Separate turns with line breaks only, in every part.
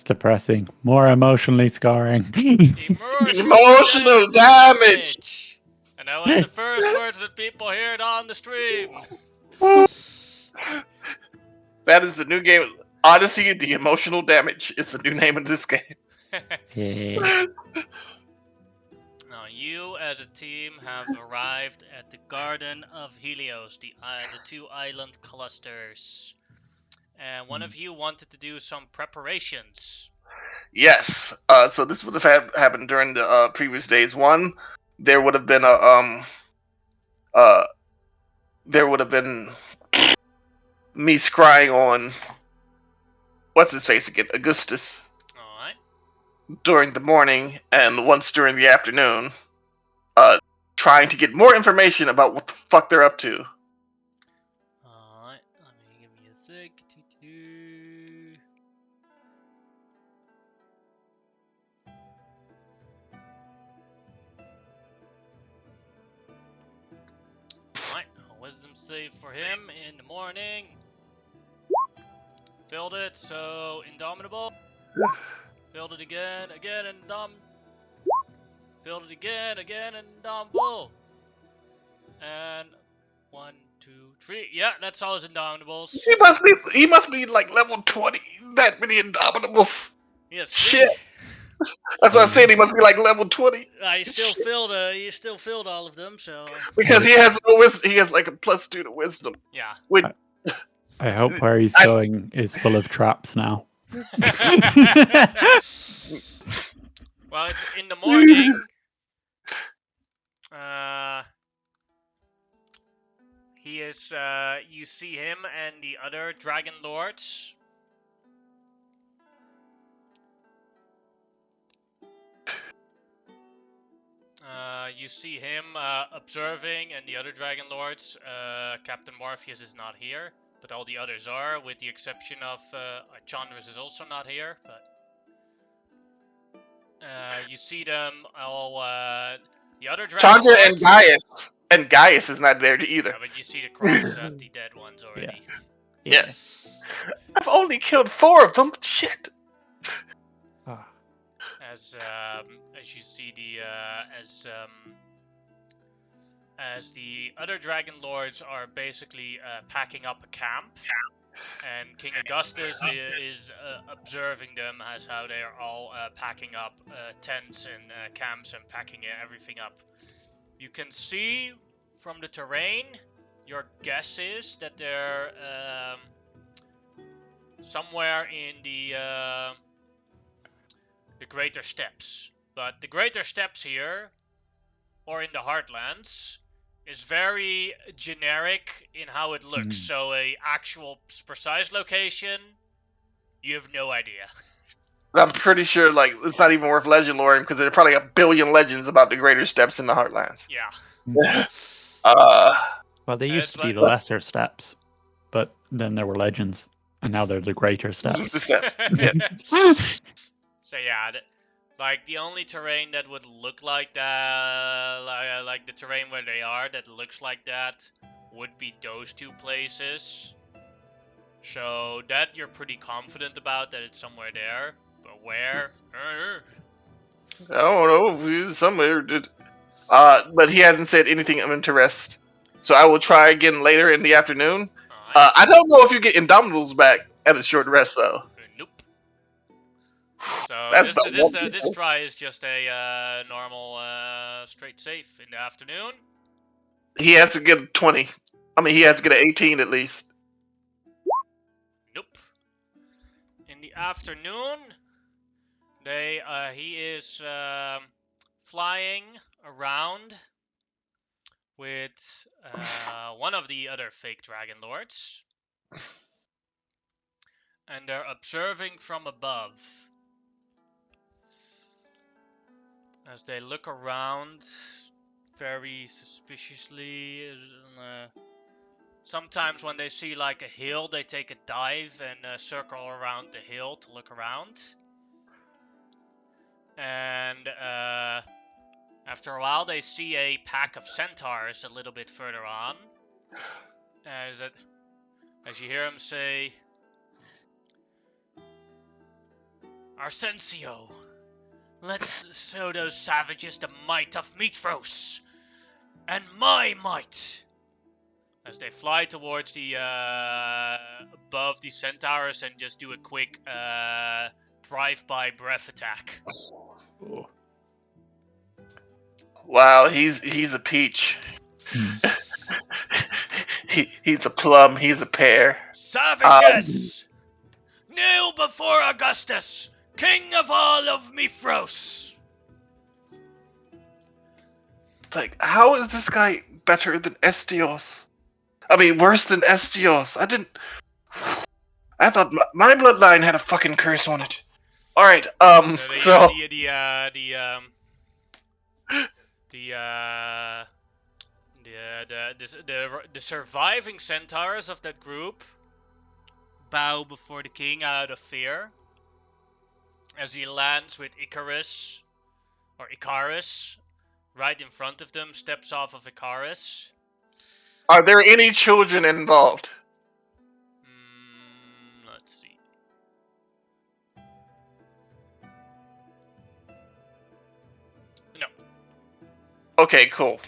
depressing. More emotionally scarring.
Emotional damage.
And that was the first words that people heard on the stream.
That is the new game. Odyssey, the emotional damage is the new name of this game.
Yeah.
Now, you as a team have arrived at the Garden of Helios, the two island clusters. And one of you wanted to do some preparations.
Yes. So this would have happened during the previous days. One, there would have been there would have been me scrying on what's his face again, Augustus,
Alright.
during the morning, and once during the afternoon, trying to get more information about what the fuck they're up to.
Alright, let me give me a sec. Alright, a wisdom save for him in the morning. Filled it, so Indomitable. Filled it again, and Filled it again, and Indomitable. And 1, 2, 3. Yeah, that's all his Indomitables.
He must be like level 20. That many Indomitables.
Yes,
shit. That's what I said. He must be like level 20.
He still filled all of them, so.
Because he has no wisdom. He has like a +2 to wisdom.
Yeah.
Which,
I hope where he's going is full of traps now.
Well, it's in the morning. He is. You see him and the other dragon lords. You see him observing, and the other dragon lords. Captain Morpheus is not here, but all the others are, with the exception of Chandras is also not here. But you see them all. The other dragon
Chandra
lords.
and Gaius is not there either.
Yeah, but you see the crosses at the dead ones already.
Yeah. I've only killed 4 of them. Shit.
As you see as the other dragon lords are basically packing up a camp, and King Augustus is observing them as how they are all packing up tents and camps and packing everything up. You can see from the terrain. Your guess is that they're somewhere in the Greater Steppes. But the Greater Steppes here, or in the Heartlands, is very generic in how it looks. So a actual precise location, you have no idea.
I'm pretty sure like it's not even worth legend loring because there's probably a billion legends about the Greater Steppes in the Heartlands.
Yeah.
Well, they used to be the Lesser Steppes, but then there were legends, and now they're the Greater Steppes.
So yeah, like the only terrain that would look like that, like the terrain where they are, that looks like that, would be those two places. So that you're pretty confident about, that it's somewhere there, but where?
I don't know, somewhere. But he hasn't said anything of interest. So I will try again later in the afternoon. Right. I don't know if you get Indomitables back at a short rest though.
Nope. So this try is just a normal straight safe in the afternoon.
He has to get a 20. I mean, he has to get an 18 at least.
Nope. In the afternoon, he is flying around with one of the other fake dragon lords, and they're observing from above as they look around very suspiciously. Sometimes when they see like a hill, they take a dive and circle around the hill to look around. And after a while, they see a pack of centaurs a little bit further on. As you hear him say, Arsencio, let's show those savages the might of Mithros, and my might. As they fly towards the above the centaurs and just do a quick drive-by breath attack.
Oh.
Wow, he's a peach. He's a plum. He's a pear.
Savages! Kneel before Augustus, king of all of Mithros!
Like, how is this guy better than Estios? I mean, worse than Estios. I thought my bloodline had a fucking curse on it. All right.
The surviving centaurs of that group bow before the king out of fear as he lands with Icarus right in front of them, steps off of Icarus.
Are there any children involved?
Let's see. No.
Okay, cool.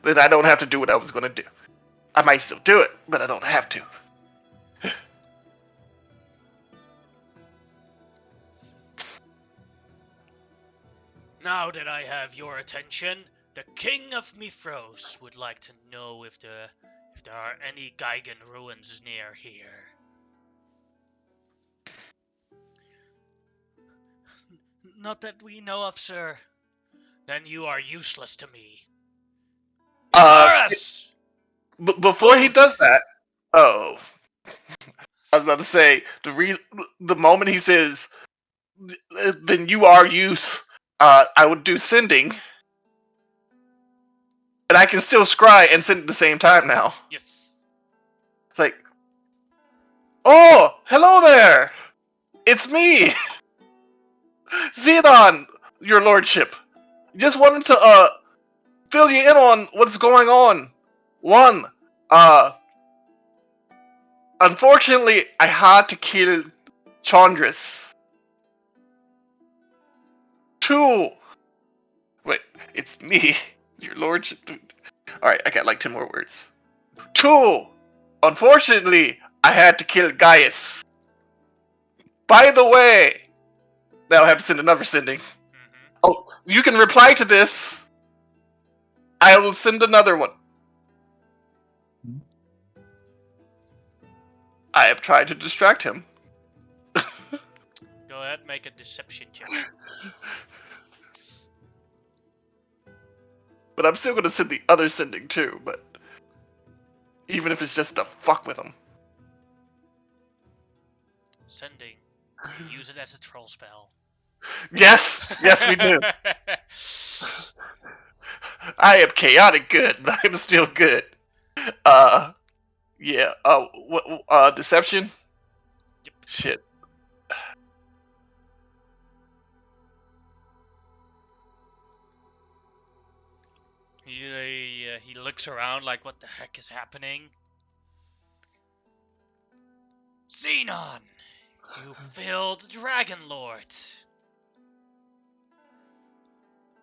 Then I don't have to do what I was gonna do. I might still do it, but I don't have to.
Now that I have your attention, the King of Mithros would like to know if there are any Gigan ruins near here. Not that we know of, sir. Then you are useless to me. Icarus!
Before he does that, I was about to say the moment he says, "Then you are use," I would do sending, and I can still scry and send at the same time now.
Yes.
It's like, oh, hello there! It's me, Xenon, your lordship. Just wanted to fill you in on what's going on. One, unfortunately, I had to kill Chandris. 2, wait, it's me, your lordship. Alright, I got like 10 more words. 2, unfortunately, I had to kill Gaius. By the way, now I have to send another sending. Oh, you can reply to this. I will send another one. I have tried to distract him.
Go ahead, make a deception check.
But I'm still gonna send the other sending too, but even if it's just to fuck with him.
Sending. Use it as a troll spell.
Yes, we do. I am chaotic good, but I'm still good. Yeah. Deception.
Yep.
Shit.
He looks around like, what the heck is happening? Xenon, you failed dragonlord.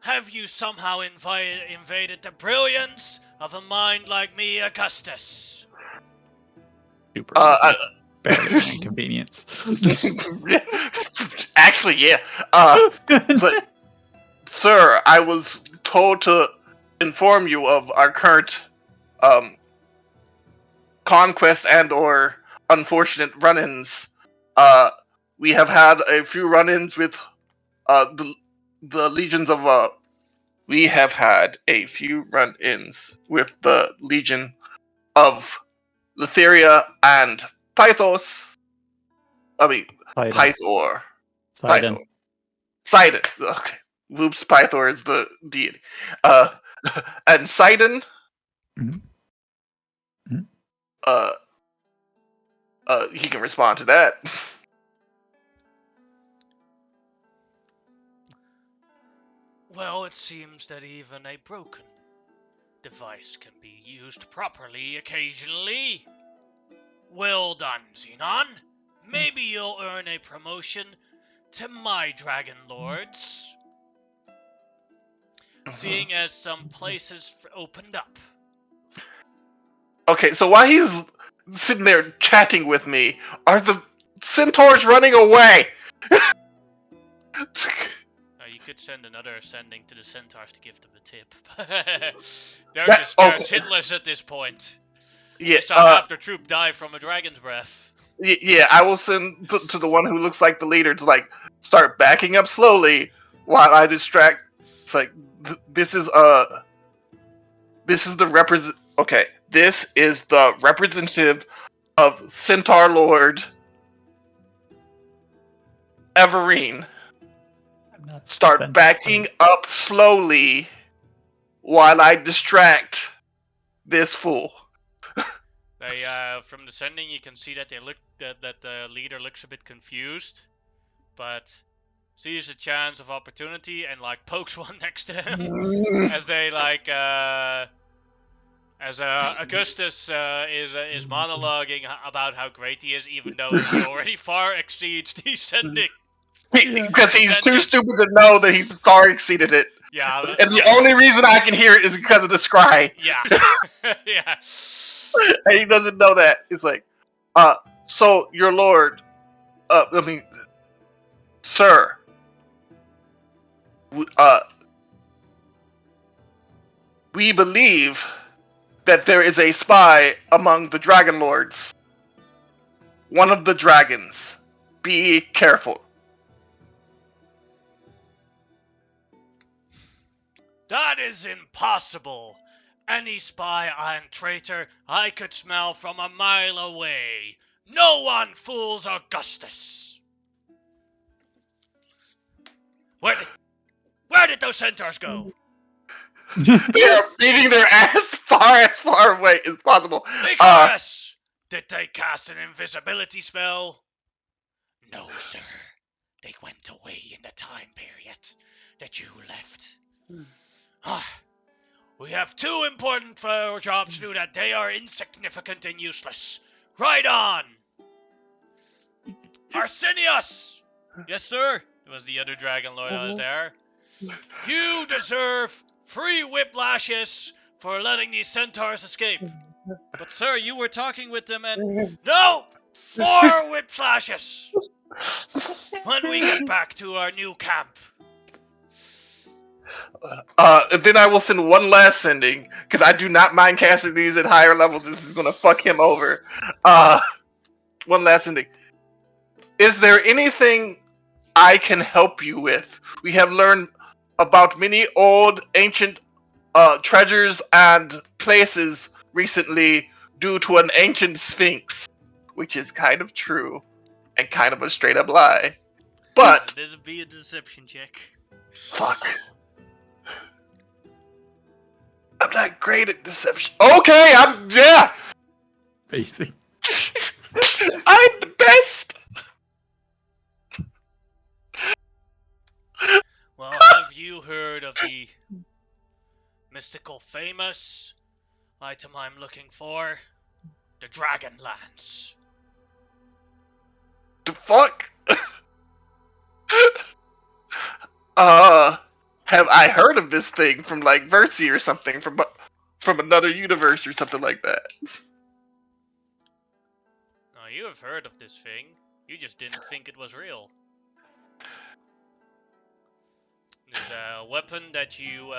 Have you somehow invaded the brilliance of a mind like me, Augustus?
Super easy. Barely an inconvenience.
Actually, yeah. But, sir, I was told to inform you of our current conquest and/or unfortunate run-ins. We have had a few run-ins with the legions of. We have had a few run-ins with the legion of Lytheria and Pythos. I mean, Pythor.
Sidon.
Sidon. Okay. Whoops, Pythor is the deity. And Sidon.
Mm-hmm.
He can respond to that.
Well, it seems that even a broken device can be used properly occasionally. Well done, Xenon. maybe you'll earn a promotion to my dragon lords, seeing as some places opened up.
Okay, so while he's sitting there chatting with me, are the centaurs running away?
You could send another ascending to the centaurs to give them the tip. They're
That-
just
okay.
shitless at this point.
Yeah,
They saw half their troop die from a dragon's breath.
yeah, I will send to the one who looks like the leader to like start backing up slowly while I distract. It's like this is the represent. Okay, this is the representative of Centaur Lord Everine. Start backing up slowly while I distract this fool.
They, from descending, you can see that that the leader looks a bit confused, but sees a chance of opportunity and like pokes one next to him as they like as Augustus is monologuing about how great he is, even though he already far exceeds descending.
Because he's too stupid to know that he's far exceeded it.
Yeah,
And the only reason I can hear it is because of the scry.
Yeah, yeah.
And he doesn't know that. It's like, so your lord, sir, we believe that there is a spy among the dragonlords. One of the dragons. Be careful.
That is impossible. Any spy and traitor I could smell from a mile away. No one fools Augustus. Where did those centaurs go?
They are beating their ass as far away as possible.
Icarus! Did they cast an invisibility spell? No, sir. They went away in the time period that you left. We have two important jobs to do that. They are insignificant and useless. Right on! Arsenius! Yes, sir? It was the other dragon lord that was there. You deserve 3 whiplashes for letting these centaurs escape. But sir, you were talking with them and... No! 4 whiplashes! When we get back to our new camp.
Then I will send one last sending, because I do not mind casting these at higher levels. This is going to fuck him over. One last sending. Is there anything I can help you with? We have learned about many old, ancient treasures and places recently due to an ancient sphinx, which is kind of true and kind of a straight up lie. But
This would be a deception check.
fuck. I'm not great at deception. Okay, yeah.
Facing.
I'm the best.
Well, have you heard of the mystical famous item I'm looking for? The Dragonlance.
The fuck? Have I heard of this thing from like Versi or something from another universe or something like that?
No, you have heard of this thing. You just didn't think it was real. There's a weapon that you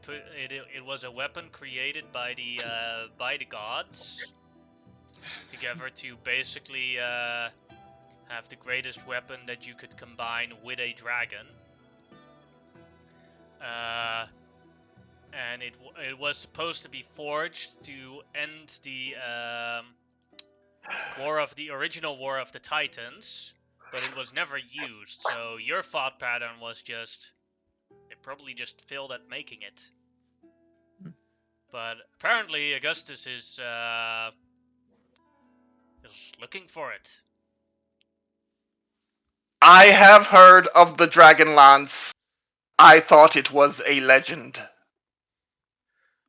put. It was a weapon created by the gods together to basically have the greatest weapon that you could combine with a dragon. And it was supposed to be forged to end the original War of the Titans, but it was never used. So your thought pattern was just they probably just failed at making it. But apparently Augustus is looking for it.
I have heard of the Dragonlance. I thought it was a legend.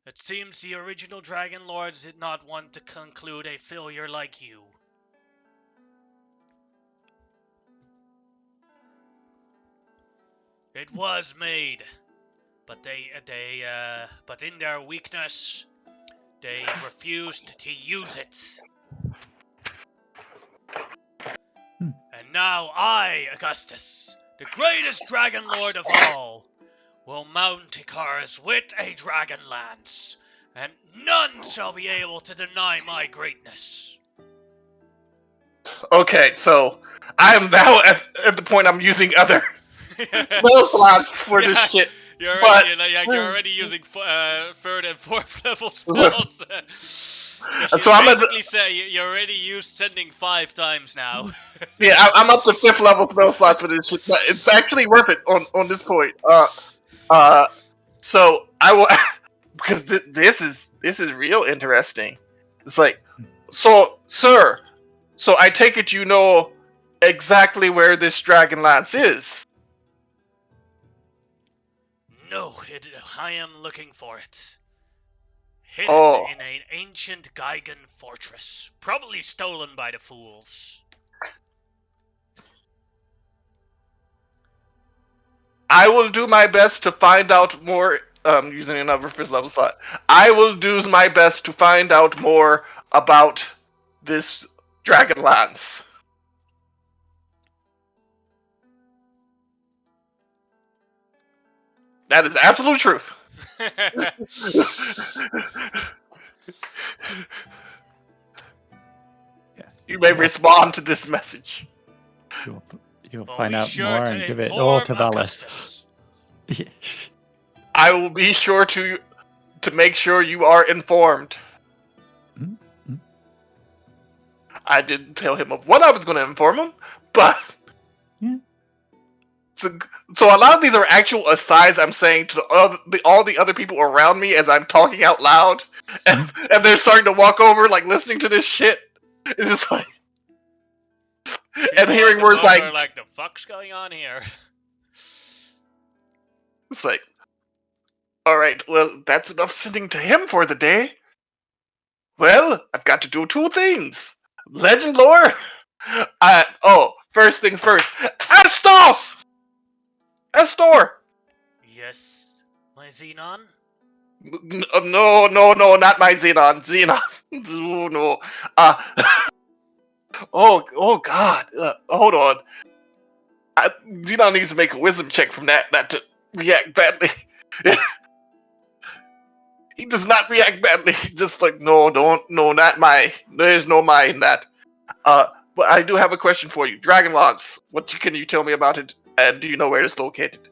It seems the original Dragon Lords did not want to conclude a failure like you. It was made, but but in their weakness, they refused to use it. And now I, Augustus, the greatest dragonlord of all, will mount Icarus with a dragon lance, and none shall be able to deny my greatness.
Okay, so I am now at the point I'm using other spell slots for this shit.
You're
But
already using third and fourth level spells. Because you
so I'm at
basically say you already used sending 5 times now.
I'm up to 5th level spell slots for this shit, but it's actually worth it on this point. So I will because this is real interesting. It's like, so sir, so I take it you know exactly where this dragon lance is.
No, I am looking for it. Hidden
Oh.
in an ancient Gigan fortress, probably stolen by the fools.
I will do my best to find out more. Using another 5th level slot, I will do my best to find out more about this dragon lance. That is absolute truth.
Yes.
You may respond to this message.
You'll
Well,
find
be
out
sure
more
to
and give it all to
inform
Valis.
Augustus.
I will be sure to make sure you are informed.
Mm-hmm.
I didn't tell him of what I was going to inform him, but
Yeah.
So a lot of these are actual asides I'm saying to all the other people around me as I'm talking out loud, and they're starting to walk over, like listening to this shit. It's just like, and hearing words like
the fuck's going on here?
It's like, all right, well, that's enough sending to him for the day. Well, I've got to do 2 things. Legend lore. First things first. Astos! Astor!
Yes, my Xenon?
No, not my Xenon. Xenon. No. Oh God. Hold on. Xenon needs to make a wisdom check from that to react badly. He does not react badly. Just like, no, not my. There's no my in that. But I do have a question for you. Dragonlance, can you tell me about it? And do you know where it's located?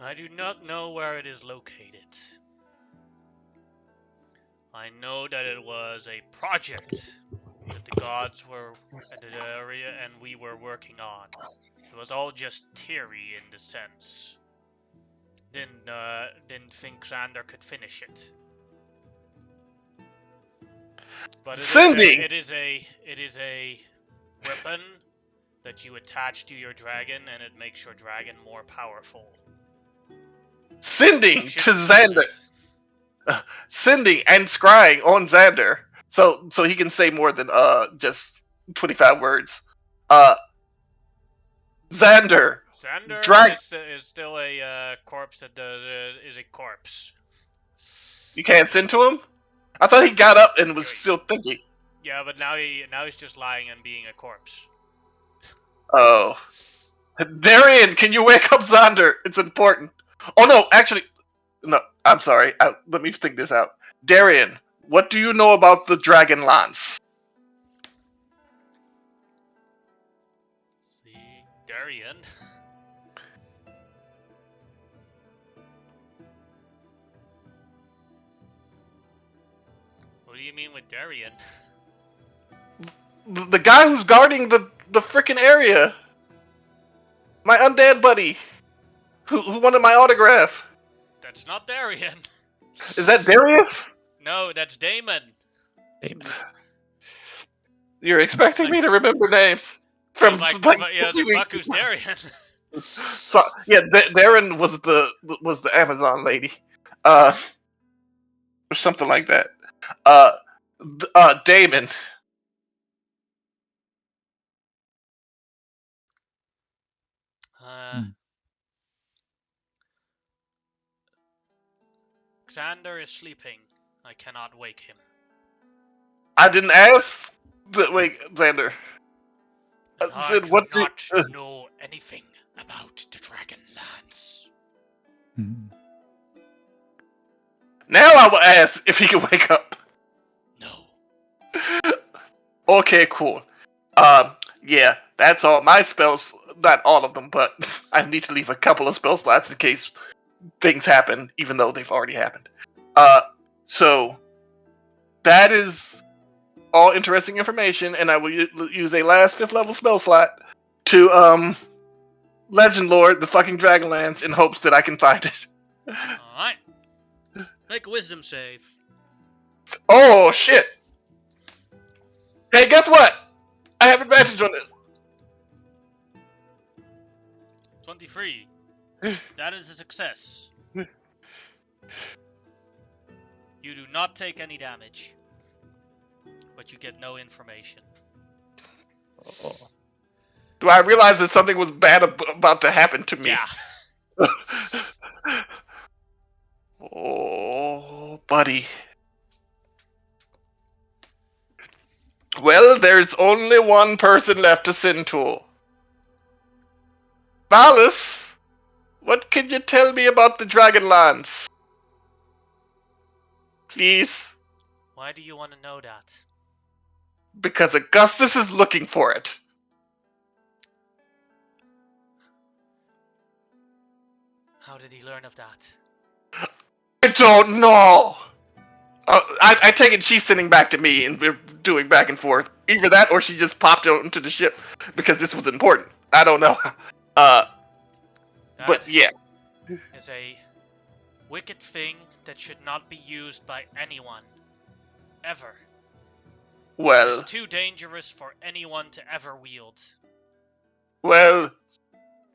I do not know where it is located. I know that it was a project that the gods were at the area and we were working on. It was all just theory in the sense. Didn't think Xander could finish it. But it is a weapon that you attach to your dragon and it makes your dragon more powerful.
Sending to Xander. Sending and scrying on Xander. So he can say more than just 25 words. Xander
is still a corpse that is a corpse.
You can't send to him? I thought he got up and was still thinking.
Yeah, but now he's just lying and being a corpse.
Oh. Darian, can you wake up Xander? It's important. Oh no, actually, no, I'm sorry. Let me think this out. Darian, what do you know about the dragon lance?
See, Darian. What do you mean with Darian?
The guy who's guarding the frickin' area. My undead buddy. Who wanted my autograph.
That's not Darian.
Is that Darius?
No, that's Damon.
Damon.
You're expecting me to remember names from
the fuck who's Darian?
So yeah, Darren was the Amazon lady, or something like that. Damon.
Xander is sleeping. I cannot wake him.
I didn't ask. Wait, Xander.
And I
Said
do
what?
not know anything about the Dragonlands.
Hmm.
Now I will ask if he can wake up.
No.
Okay, cool. Yeah, that's all my spells. Not all of them, but I need to leave a couple of spell slots in case things happen, even though they've already happened. So that is all interesting information, and I will use a last 5th level spell slot to Legend Lord the fucking Dragonlands in hopes that I can find it.
Alright. Make a wisdom save.
Oh shit! Hey, guess what? I have advantage on this.
23. That is a success. You do not take any damage. But you get no information.
Do I realize that something was bad about to happen to me?
Yeah.
Oh, buddy. Well, there's only one person left to send to. Malice, what can you tell me about the Dragonlands? Please?
Why do you want to know that?
Because Augustus is looking for it.
How did he learn of that?
I don't know. I take it she's sending back to me and we're doing back and forth. Either that or she just popped out into the ship because this was important. I don't know. But yeah.
Is a wicked thing that should not be used by anyone. Ever.
Well,
It's too dangerous for anyone to ever wield.
well,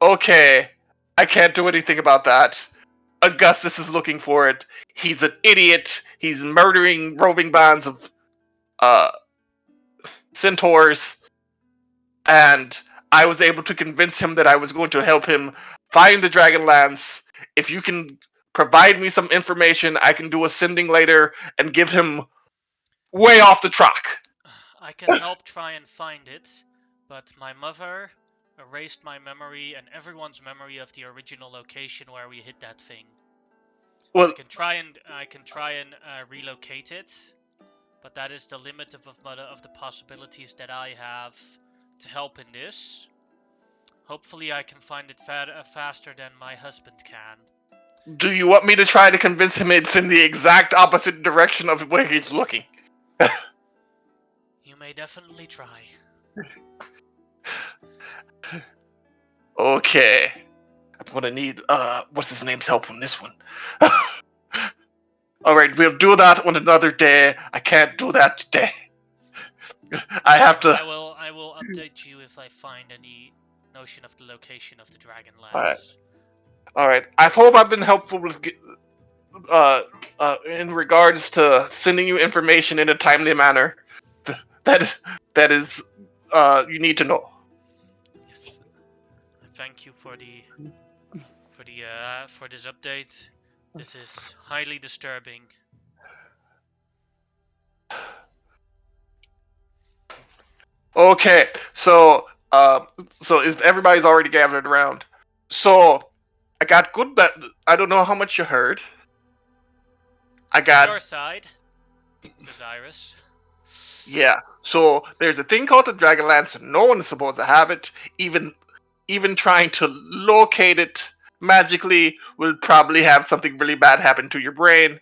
okay. I can't do anything about that. Augustus is looking for it. He's an idiot. He's murdering roving bands of centaurs. And I was able to convince him that I was going to help him find the Dragonlance. If you can provide me some information, I can do a sending later and give him way off the track.
I can help try and find it, but my mother erased my memory and everyone's memory of the original location where we hid that thing.
Well,
I can try and relocate it, but that is the limit of the possibilities that I have to help in this. Hopefully I can find it faster than my husband can.
do you want me to try to convince him it's in the exact opposite direction of where he's looking?
You may definitely try.
Okay. I'm gonna need, what's his name's help on this one. Alright, we'll do that on another day. I can't do that today. I have to...
I will update you if I find any notion of the location of the Dragonlands.
Alright. Alright, I hope I've been helpful with, in regards to sending you information in a timely manner. That is, you need to know.
Yes. Thank you for this update. This is highly disturbing.
Okay, so is everybody's already gathered around. So, I got good I don't know how much you heard. I got...
Your side, says Iris.
Yeah, so there's a thing called the Dragonlance, and no one is supposed to have it. Even trying to locate it magically will probably have something really bad happen to your brain.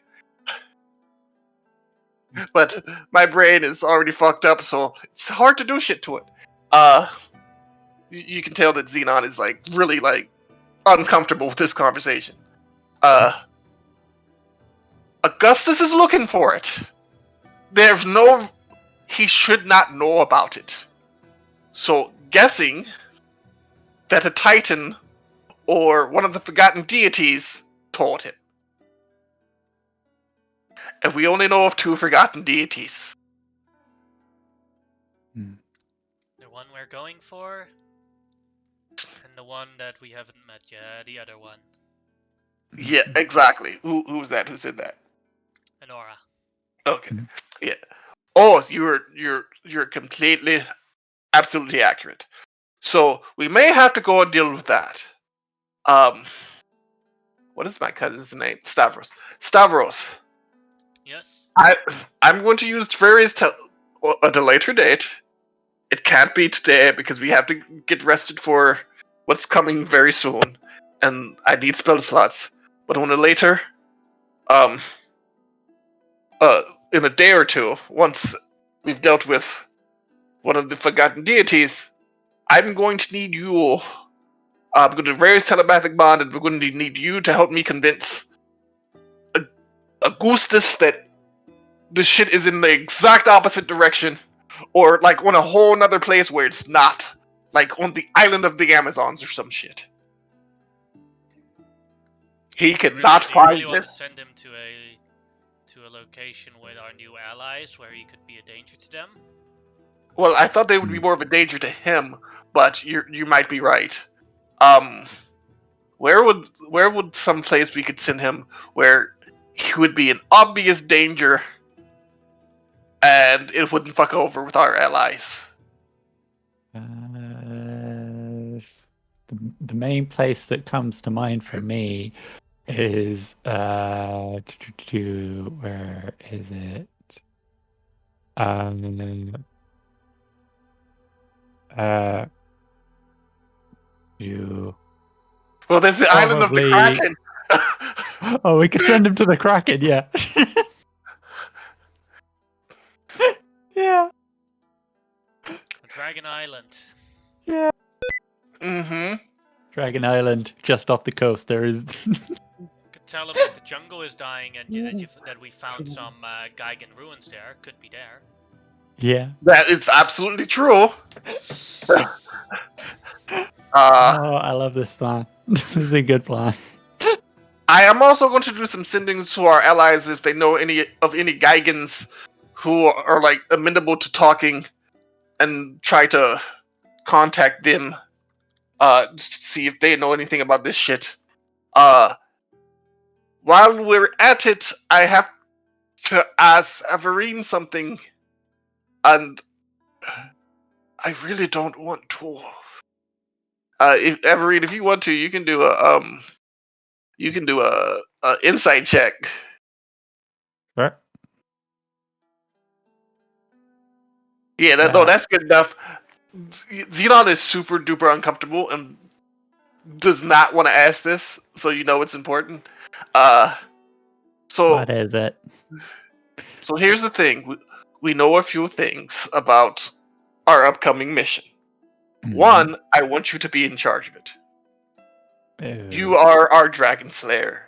But my brain is already fucked up, so it's hard to do shit to it. You can tell that Xenon is like really like uncomfortable with this conversation. Augustus is looking for it. He should not know about it. So guessing that a Titan or one of the forgotten deities told him. And we only know of 2 forgotten deities.
The one we're going for, and the one that we haven't met yet, the other one.
Yeah, exactly. Who's that? Who said that?
An aura.
Okay. Yeah. Oh, you're completely, absolutely accurate. So we may have to go and deal with that. What is my cousin's name? Stavros. Stavros.
Yes.
I'm going to use at a later date. It can't be today because we have to get rested for what's coming very soon, and I need spell slots. But on a later, um, in a day or two, once we've dealt with one of the forgotten deities, I'm going to need you. I'm going to raise telepathic bond, and we're going to need you to help me convince Augustus that this shit is in the exact opposite direction, or like on a whole nother place where it's not, like on the island of the Amazons or some shit. He cannot
Do you really
find
want to
this.
send him to a location with our new allies where he could be a danger to them?
Well, I thought they would be more of a danger to him, but you might be right. Um, where would some place we could send him where he would be an obvious danger, and it wouldn't fuck over with our allies?
The main place that comes to mind for me is where is it? You
Well, there's the island of the
probably.
Kraken.
Oh, we could send him to the Kraken, yeah. Yeah,
Dragon Island.
yeah.
Mm-hmm.
Dragon Island, just off the coast. There is.
Could tell him that the jungle is dying and that we found some Geigen ruins there. Could be there.
Yeah.
That is absolutely true.
Oh, I love this plan. This is a good plan.
I am also going to do some sendings to our allies if they know any Geigens who are like amenable to talking, and try to contact them, see if they know anything about this shit. While we're at it, I have to ask Averine something, and I really don't want to. If Averine, if you want to, you can do a insight check.
Sure.
Yeah, that's good enough. Xenon is super duper uncomfortable and does not want to ask this, so you know it's important. So
What is it?
so here's the thing: we know a few things about our upcoming mission. One, I want you to be in charge of it. You are our dragonslayer.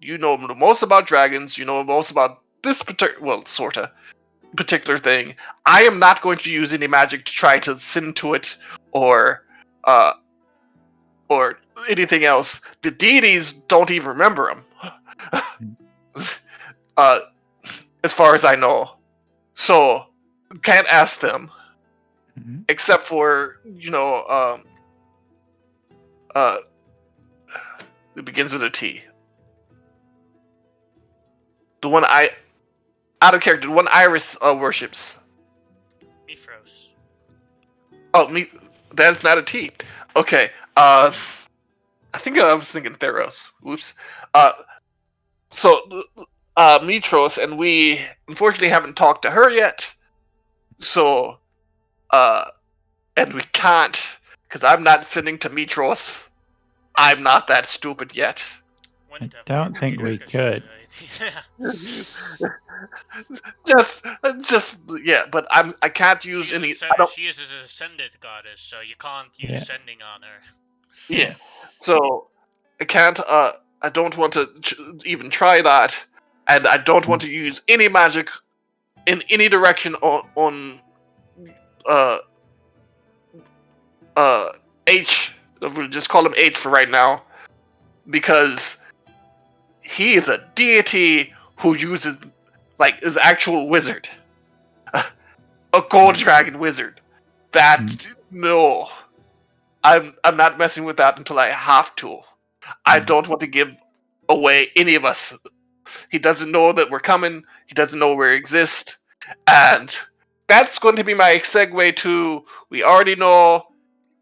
You know the most about dragons. You know most about this particular thing. I am not going to use any magic to try to send to it, or anything else. The deities don't even remember him, as far as I know. So can't ask them, except for it begins with a T. The one out of character. The one Iris worships.
Mithros.
Oh, me. That's not a T. Okay. I think I was thinking Theros. Whoops. So, Mitros, and we unfortunately haven't talked to her yet. So, and we can't, because I'm not sending to Mitros. I'm not that stupid yet.
I don't think we could.
just yeah, but I can't use any.
She is an ascended goddess, so you can't use sending on her.
Yeah, so I can't. I don't want to even try that, and I don't want to use any magic in any direction on H. We'll just call him H for right now, because he is a deity who uses, like, is actual wizard, a gold dragon wizard. That no, I'm not messing with that until I have to. I don't want to give away any of us. He doesn't know that we're coming. He doesn't know we exist. And that's going to be my segue to, we already know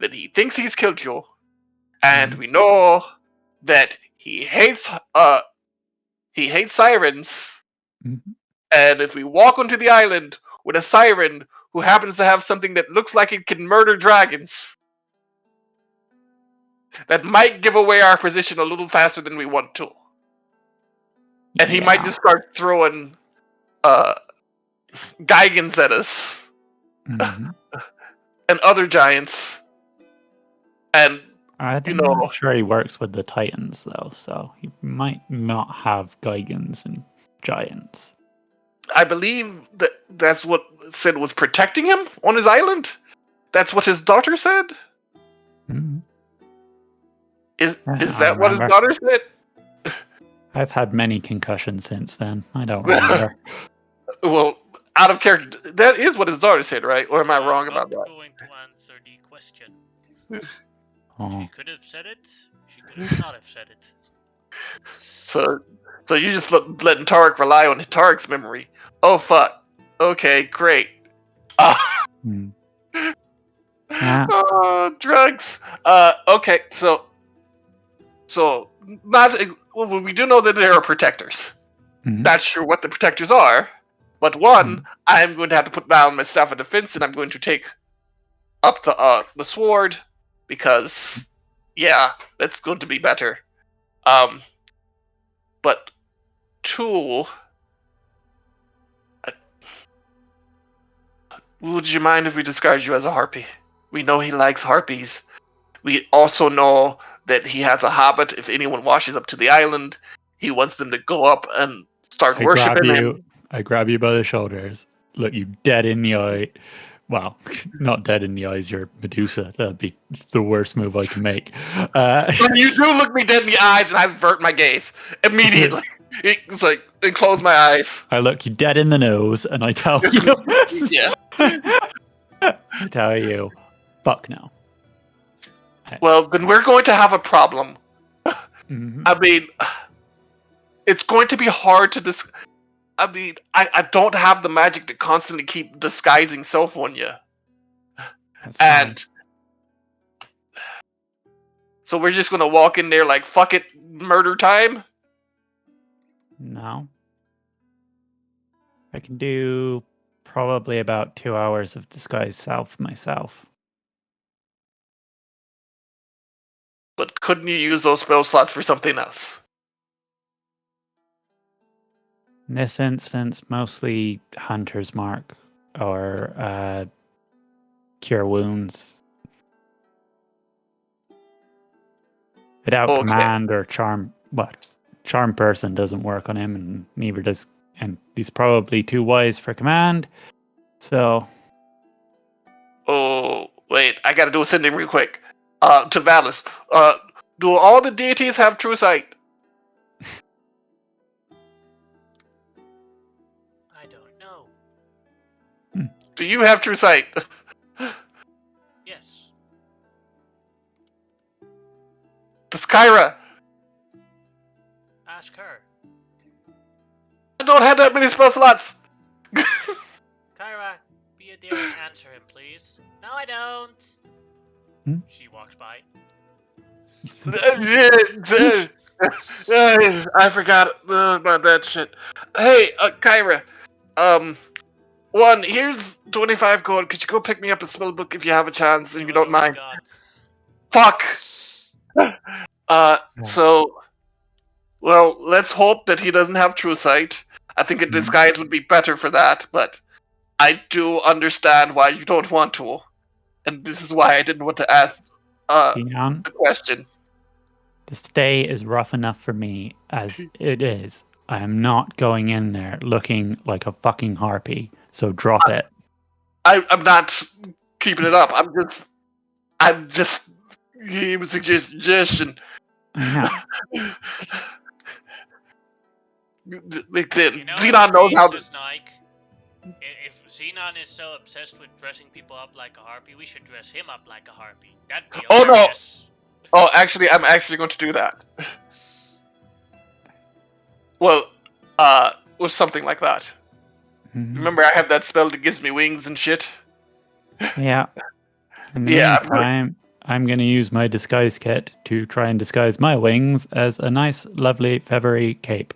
that he thinks he's killed you. And we know that he hates sirens.
Mhm.
And if we walk onto the island with a siren who happens to have something that looks like it can murder dragons, that might give away our position a little faster than we want to. And he might just start throwing Geigens at us
Mhm.
and other giants. And
I'm not sure he works with the Titans though, so he might not have Geigens and giants.
I believe that's what Sid was protecting him on his island. That's what his daughter said.
Mhm.
Is
I
that what his
remember.
daughter said?
I've had many concussions since then. I don't remember.
Well, out of character, that is what his daughter said, right? Or am I wrong about
I'm
that?
not going to answer the question.
Oh.
She could have said it. She could have not have said it.
So you just letting Tarek rely on Tarek's memory. Oh fuck. Okay, great.
Hmm. Yeah.
Drugs. Okay, so not. Well, we do know that there are protectors.
Mhm.
Not sure what the protectors are, but one, I'm going to have to put down my staff of defense, and I'm going to take up the sword because, yeah, that's going to be better. But two, would you mind if we discard you as a harpy? We know he likes harpies. We also know that he has a habit. If anyone washes up to the island, he wants them to go up and start worshiping him.
I grab you by the shoulders, look you dead in the eye. Well, not dead in the eyes, you're Medusa. That'd be the worst move I can make.
When you do look me dead in the eyes, and I avert my gaze immediately. It's like, and close my eyes.
I look you dead in the nose, and I tell you.
Yeah.
I tell you, fuck no.
Well, then we're going to have a problem.
Mhm.
I mean, it's going to be hard to I mean, I don't have the magic to constantly keep disguising self on you.
That's fine.
And so we're just gonna walk in there like, fuck it, murder time?
No. I can do probably about 2 hours of disguise self myself.
But couldn't you use those spell slots for something else?
In this instance, mostly Hunter's Mark or Cure Wounds. Without
Okay.
Command or Charm, Charm Person doesn't work on him, and neither does, and he's probably too wise for Command. So,
Oh, wait, I gotta do a sending real quick. To Valis. Do all the deities have true sight?
I don't know.
Do you have true sight?
Yes.
Does Kyra?
Ask her.
I don't have that many spell slots.
Kyra, be a dear and answer him, please. No, I don't.
Hmm?
She walks by.
I forgot about that shit. Hey, Kyra. One, here's 25 gold. Could you go pick me up a spell book if you have a chance, and you don't mind?
God.
Fuck. So, well, let's hope that he doesn't have true sight. I think a disguise would be better for that, but I do understand why you don't want to, and this is why I didn't want to ask
Xenon,
the question.
the stay is rough enough for me as it is. I am not going in there looking like a fucking harpy, so drop it.
I'm not keeping it up. I'm just giving a suggestion.
I know.
Xenon knows how to.
If Xenon is so obsessed with dressing people up like a harpy, we should dress him up like a harpy. That'd be
Oh, no.
hilarious.
Oh, actually, I'm actually going to do that. Well, with something like that.
Mhm.
Remember, I have that spell that gives me wings and shit.
Yeah. In the
Yeah,
meantime, I'm going to use my disguise kit to try and disguise my wings as a nice, lovely, feathery cape.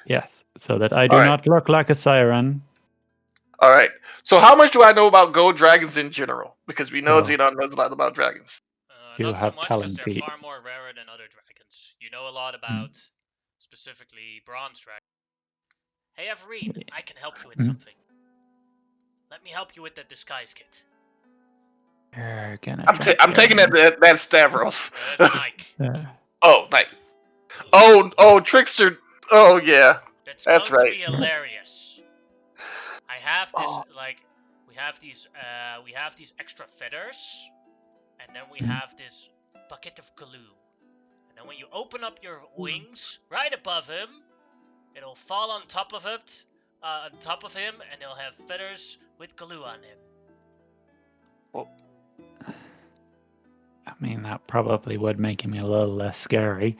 Yes, so that I do
Alright.
not look like a siren.
All right. So how much do I know about gold dragons in general? Because we know
Oh.
Xenon knows a lot about dragons.
You
Not so
have
much because
talon
they're
feet.
far more rarer than other dragons. You know a lot about specifically bronze dragons. Hey, Everine, I can help you with
Mhm.
something. Let me help you with the disguise kit.
You're gonna
I'm taking that Stavros.
That's Nike.
Oh, nice. Oh, trickster. Oh yeah,
That's
that's
going to
right.
be hilarious. I have this
Oh.
we have these extra feathers, and then we
Mhm.
have this bucket of glue. And then when you open up your wings right above him, it'll fall on top of him, and he'll have feathers with glue on him.
I mean, that probably would make him a little less scary.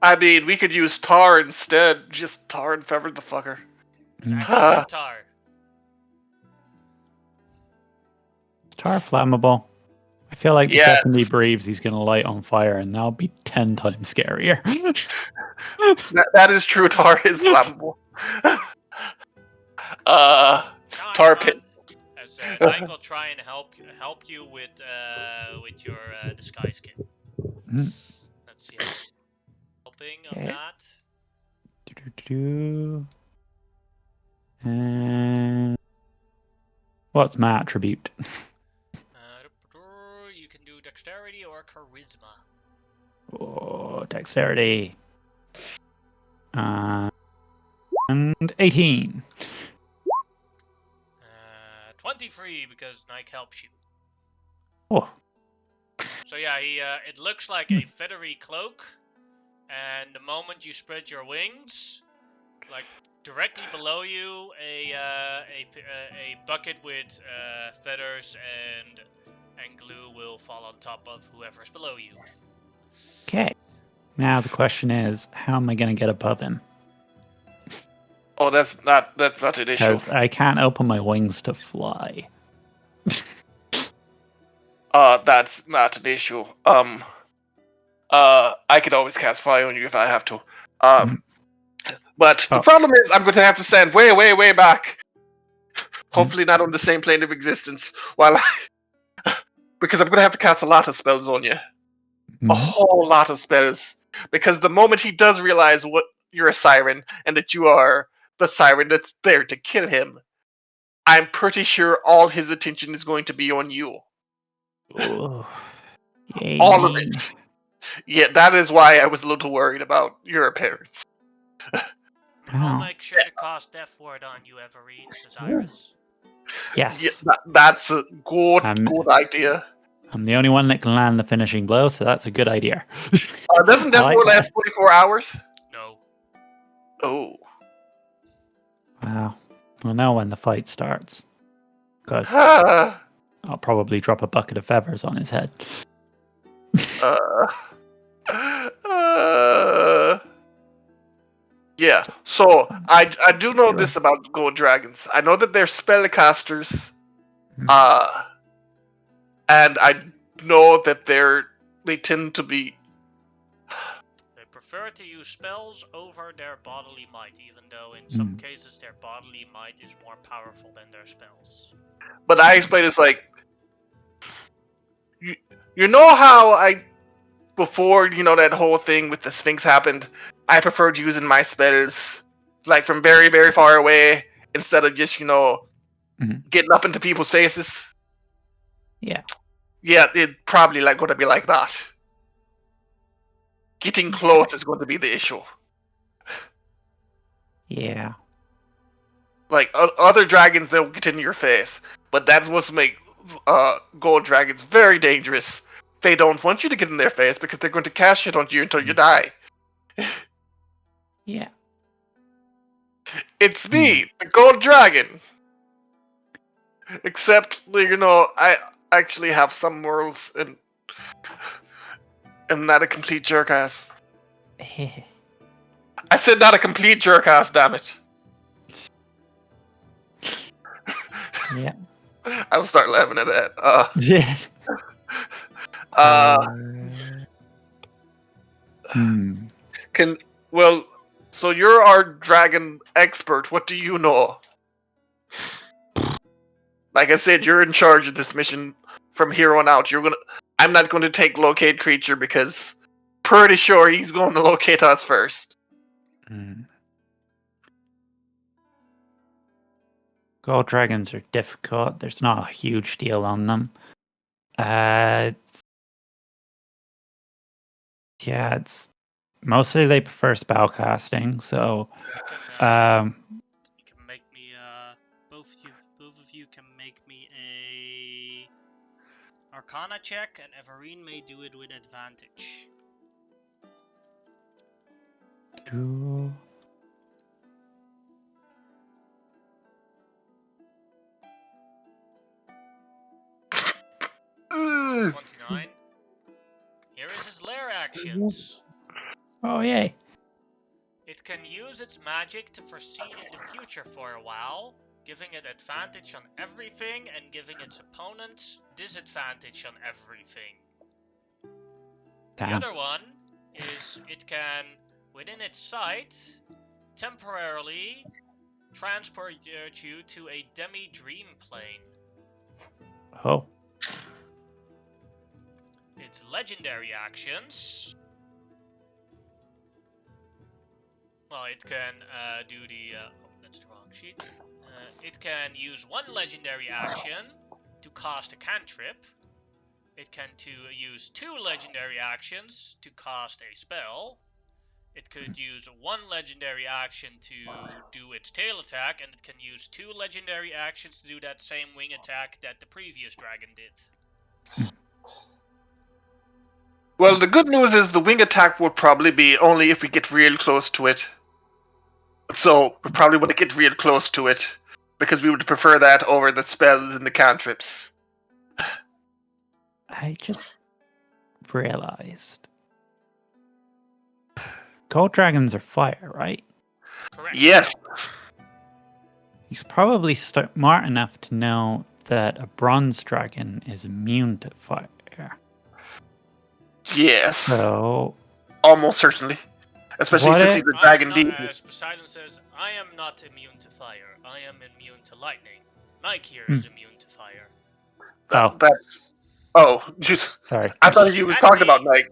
I mean, we could use tar instead. Just tar and feather the fucker.
There's
Mm.
actually no tar.
Is tar flammable? I feel like the
Yes.
second he breathes, he's gonna light on fire, and that'll be 10 times scarier.
That is true. Tar is flammable.
Fine,
Tar
fine.
pit.
As Nike will try and help you with your disguise kit.
Mm.
Let's see. Helping on
Okay.
that.
Do-do-do-do. And what's my attribute?
You can do dexterity or charisma.
Oh, dexterity. And 18.
23 because Nike helps you.
Oh.
So yeah, it looks like a feathery cloak, and the moment you spread your wings, like directly below you, a bucket with feathers and glue will fall on top of whoever's below you.
Okay. Now the question is, how am I going to get above him?
Oh, that's not an issue.
Because I can't open my wings to fly.
That's not an issue. I could always cast fire on you if I have to. But the
Oh.
problem is I'm going to have to stand way, way, way back. Hopefully not on the same plane of existence. Because I'm going to have to cast a lot of spells on you. A whole lot of spells. Because the moment he does realize what you're a siren and that you are the siren that's there to kill him, I'm pretty sure all his attention is going to be on you.
Oh. Yay,
All of
me.
it. Yeah, that is why I was a little worried about your appearance.
I'll
Oh.
make sure to cast Death Ward on you, Everine, Cyrus.
Yes.
Yeah, that's a good idea.
I'm the only one that can land the finishing blow, so that's a good idea.
Doesn't
I
Death
like
Ward
that.
last 24 hours?
No.
Oh.
Wow. We'll know when the fight starts. Because
Uh,
I'll probably drop a bucket of feathers on his head.
Yeah, so I do know
Ridiculous.
this about gold dragons. I know that they're spellcasters,
Hmm.
and I know that they tend to be.
They prefer to use spells over their bodily might, even though in some cases their bodily might is more powerful than their spells.
But I explain it's like, you know how before that whole thing with the Sphinx happened, I preferred using my spells like from very, very far away instead of just getting up into people's faces.
Yeah.
Yeah, it probably going to be like that. Getting close is going to be the issue.
Yeah.
Like other dragons, they'll get in your face, but that's what's make gold dragons very dangerous. They don't want you to get in their face because they're going to cast shit on you until you die.
Yeah.
It's me, the gold dragon. Except, I actually have some morals, and am not a complete jerk-ass. I said not a complete jerk-ass, damn it.
Yeah.
I'll start laughing at that.
Yeah.
So you're our dragon expert. What do you know? Like I said, you're in charge of this mission from here on out. I'm not going to take locate creature because pretty sure he's going to locate us first.
Gold dragons are difficult. There's not a huge deal on them. Yeah, it's mostly they prefer spell casting, so
You can make me both of you can make me a Arcana check, and Everine may do it with advantage.
do-
29. Here is his lair actions.
Oh yay.
It can use its magic to foresee in the future for a while, giving it advantage on everything and giving its opponents disadvantage on everything.
Damn.
The other one is it can, within its sight, temporarily transport you to a demi-dream plane.
Oh.
Its legendary actions. Well, it can do the. That's the wrong sheet. It can use one legendary action to cast a cantrip. It can use two legendary actions to cast a spell. It could use one legendary action to do its tail attack, and it can use two legendary actions to do that same wing attack that the previous dragon did.
Well, the good news is the wing attack will probably be only if we get real close to it. So we probably want to get real close to it because we would prefer that over the spells and the cantrips.
I just realized gold dragons are fire, right?
Correct.
Yes.
He's probably smart enough to know that a bronze dragon is immune to fire.
Yes.
So
Almost certainly. Especially since he's a dragon demon.
As Poseidon says, I am not immune to fire. I am immune to lightning. Nike here is immune to fire.
Sorry.
I thought he was talking about Nike.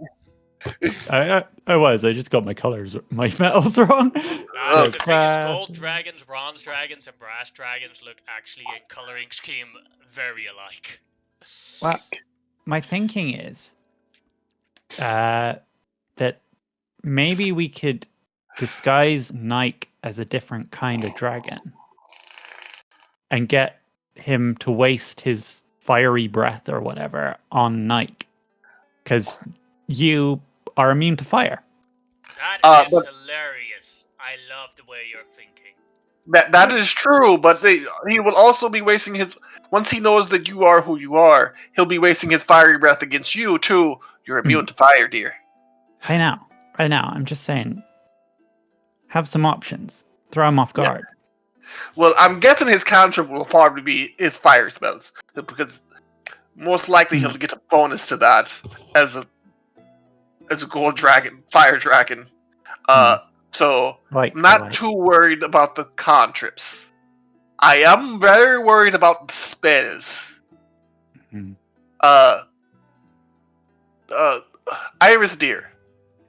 I was. I just got my colors, my metals wrong.
The thing is, gold dragons, bronze dragons, and brass dragons look actually in coloring scheme very alike.
Well, my thinking is that maybe we could disguise Nike as a different kind of dragon and get him to waste his fiery breath or whatever on Nike, because you are immune to fire.
That is hilarious. I love the way you're thinking.
That is true, but he will also be wasting his... Once he knows that you are who you are, he'll be wasting his fiery breath against you, too. You're immune to fire, dear.
I know. I'm just saying, have some options. Throw him off guard.
Yeah. Well, I'm guessing his cantrip will probably be his fire spells, because most likely he'll get a bonus to that as a gold dragon, fire dragon. So I'm not too worried about the cantrips. I am very worried about the spells. Iris dear,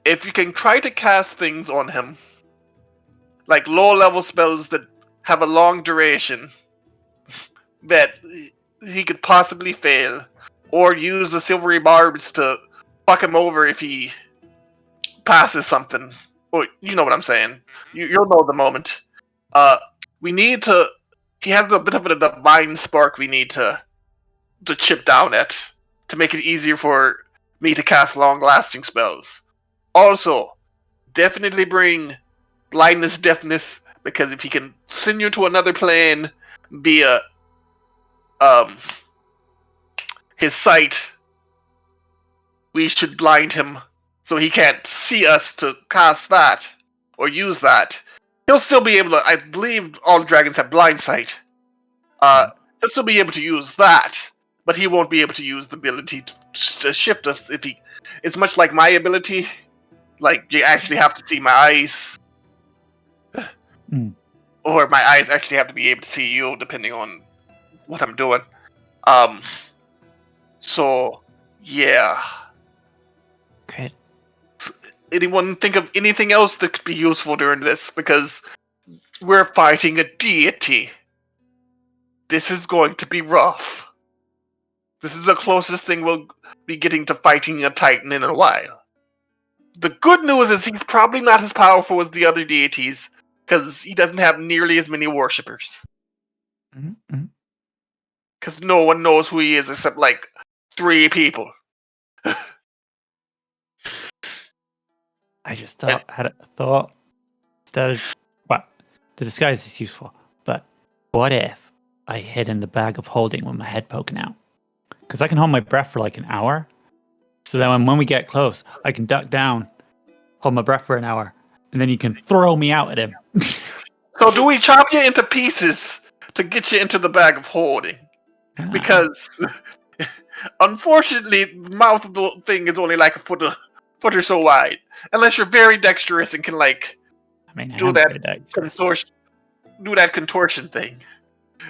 if you can try to cast things on him, like low-level spells that have a long duration, that he could possibly fail, or use the silvery barbs to fuck him over if he passes something. Well, you know what I'm saying. You'll know the moment. We need to... He has a bit of a divine spark we need to chip down at, to make it easier for me to cast long-lasting spells. Also, definitely bring blindness, deafness, because if he can send you to another plane via his sight, we should blind him so he can't see us to cast that or use that. He'll still be able to. I believe all dragons have blind sight. He'll still be able to use that, but he won't be able to use the ability to shift us. If he, it's much like my ability. Like you actually have to see my eyes, or my eyes actually have to be able to see you, depending on what I'm doing. So yeah.
Good.
Anyone think of anything else that could be useful during this? Because we're fighting a deity. This is going to be rough. This is the closest thing we'll be getting to fighting a titan in a while. The good news is he's probably not as powerful as the other deities, because he doesn't have nearly as many worshippers. Because no one knows who he is except like 3 people.
I just had a thought. Instead of, well, the disguise is useful, but what if I hid in the bag of holding with my head poking out? Because I can hold my breath for like an hour. So then when we get close, I can duck down, hold my breath for an hour, and then you can throw me out at him.
So do we chop you into pieces to get you into the bag of holding? Because, unfortunately, the mouth of the thing is only like a foot or so wide. Unless you're very dexterous and can, like, do that contortion thing.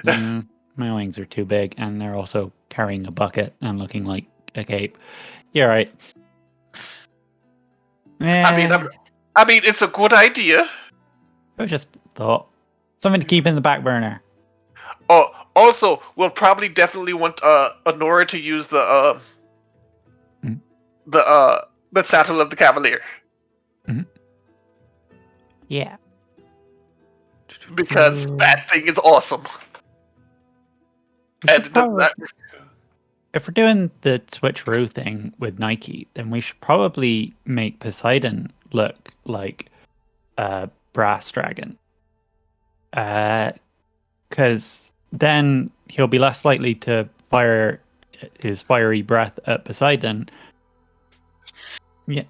My wings are too big, and they're also carrying a bucket and looking like a cape. You're right.
I mean, it's a good idea.
It was just thought. Something to keep in the back burner.
Oh, also, we'll probably definitely want Honora to use the saddle of the cavalier.
Yeah.
Because that thing is awesome. And
if we're doing the switcheroo thing with Nike, then we should probably make Poseidon look like a brass dragon. Because then he'll be less likely to fire his fiery breath at Poseidon. Yeah.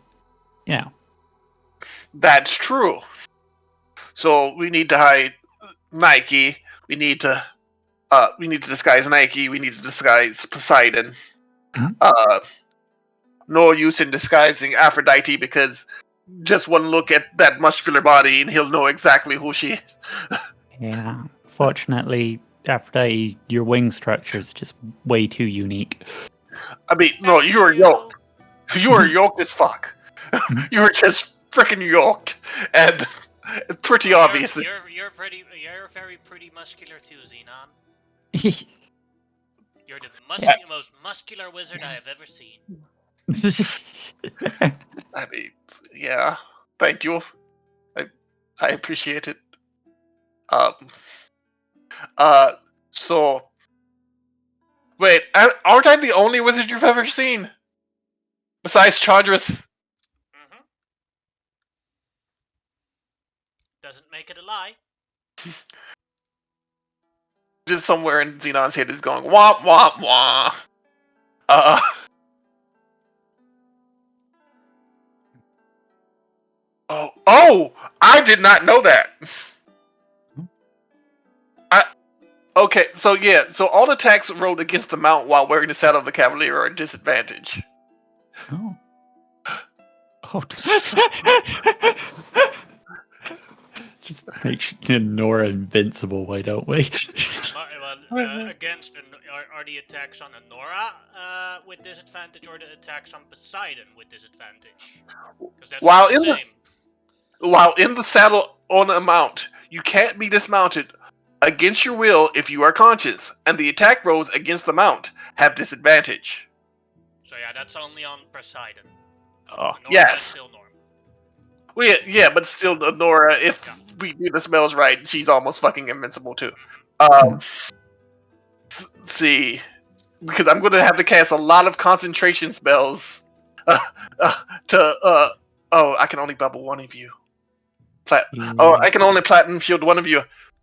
That's true. So we need to hide Nike. We need to disguise Nike. We need to disguise Poseidon. No use in disguising Aphrodite, because just one look at that muscular body and he'll know exactly who she is.
Yeah. Fortunately, Aphrodite, your wing structure is just way too unique.
I mean, no, you are yoked. You are yoked as fuck. You are just freaking yoked, and it's pretty obvious.
You're very pretty muscular too, Xenon. You're the most muscular wizard I have ever seen.
I mean, yeah. Thank you. I appreciate it. So, wait, aren't I the only wizard you've ever seen? Besides Chandras?
Doesn't make it a lie.
Just somewhere in Xenon's head is going, wah, wah, wah. Oh! I did not know that! Okay, so yeah, so all attacks rolled against the mount while wearing the saddle of the cavalier are at disadvantage.
Oh. Just make Nora invincible, why don't we?
Against are the attacks on Nora with disadvantage, or the attacks on Poseidon with disadvantage? Because that's not the same.
While in the saddle on a mount, you can't be dismounted against your will if you are conscious, and the attack rolls against the mount have disadvantage.
So yeah, that's only on Poseidon.
Nora, yes.
Still Nora.
Well, yeah, but still, Nora, if we do the spells right, she's almost fucking invincible too. See, because I'm going to have to cast a lot of concentration spells to I can only bubble one of you. I can only platinum shield one of you.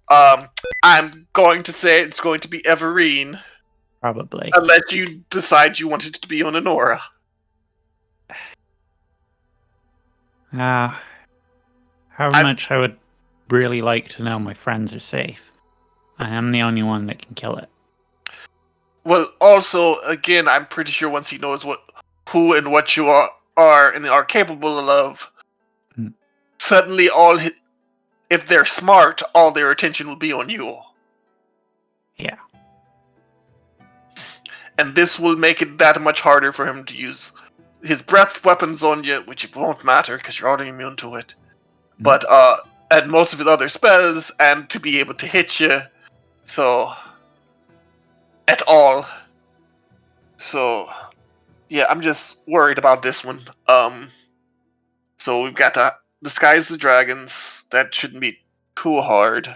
I'm going to say it's going to be Everine.
Probably.
Unless you decide you want it to be on Honora.
How much I would really like to know my friends are safe. I am the only one that can kill it.
Well, also, again, I'm pretty sure once he knows who and what you are and are capable of, suddenly if they're smart, all their attention will be on you.
Yeah.
And this will make it that much harder for him to use his breath weapons on you, which it won't matter because you're already immune to it. But and most of his other spells, and to be able to hit you, so at all. So yeah, I'm just worried about this one. So we've got to disguise the dragons. That shouldn't be too hard.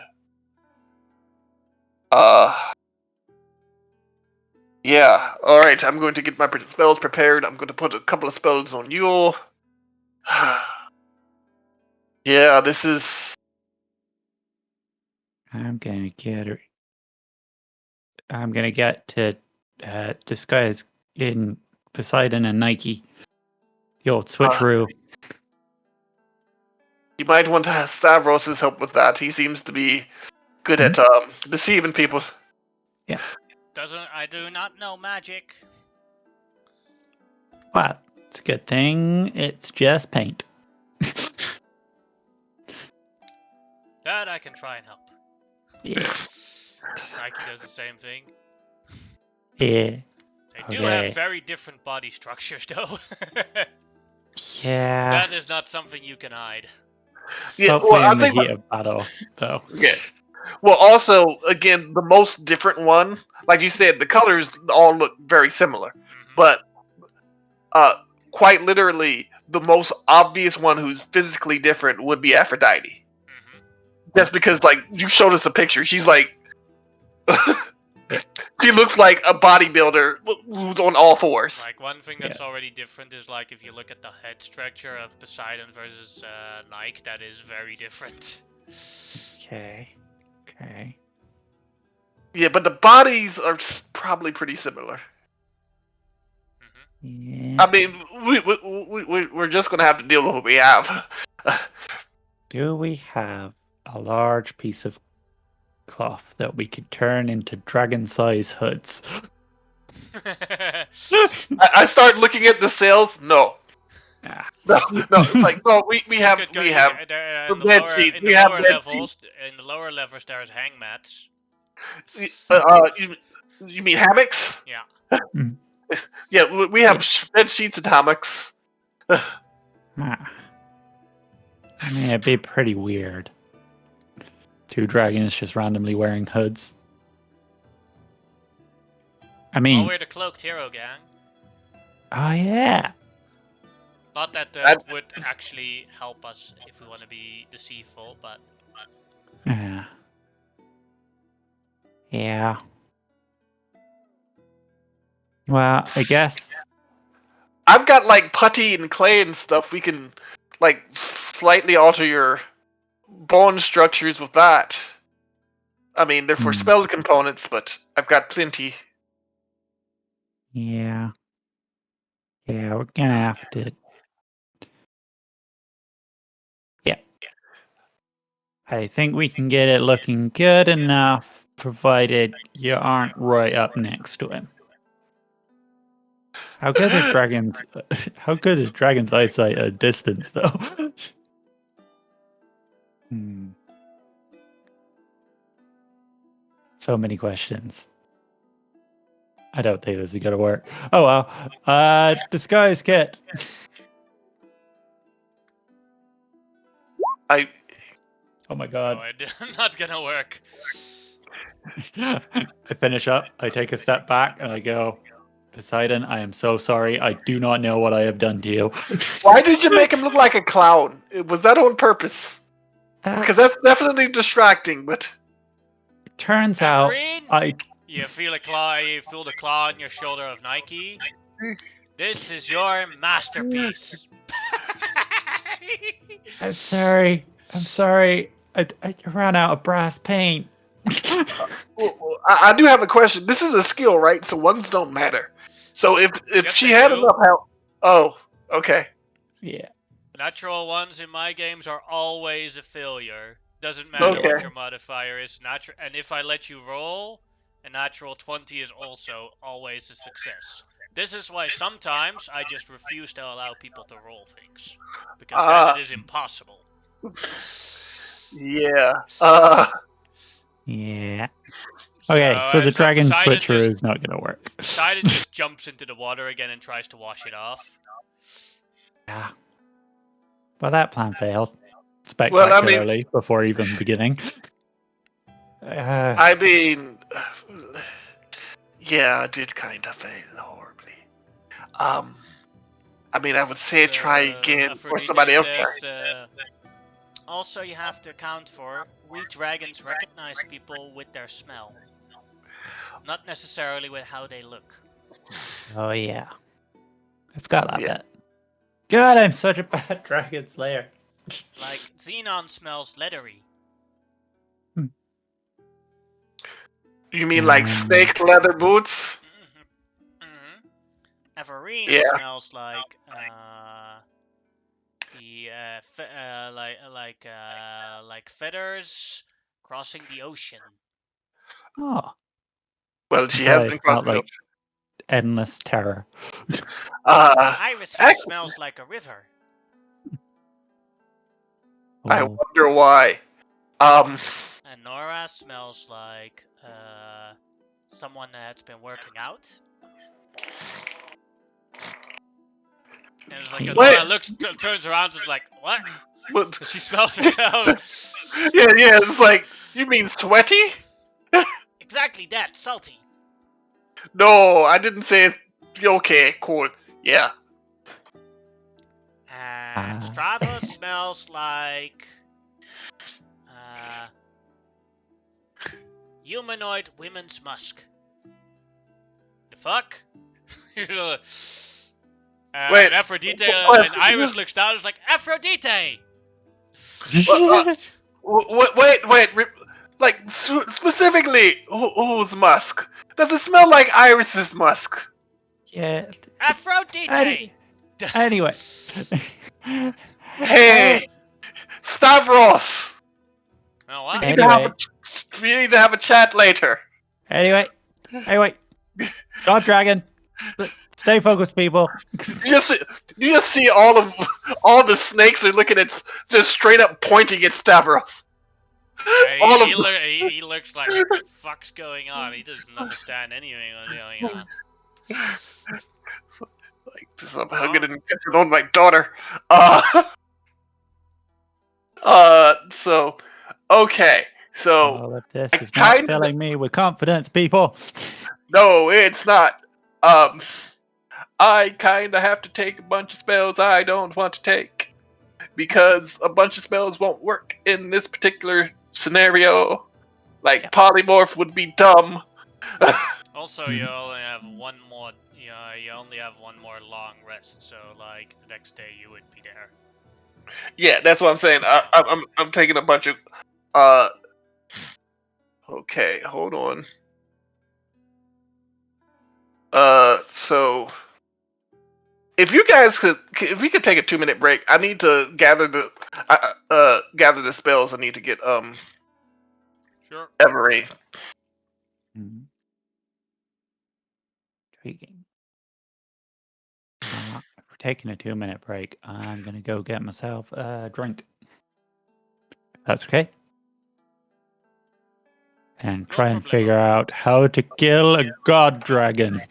Yeah. All right. I'm going to get my spells prepared. I'm going to put a couple of spells on you. Yeah, this is.
I'm gonna get to disguise in Poseidon and Nike. The old switcheroo.
You might want to have Stavros' help with that. He seems to be good at deceiving people.
Yeah.
I do not know magic.
Well, it's a good thing. It's just paint.
That I can try and help.
Yeah.
Nike does the same thing.
Yeah.
They do have very different body structures, though.
Yeah.
That is not something you can hide.
Yeah,
Hopefully
well,
in the heat of battle, though.
Yeah. Well, also, again, the most different one, like you said, the colors all look very similar. But quite literally, the most obvious one who's physically different would be Aphrodite. That's because, like, you showed us a picture. She's like, she looks like a bodybuilder who's on all fours.
Like, one thing that's already different is, like, if you look at the head structure of Poseidon versus Nike, that is very different.
Okay.
Yeah, but the bodies are probably pretty similar.
Yeah.
I mean, we're just gonna have to deal with what we have.
Do we have a large piece of cloth that we could turn into dragon-sized hoods?
I start looking at the sales. No. No, it's like no. We have
in
the
the
bed
lower,
sheets.
in
We
the
have
lower
bed
levels. In the lower levels, there's hangmats.
You mean hammocks?
Yeah.
Yeah, we have bed sheets and hammocks.
I mean, it'd be pretty weird. Two dragons just randomly wearing hoods. I mean...
Well, we're the cloaked hero gang.
Oh, yeah.
Not that that would actually help us if we want to be deceitful, but...
Yeah. Well, I guess...
I've got, like, putty and clay and stuff. We can, like, slightly alter your bone structures with that. I mean, they're for spell components, but I've got plenty.
Yeah. Yeah, we're gonna have to... Yeah. I think we can get it looking good enough, provided you aren't right up next to him. How good are dragons? How good is dragon's eyesight at a distance, though? So many questions. I don't think this is gonna work. Oh well. Disguise kit. Oh my god.
No, it's not gonna work.
I finish up, I take a step back, and I go, Poseidon, I am so sorry. I do not know what I have done to you.
Why did you make him look like a clown? Was that on purpose? Because that's definitely distracting, but...
It turns out,
You feel the claw on your shoulder of Nike? This is your masterpiece.
I'm sorry. I ran out of brass paint.
I do have a question. This is a skill, right? So ones don't matter. So if
Yes,
she
they
had
do.
enough help... Oh, okay.
Yeah.
Natural ones in my games are always a failure. Doesn't matter what
Okay.
your modifier is. And if I let you roll, a natural 20 is also always a success. This is why sometimes I just refuse to allow people to roll things. Because then it is impossible.
Yeah.
Yeah. Okay, so the
So
dragon
Poseidon
twitcher
just
is not going to work.
Poseidon just jumps into the water again and tries to wash it off.
Yeah. Well, that plan failed
Well, I mean,
spectacularly before even beginning.
I mean, yeah, I did kind of fail horribly. I mean, I would say try again, or
Aphrodite
somebody else
says,
try.
also you have to account for, we dragons recognize people with their smell. Not necessarily with how they look.
Oh, yeah. I forgot that
Yeah.
bit. God, I'm such a bad dragon slayer.
Like, Xenon smells leathery.
You mean like snake leather boots?
Averine smells like like feathers crossing the ocean.
Oh.
Well, she has been
It's not
crossing.
like endless terror.
Iris here smells like a river.
I
Oh.
wonder why.
And Nora smells like someone that's been working out. And it's like Nora turns around and is like, what? She smells herself.
Yeah, it's like, you mean sweaty?
Exactly that, salty.
No, I didn't say it. Okay, cool. Yeah.
And Strava smells like humanoid women's musk. The fuck?
Wait,
and Aphrodite and Iris looks down and is like, Aphrodite!
Wait. Like, specifically, whose musk? Does it smell like Iris's musk?
Yeah.
Aphrodite!
Anyway.
Hey! Stavros!
Oh, what?
We need to have a chat later.
Anyway. God Dragon. Stay focused, people.
You just see all the snakes are looking at, just straight up pointing at Stavros.
He looks like, what the fuck's going on? He doesn't understand anything what's going on.
Like, somehow getting it on my daughter. So, okay. So,
all of this is not filling me with confidence, people.
No, it's not. I kind of have to take a bunch of spells I don't want to take. Because a bunch of spells won't work in this particular scenario. Like, polymorph would be dumb.
Also, you only have one more. You only have one more long rest, so like the next day you would be there.
Yeah, that's what I'm saying. I'm taking a bunch of. Okay, hold on. So if you guys if we could take a 2-minute break, I need to gather the spells I need to get
Sure.
Every.
Intriguing. If we're taking a 2-minute break, I'm gonna go get myself a drink. That's okay. And try and figure out how to kill a god dragon.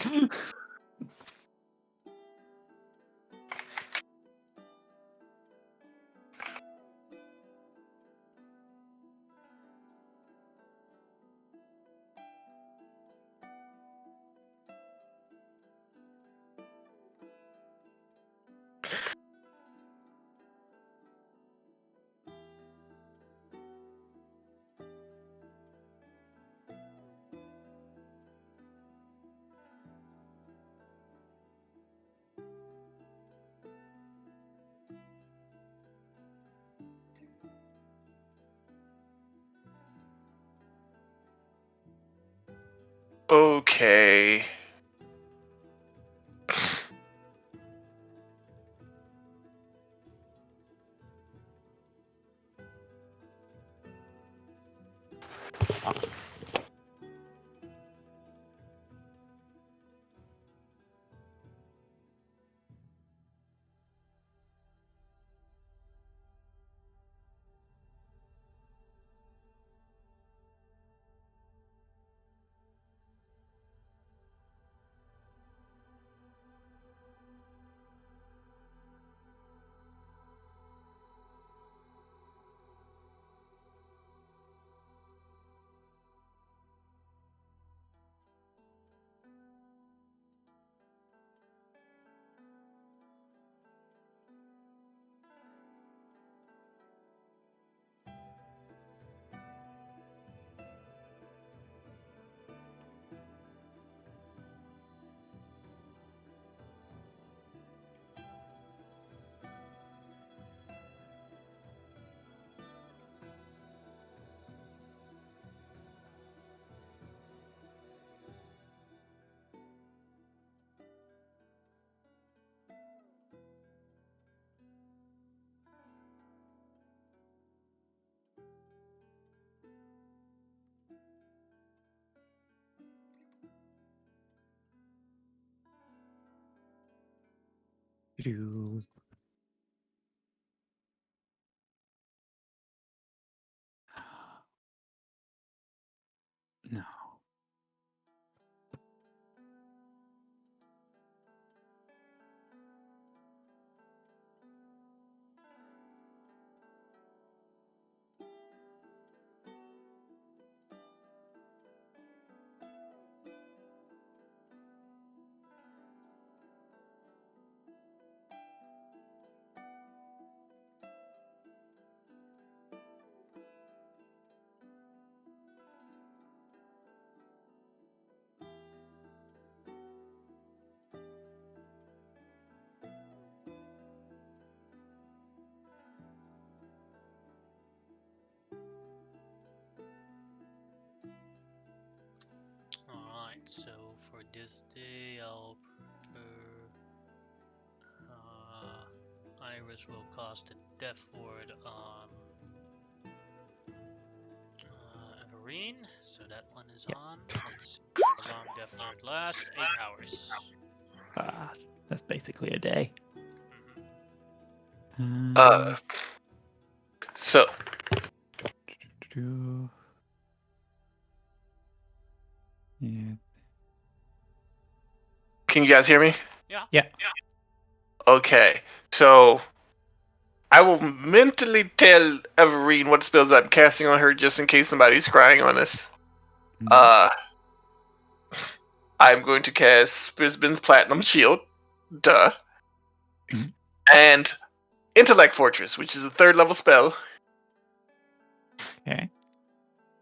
Okay.
Do. No.
Alright, so for this day, I'll prepare. Iris will cast a Death Ward on Everine, so that one is on. Let's see how long Death Ward lasts. 8 hours.
That's basically a day.
So
Do. Yeah.
can you guys hear me?
Yeah.
Okay, so I will mentally tell Everine what spells I'm casting on her just in case somebody's crying on us. I'm going to cast Brisbane's Platinum Shield, duh,
Mhm.
and Intellect Fortress, which is a 3rd level spell.
Okay.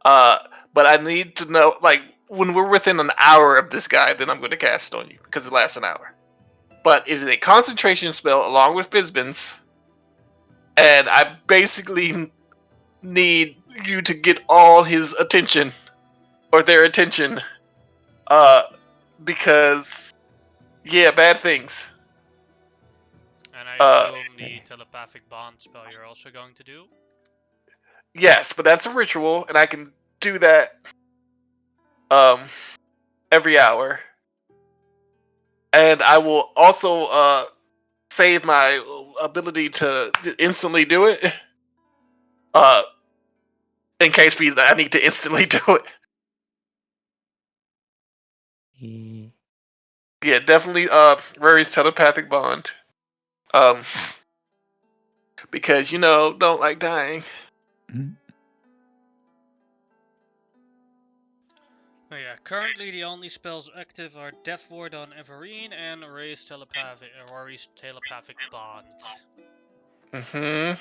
But I need to know, like, when we're within an hour of this guy, then I'm going to cast on you because it lasts an hour. But it is a concentration spell along with Brisbane's, and I basically need you to get all his attention or their attention, because bad things.
And I assume the telepathic bond spell you're also going to do?
Yes, but that's a ritual, and I can do that every hour. And I will also save my ability to instantly do it, in case I need to instantly do it. Yeah, definitely Rory's telepathic bond. Because don't like dying.
Mhm.
Oh yeah, currently the only spells active are Death Ward on Everine and Rory's telepathic bond.
Mm-hmm.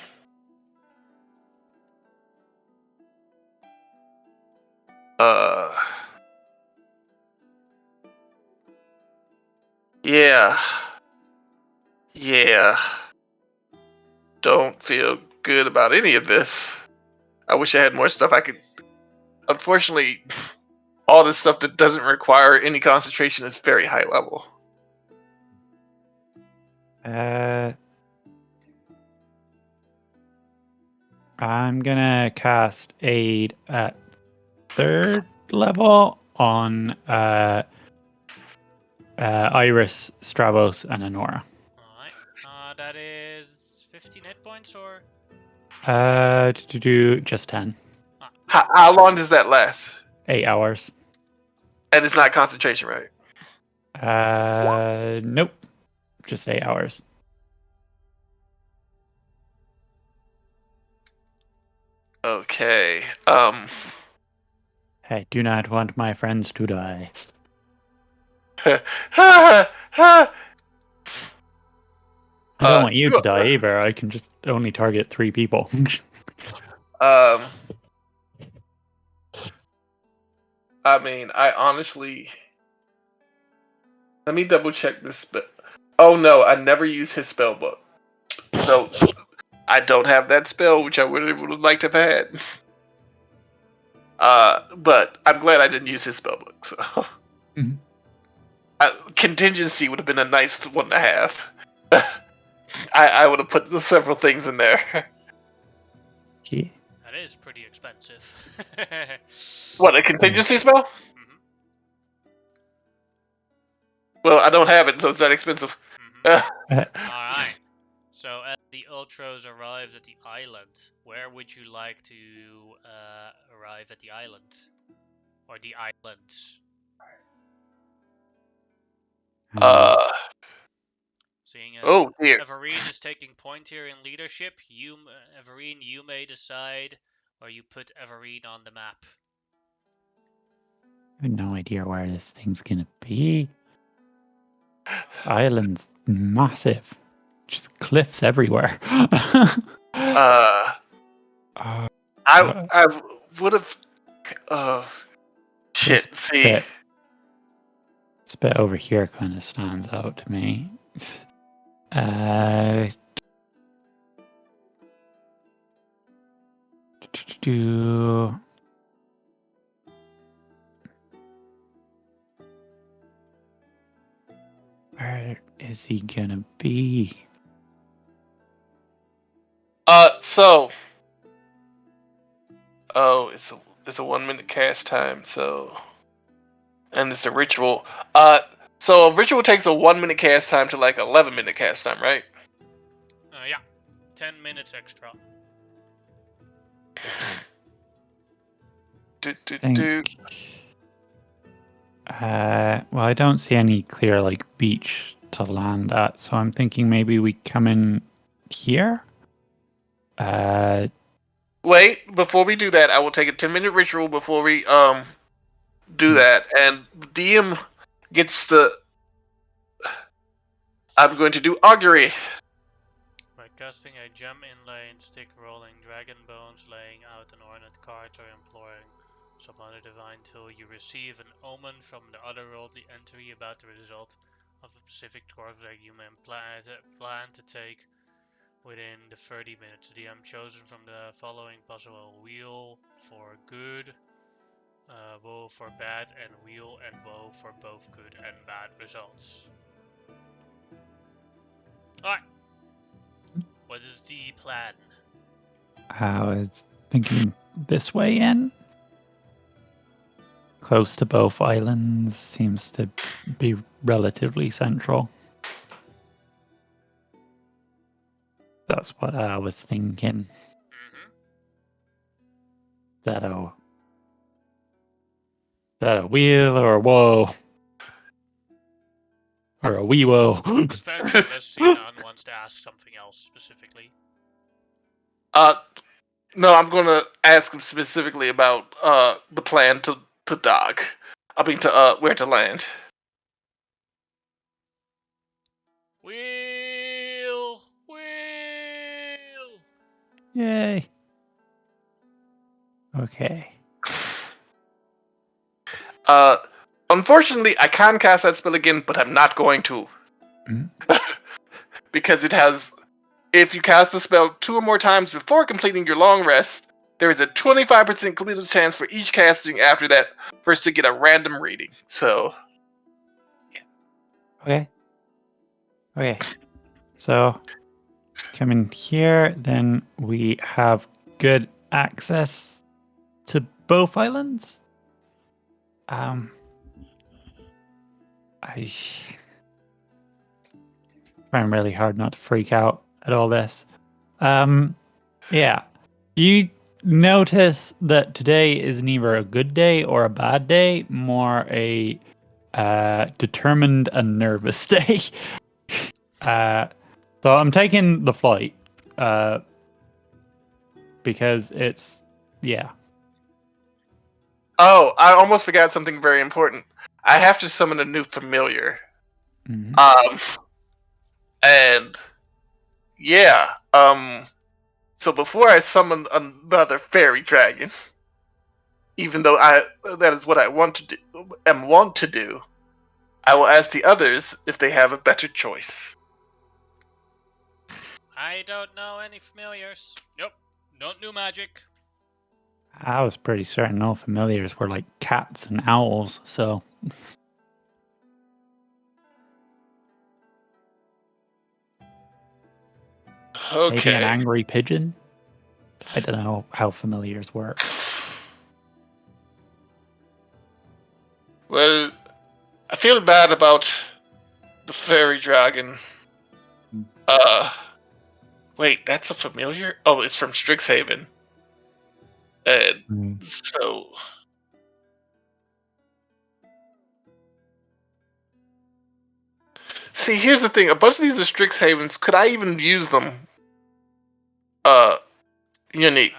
Yeah. Yeah. Don't feel good about any of this. I wish I had more stuff I could. Unfortunately, all this stuff that doesn't require any concentration is very high level.
I'm gonna cast Aid at 3rd level on Iris, Stravos, and Honora.
Alright. That is 15 hit points or?
To do just 10.
How long does that last?
8 hours.
And it's not concentration, right?
Nope. Just 8 hours.
Okay.
I do not want my friends to die.
I
I don't want you to die either. I can just only target 3 people.
I mean, I honestly. Let me double check this. Oh no, I never use his spell book. So I don't have that spell, which I would have liked to have had. But I'm glad I didn't use his spell book. So
Mhm.
Contingency would have been a nice one to have. I would have put several things in there.
Yeah.
That is pretty expensive.
What, a contingency spell?
Mhm.
Well, I don't have it, so it's not expensive.
Alright, the Ultros arrives at the island, where would you like to arrive at the island? Or the islands?
Uh,
Seeing as
oh dear.
Everine is taking point here in leadership, Everine, you may decide, or you put Everine on the map.
I have no idea where this thing's gonna be. Island's massive. Just cliffs everywhere.
I
Uh,
would have.
this
Shit. See.
bit, this bit over here kind of stands out to me. Do where is he gonna be?
So. Oh, it's a 1 minute cast time. So. And it's a ritual. So a ritual takes a 1 minute cast time to like 11-minute cast time, right?
Yeah, 10 minutes extra.
Well, I don't see any clear like beach to land at, so I'm thinking maybe we come in here.
Wait, before we do that, I will take a 10-minute ritual before we do that, and DM gets the. I'm going to do augury.
By casting a gem inlay and stick rolling dragon bones, laying out an ornate cards, or employing some other divine tool, you receive an omen from the otherworldly entity about the result of a specific course that you may plan to take within the 30 minutes. The DM chosen from the following possible wheel for good, woe for bad, and wheel and woe for both good and bad results. Alright. What is the plan?
I was thinking this way in. Close to both islands seems to be relatively central. That's what I was thinking. That a wheel or a woe? Or a wee woe?
Depends unless Sinan wants to ask something else specifically.
No, I'm gonna ask him specifically about the plan to dock. I mean to where to land.
Wheel!
Yay. Okay.
Unfortunately, I can cast that spell again, but I'm not going to. Because it has. If you cast the spell 2 or more times before completing your long rest, there is a 25% completed chance for each casting after that for us to get a random reading. So.
Okay. So, come in here, then we have good access to both islands. I trying really hard not to freak out at all this. Yeah. You notice that today is neither a good day or a bad day, more a determined and nervous day. So I'm taking the flight because it's
Oh, I almost forgot something very important. I have to summon a new familiar.
Mhm.
And yeah, so before I summon another fairy dragon, even though that is what I want to do, I will ask the others if they have a better choice.
I don't know any familiars. Nope. Don't do magic.
I was pretty certain all familiars were like cats and owls, so
Okay.
maybe an angry pigeon. I don't know how familiars work.
Well, I feel bad about the fairy dragon. Wait, that's a familiar? Oh, it's from Strixhaven. So... See, here's the thing. A bunch of these are Strixhavens. Could I even use them? Unique.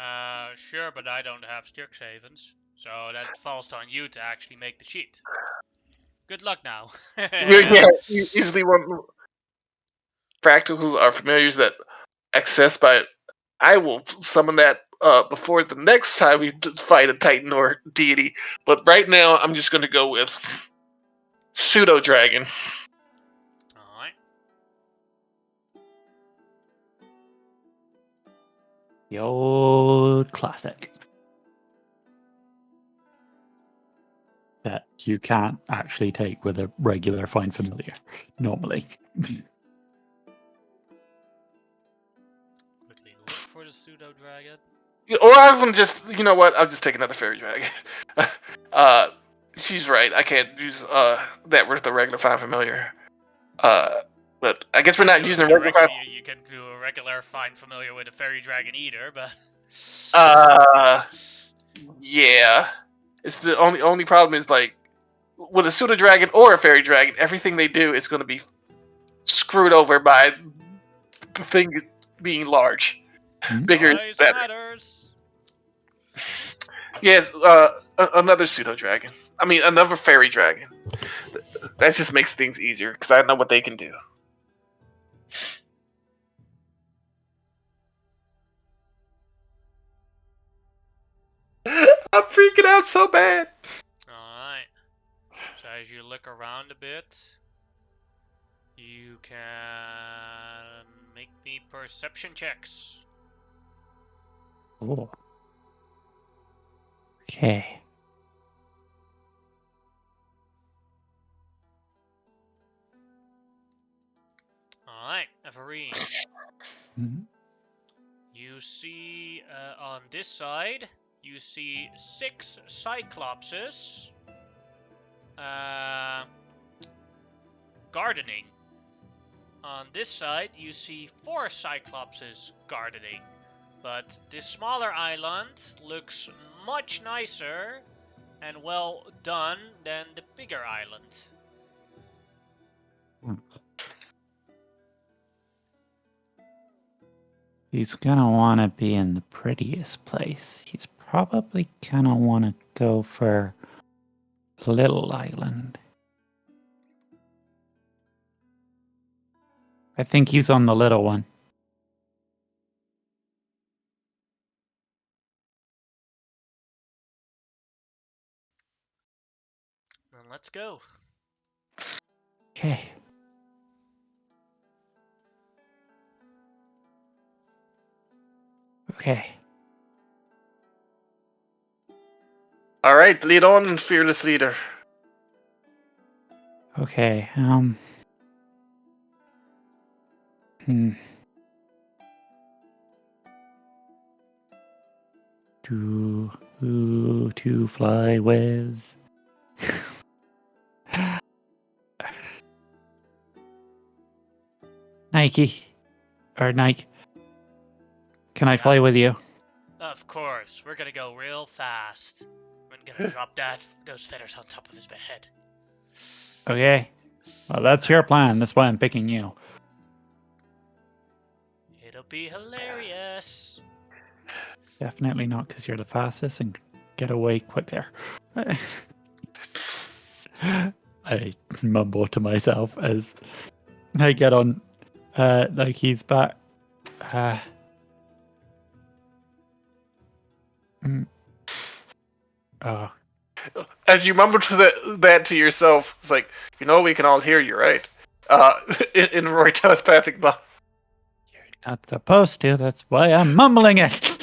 Sure, but I don't have Strixhavens, so that falls on you to actually make the sheet. Good luck now.
Yeah, easily one. Practicals are familiars that access by. I will summon that before the next time we fight a Titan or deity. But right now, I'm just going to go with Pseudo Dragon.
Alright.
The old classic. That you can't actually take with a regular Find Familiar, normally.
Quickly look for the pseudo dragon.
Or I'm just, you know what? I'll just take another Fairy Dragon. She's right. I can't use that with the regular Find Familiar. But I guess we're not using a regular Find.
You can do a regular Find Familiar with a fairy dragon either, but.
Yeah. It's the only problem is like with a pseudo dragon or a fairy dragon, everything they do is going to be screwed over by the thing being large, bigger.
Size matters.
Yes, another pseudo dragon. I mean, another fairy dragon. That just makes things easier because I know what they can do. I'm freaking out so bad.
Alright. So as you look around a bit, you can make me perception checks.
Oh. Okay.
Alright, Everine.
Mm-hmm.
You see on this side, you see 6 Cyclopses gardening. On this side, you see 4 Cyclopses gardening. But this smaller island looks much nicer and well done than the bigger island.
He's gonna want to be in the prettiest place. He's probably gonna want to go for Little Island. I think he's on the little one.
Then let's go.
Okay. Okay.
All right, lead on, fearless leader.
Okay. Who to fly with? Nike. Or Nike. Can I fly with you?
Of course, we're gonna go real fast. I'm gonna drop those feathers on top of his head.
Okay. Well, that's your plan. That's why I'm picking you.
It'll be hilarious.
Definitely not because you're the fastest and get away quicker. I mumble to myself as I get on Nike's back. Oh.
As you mumble to that to yourself, it's like, you know, we can all hear you, right? In Roy telepathic bond.
You're not supposed to. That's why I'm mumbling it.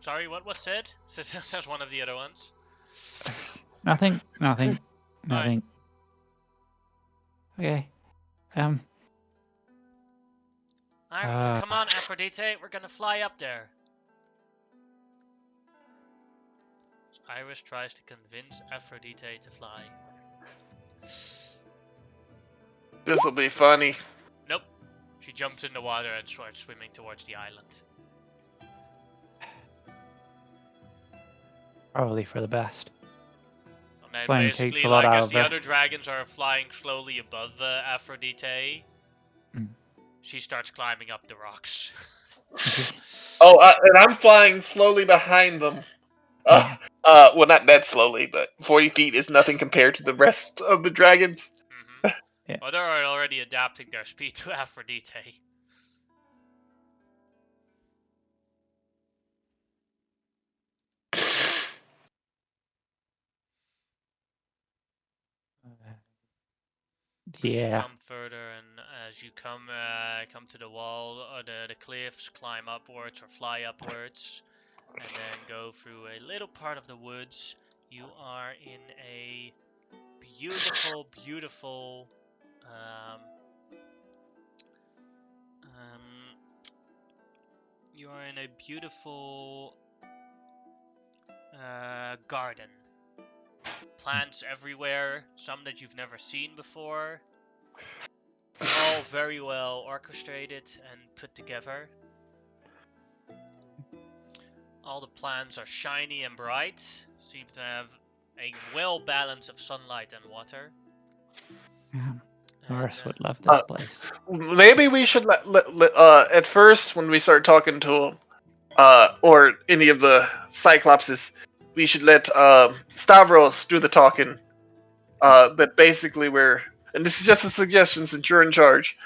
Sorry, what was said? Says one of the other ones.
Nothing.
Right.
Okay.
Come on, Aphrodite, we're gonna fly up there. Iris tries to convince Aphrodite to fly.
This will be funny.
Nope. She jumps in the water and starts swimming towards the island.
Probably for the best.
And then
Flying takes
basically,
a lot
like,
out
as
of
the
her.
other dragons are flying slowly above Aphrodite,
Mm.
she starts climbing up the rocks.
Oh, and I'm flying slowly behind them. Well, not that slowly, but 40 feet is nothing compared to the rest of the dragons.
Yeah.
Well, they're already adapting their speed to Aphrodite.
Yeah.
Come further, and as you come to the wall or the cliffs, climb upwards or fly upwards, and then go through a little part of the woods. You are in a beautiful, beautiful. You are in a beautiful garden. Plants everywhere, some that you've never seen before. All very well orchestrated and put together. All the plants are shiny and bright, seem to have a well balance of sunlight and water.
Yeah. Norris
And,
would love this place.
Maybe we should at first when we start talking to him, or any of the Cyclopses, we should let Stavros do the talking. But basically, and this is just a suggestion since you're in charge.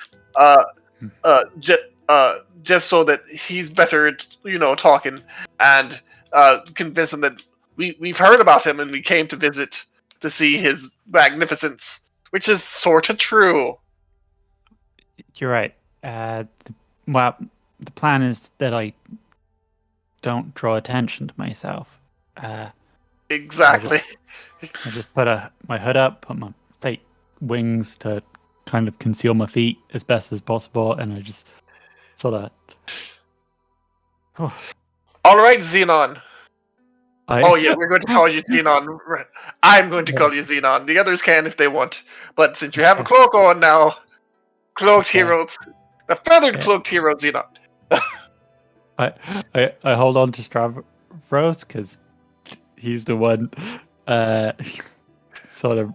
Just so that he's better at talking and convince him that we've heard about him and we came to visit to see his magnificence, which is sort of true.
You're right. Well, the plan is that I don't draw attention to myself.
Exactly.
I just put my hood up, put my fake wings to kind of conceal my feet as best as possible, and I just sort of.
All right, Xenon. Oh yeah, we're going to call you Xenon. I'm going to call you Xenon. The others can if they want, but since you have a cloak on now, cloaked heroes, the feathered cloaked hero Xenon.
I hold on to Stavros because he's the one sort of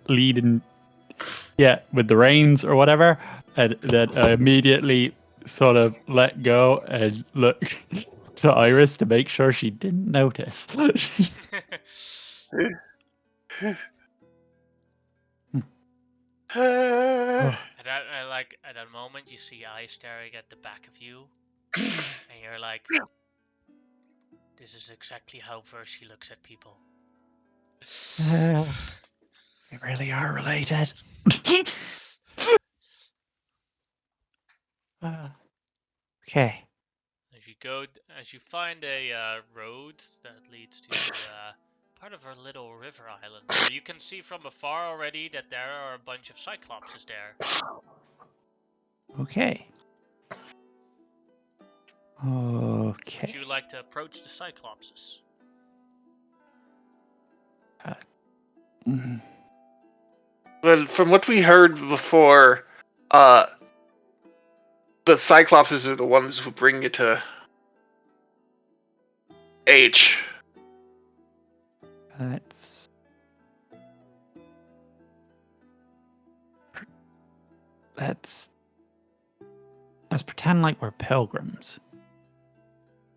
leading, with the reins or whatever, and then I immediately sort of let go and look to Iris to make sure she didn't notice.
At that moment, you see eyes staring at the back of you, and you're like, "This is exactly how Versi looks at people."
We really are related. Okay.
As you find a road that leads to part of our little river island, where you can see from afar already that there are a bunch of Cyclopses there.
Okay.
Would you like to approach the Cyclopses?
Well, from what we heard before, the Cyclopses are the ones who bring you to H.
Let's pretend like we're pilgrims.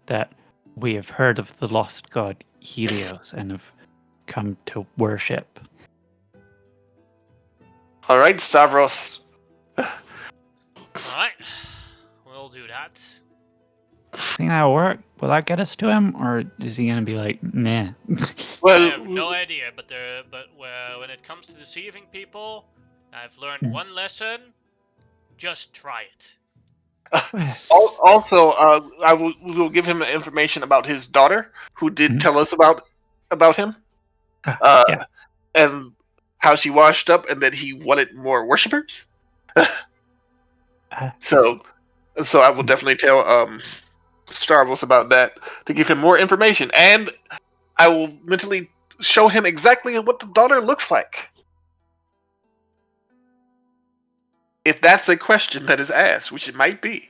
That we have heard of the lost god Helios and have come to worship.
All right, Stavros.
Alright, we'll do that.
Think that'll work? Will that get us to him, or is he gonna be like, nah?
I have no idea, but when it comes to deceiving people, I've learned one lesson: just try it.
Also, I will give him information about his daughter, who did tell us about him, and how she washed up, and that he wanted more worshippers. So I will definitely tell Stavros about that to give him more information, and I will mentally show him exactly what the daughter looks like. if that's a question that is asked, which it might be.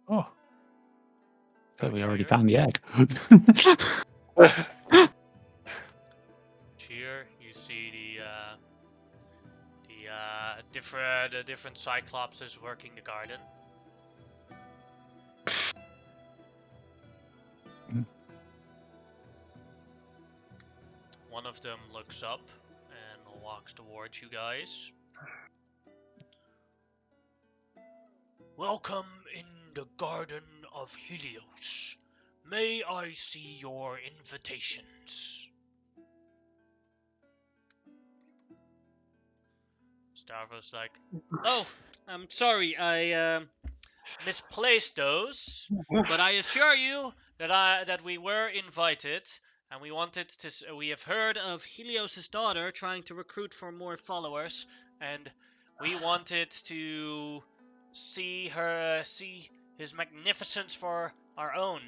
Oh. So we already found the egg.
Here you see the different cyclopses working the garden. One of them looks up and walks towards you guys. Welcome in the Garden of Helios. May I see your invitations? Stavros like, oh, I'm sorry, I misplaced those, but I assure you that we were invited, and we wanted to. We have heard of Helios' daughter trying to recruit for more followers, and we wanted to see his magnificence for our own,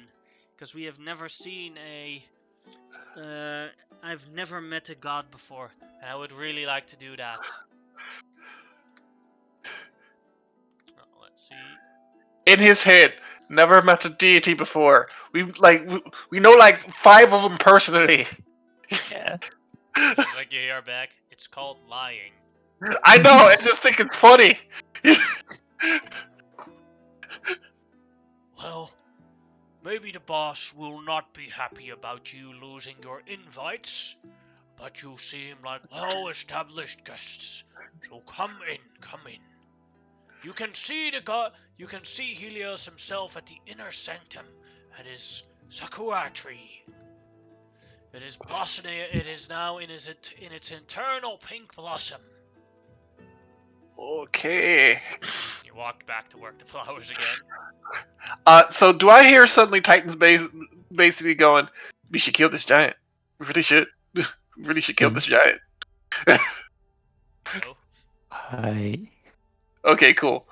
because we have never seen I've never met a god before, and I would really like to do that. Let's see.
In his head, never met a deity before. We know like 5 of them personally.
Yeah.
It's like you hear back. It's called lying.
I know. I just think it's funny.
Well, maybe the boss will not be happy about you losing your invites, but you seem like well-established guests. So come in. You can see you can see Helios himself at the inner sanctum at his sakura tree. It is blossoming. It is now in its eternal pink blossom.
Okay.
You walked back to work the flowers again.
So do I hear suddenly Titan's basically going, we should kill this giant. We really should. We really should kill this giant.
No.
Okay, cool.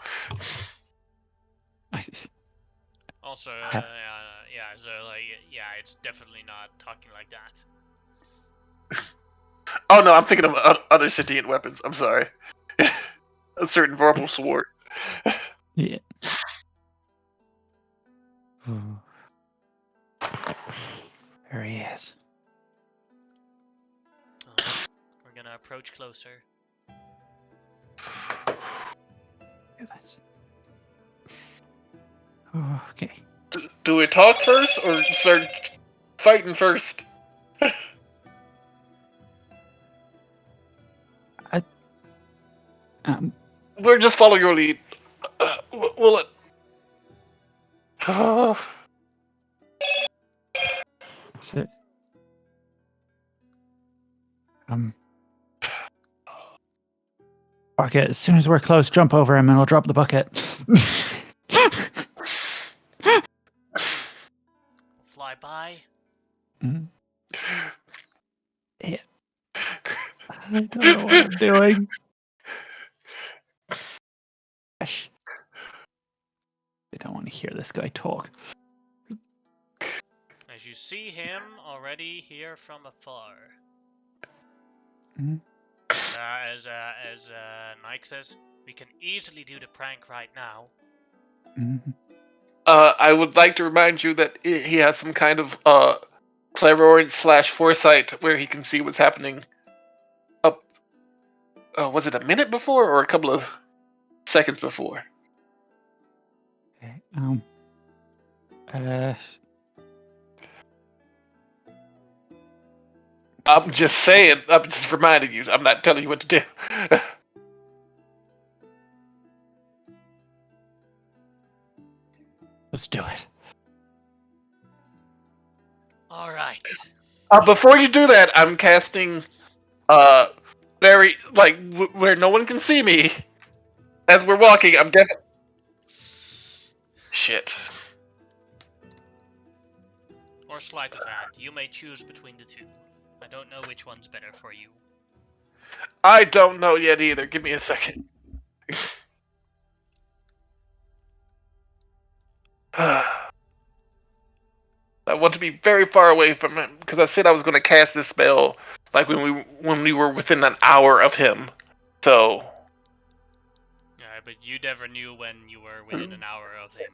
Also, it's definitely not talking like that.
Oh no, I'm thinking of other sentient weapons. I'm sorry. A certain verbal sword.
Yeah. There he is.
We're gonna approach closer.
That's... Oh, okay.
Do we talk first or start fighting first? We'll just follow your lead. Will it?
So, okay, as soon as we're close, jump over him and I'll drop the bucket.
Fly by.
Mm-hmm. Yeah. I don't know what I'm doing. Gosh. I don't want to hear this guy talk.
As you see him already here from afar.
Mm-hmm.
As Nike says, we can easily do the prank right now.
Mm-hmm.
I would like to remind you that he has some kind of clairvoyance / foresight where he can see what's happening up. Was it a minute before or a couple of seconds before?
Okay,
I'm just saying. I'm just reminding you. I'm not telling you what to do.
let's do it.
All right.
Before you do that, I'm casting very where no one can see me as we're walking. I'm definitely shit.
Or sleight of hand. You may choose between the two. I don't know which one's better for you.
I don't know yet either. Give me a second. I want to be very far away from him because I said I was going to cast this spell like when we were within an hour of him. So
but you never knew when you were within an hour of him.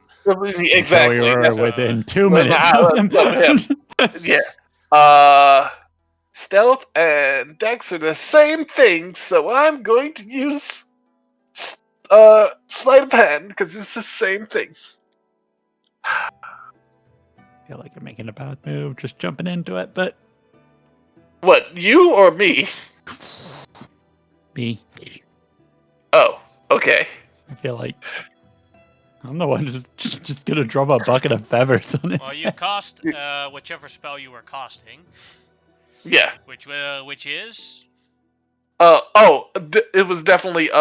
Exactly.
So we were
That's
within 2
Well,
minutes of him.
Yeah. Stealth and Dex are the same thing, so I'm going to use sleight of hand because it's the same thing.
I feel like I'm making a bad move, just jumping into it, but
What, you or me?
me.
Oh, okay.
I feel like I'm the one just gonna drop a bucket of feathers on his
Well, you
head.
cast whichever spell you were casting,
Yeah.
which is
It was definitely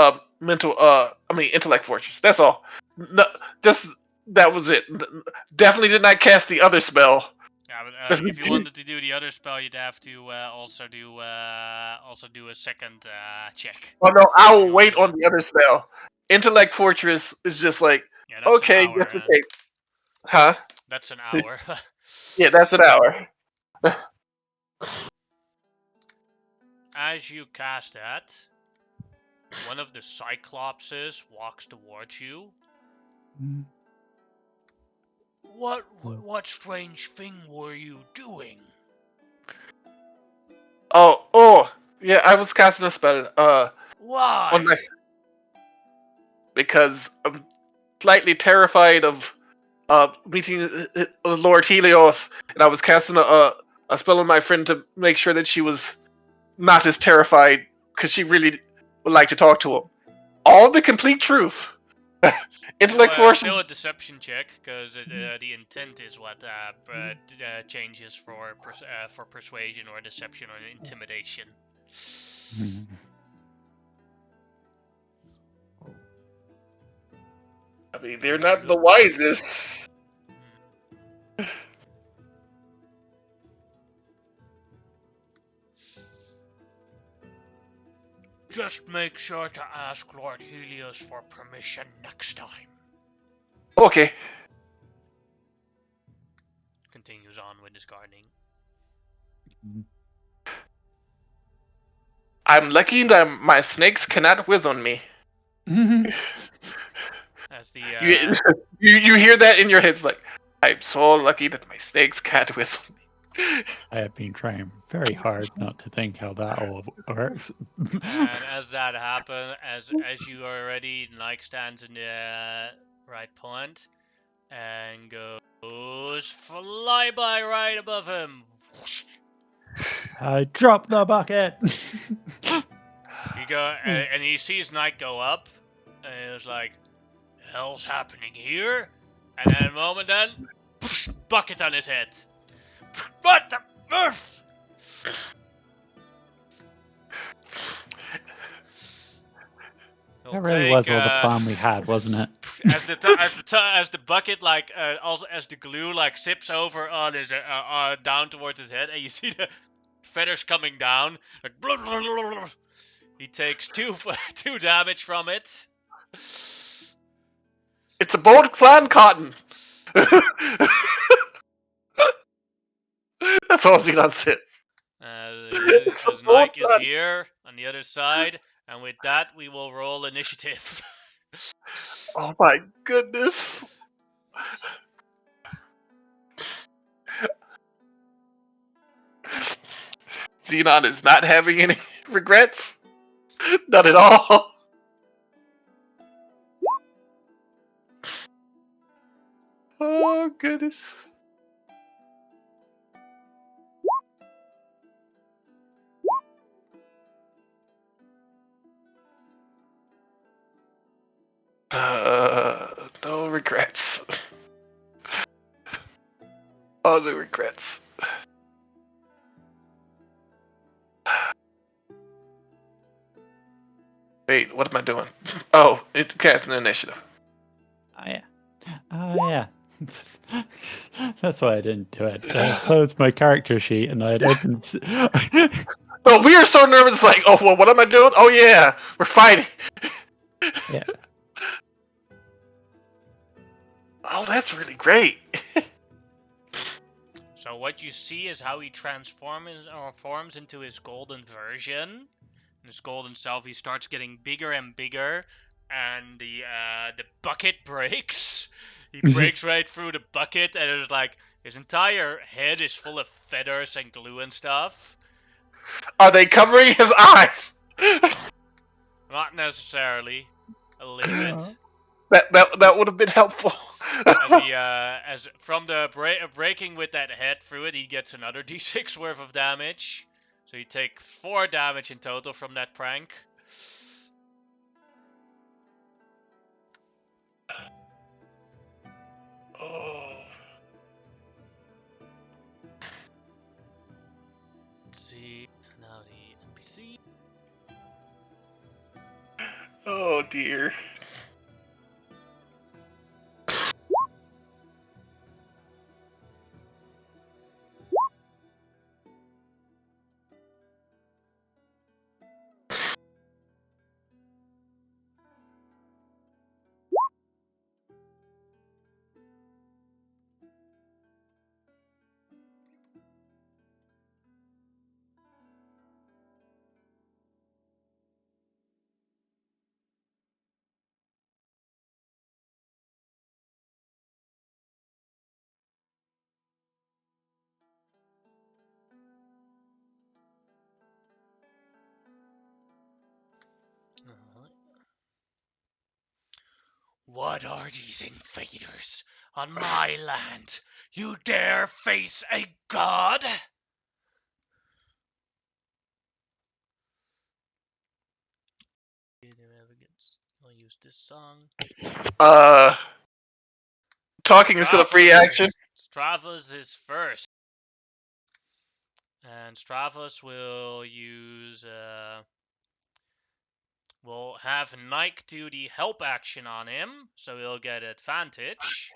intellect fortress. That's all. No, just that was it. Definitely did not cast the other spell.
yeah. But if you wanted to do the other spell, you'd have to also do a second check.
Oh no, I will wait on the other spell. Intellect fortress is just like
Yeah, that's
okay,
an hour.
that's okay. Huh?
That's an hour.
Yeah, that's an hour.
As you cast that, one of the Cyclopses walks towards you. What strange thing were you doing?
Oh, yeah, I was casting a spell.
Why?
Because I'm slightly terrified of meeting Lord Helios, and I was casting a spell on my friend to make sure that she was not as terrified because she really would like to talk to him. All the complete truth. Intellect force.
Still a deception check, because the intent is what changes for persuasion or deception or intimidation.
I mean, they're not the wisest.
Just make sure to ask Lord Helios for permission next time.
Okay.
Continues on with his gardening.
I'm lucky that my snakes cannot whiz on me.
As the
you hear that in your head, it's like, I'm so lucky that my snakes can't whiz on me.
I have been trying very hard not to think how that all works.
and as that happens, as you are ready, Nike stands in the right point and goes fly by right above him.
I dropped the bucket.
You go and he sees Nike go up, and he was like, "Hell's happening here?" And then a moment, then bucket on his head. What the earth?
That really was all the plan we had, wasn't it?
As the bucket also as the glue sips over on his down towards his head, and you see the feathers coming down. Like, blah, blah, blah, blah. He takes two damage from it.
It's a bold plan, Cotton. That's all Xenon says.
As Mike is here on the other side, and with that, we will roll initiative.
Oh my goodness. Xenon is not having any regrets. Not at all. Oh goodness. No regrets. All the regrets. Wait, what am I doing? Oh, it cast an initiative.
Oh yeah. That's why I didn't do it. I closed my character sheet and I had opened.
Oh, we are so nervous. Like, oh well, what am I doing? Oh yeah, we're fighting.
Yeah.
Oh,
that's really great.
So what you see is how he forms into his golden version. In his golden self, he starts getting bigger and bigger, and the bucket breaks. He breaks right through the bucket, and it's like his entire head is full of feathers and glue and stuff.
Are they covering his eyes?
Not necessarily. A little bit.
That would have been helpful.
As from the breaking with that head through it, he gets another d6 worth of damage. So you take 4 damage in total from that prank.
Oh.
Let's see. Now the NPC.
Oh dear.
What are these invaders on my land? You dare face a god? I'll use this song.
Talking instead of free action.
Stravos is first. And Stravos will use will have Nike do the help action on him, so he'll get advantage.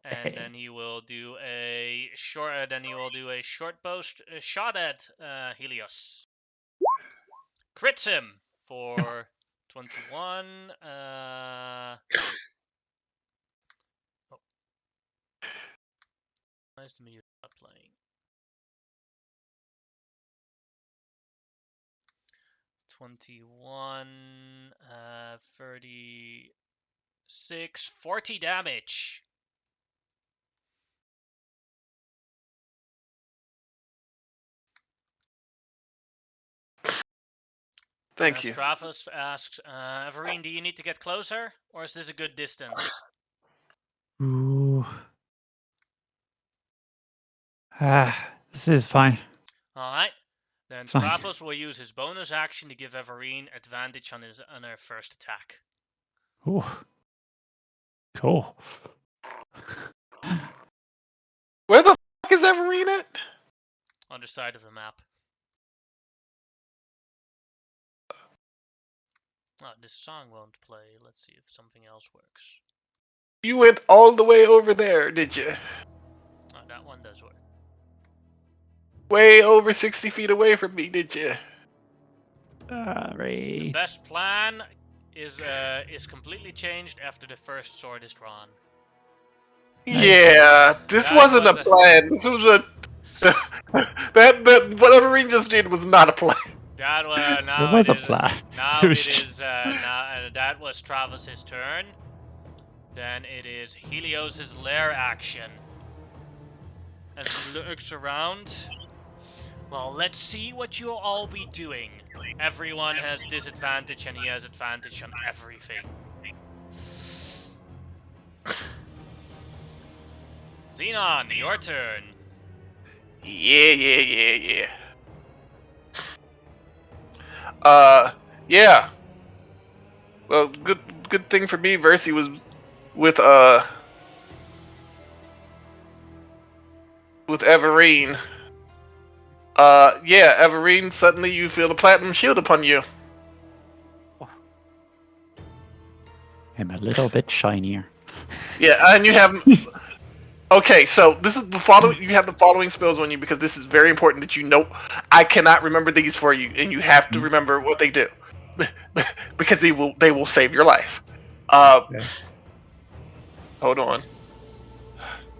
And then he will do a short bow shot at Helios. Crits him for 21. Nice to meet you. Not playing. 21, 36, 40 damage.
Thank you.
Stravos asks, Everine, do you need to get closer, or is this a good distance?
Ooh. This is fine.
Alright. Then
Fine.
Stravos will use his bonus action to give Everine advantage on her first attack.
Ooh. Cool.
Where the fuck is Everine at?
On the side of the map. Oh, this song won't play. Let's see if something else works.
You went all the way over there, did you?
Oh, that one does work.
Way over 60 feet away from me, did you?
Sorry.
The best plan is completely changed after the first sword is drawn.
Yeah, this
That
wasn't
was
a plan. This was a that what Everine just did was not a plan.
That now
It was
it
a
is,
plan.
Now
It
it
was
is that was Travis's turn. Then it is Helios's lair action. As he looks around. Well, let's see what you'll all be doing. Everyone has disadvantage and he has advantage on everything. Xenon, your turn.
Yeah. Yeah. Well, good thing for me, Versi was with Everine. Yeah, Everine, suddenly you feel a platinum shield upon you.
I'm a little bit shinier.
Yeah, and you have... Okay, so this is the following. You have the following spells on you because this is very important that you know. I cannot remember these for you, and you have to remember what they do because they will save your life.
Okay.
Hold on.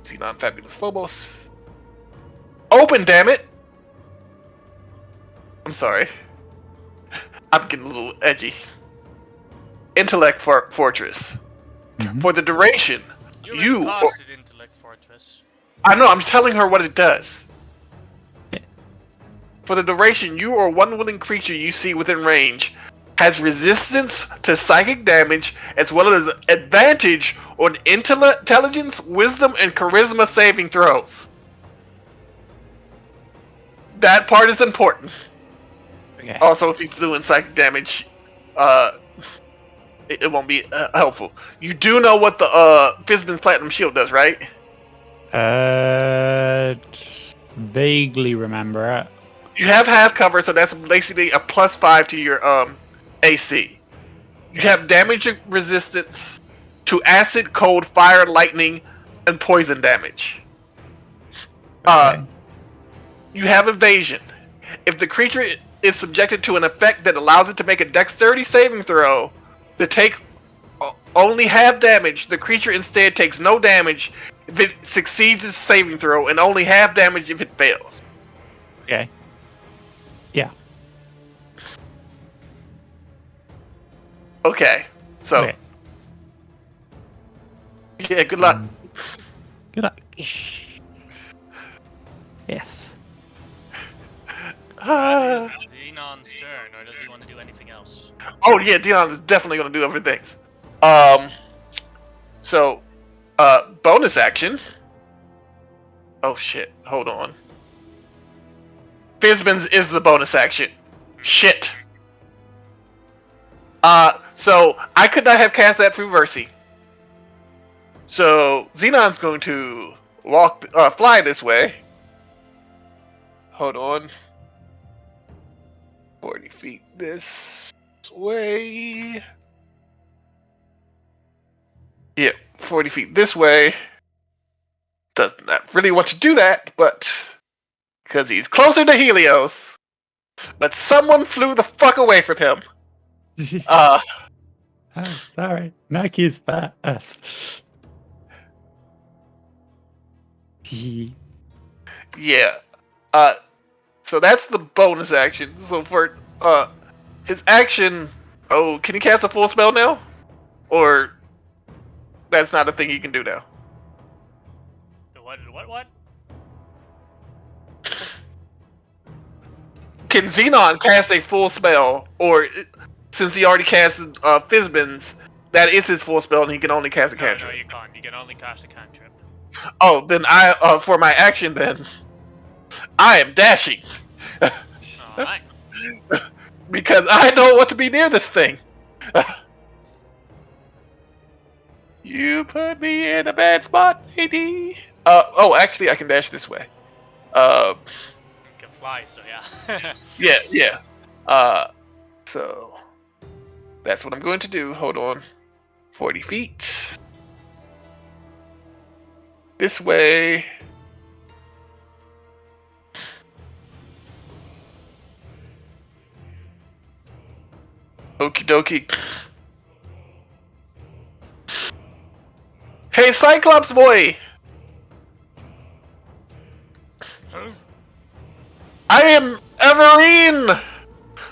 Xenon Fabulous Phobos. Open, damn it! I'm sorry. I'm getting a little edgy. intellect fortress.
Mhm.
For the duration,
You
you.
already costed Intellect Fortress.
I know. I'm telling her what it does.
Yeah.
For the duration, you or one willing creature you see within range has resistance to psychic damage as well as advantage on intelligence, wisdom, and charisma saving throws. That part is important.
Okay.
Also, if he's doing psychic damage, it won't be helpful. You do know what the Fizban's Platinum Shield does, right?
Vaguely remember it.
You have half cover, so that's basically a +5 to your AC. You have damage resistance to acid, cold, fire, lightning, and poison damage.
Okay.
You have evasion. If the creature is subjected to an effect that allows it to make a dexterity saving throw to take only half damage, the creature instead takes no damage if it succeeds its saving throw and only half damage if it fails.
Okay. Yeah.
Okay, so
Okay.
yeah, good luck.
Good luck. Yes.
That is Xenon's turn, or does he want to do anything else?
Oh yeah, Dion is definitely gonna do other things. So, bonus action. Oh shit, hold on. Fizban's is the bonus action. Shit. So I could not have cast that through Versi. So Xenon's going to fly this way. Hold on. 40 feet this way. Yeah, 40 feet this way. Does not really want to do that, but because he's closer to Helios. But someone flew the fuck away from him.
I'm sorry. Nike's fast.
Yeah. So that's the bonus action. So for his action, oh, can he cast a full spell now? Or that's not a thing he can do now?
What?
Can Xenon cast a full spell, or since he already casted Fizban's, that is his full spell, and he can only cast a cantrip?
No, you can't. You can only cast a cantrip.
Oh, then for my action, then I am dashing
Alright.
because I don't want to be near this thing. You put me in a bad spot, lady. Oh, actually, I can dash this way.
You can fly, so yeah.
Yeah. So that's what I'm going to do. Hold on. 40 feet. This way. Okie dokie. Hey, Cyclops boy!
Huh?
I am Everine!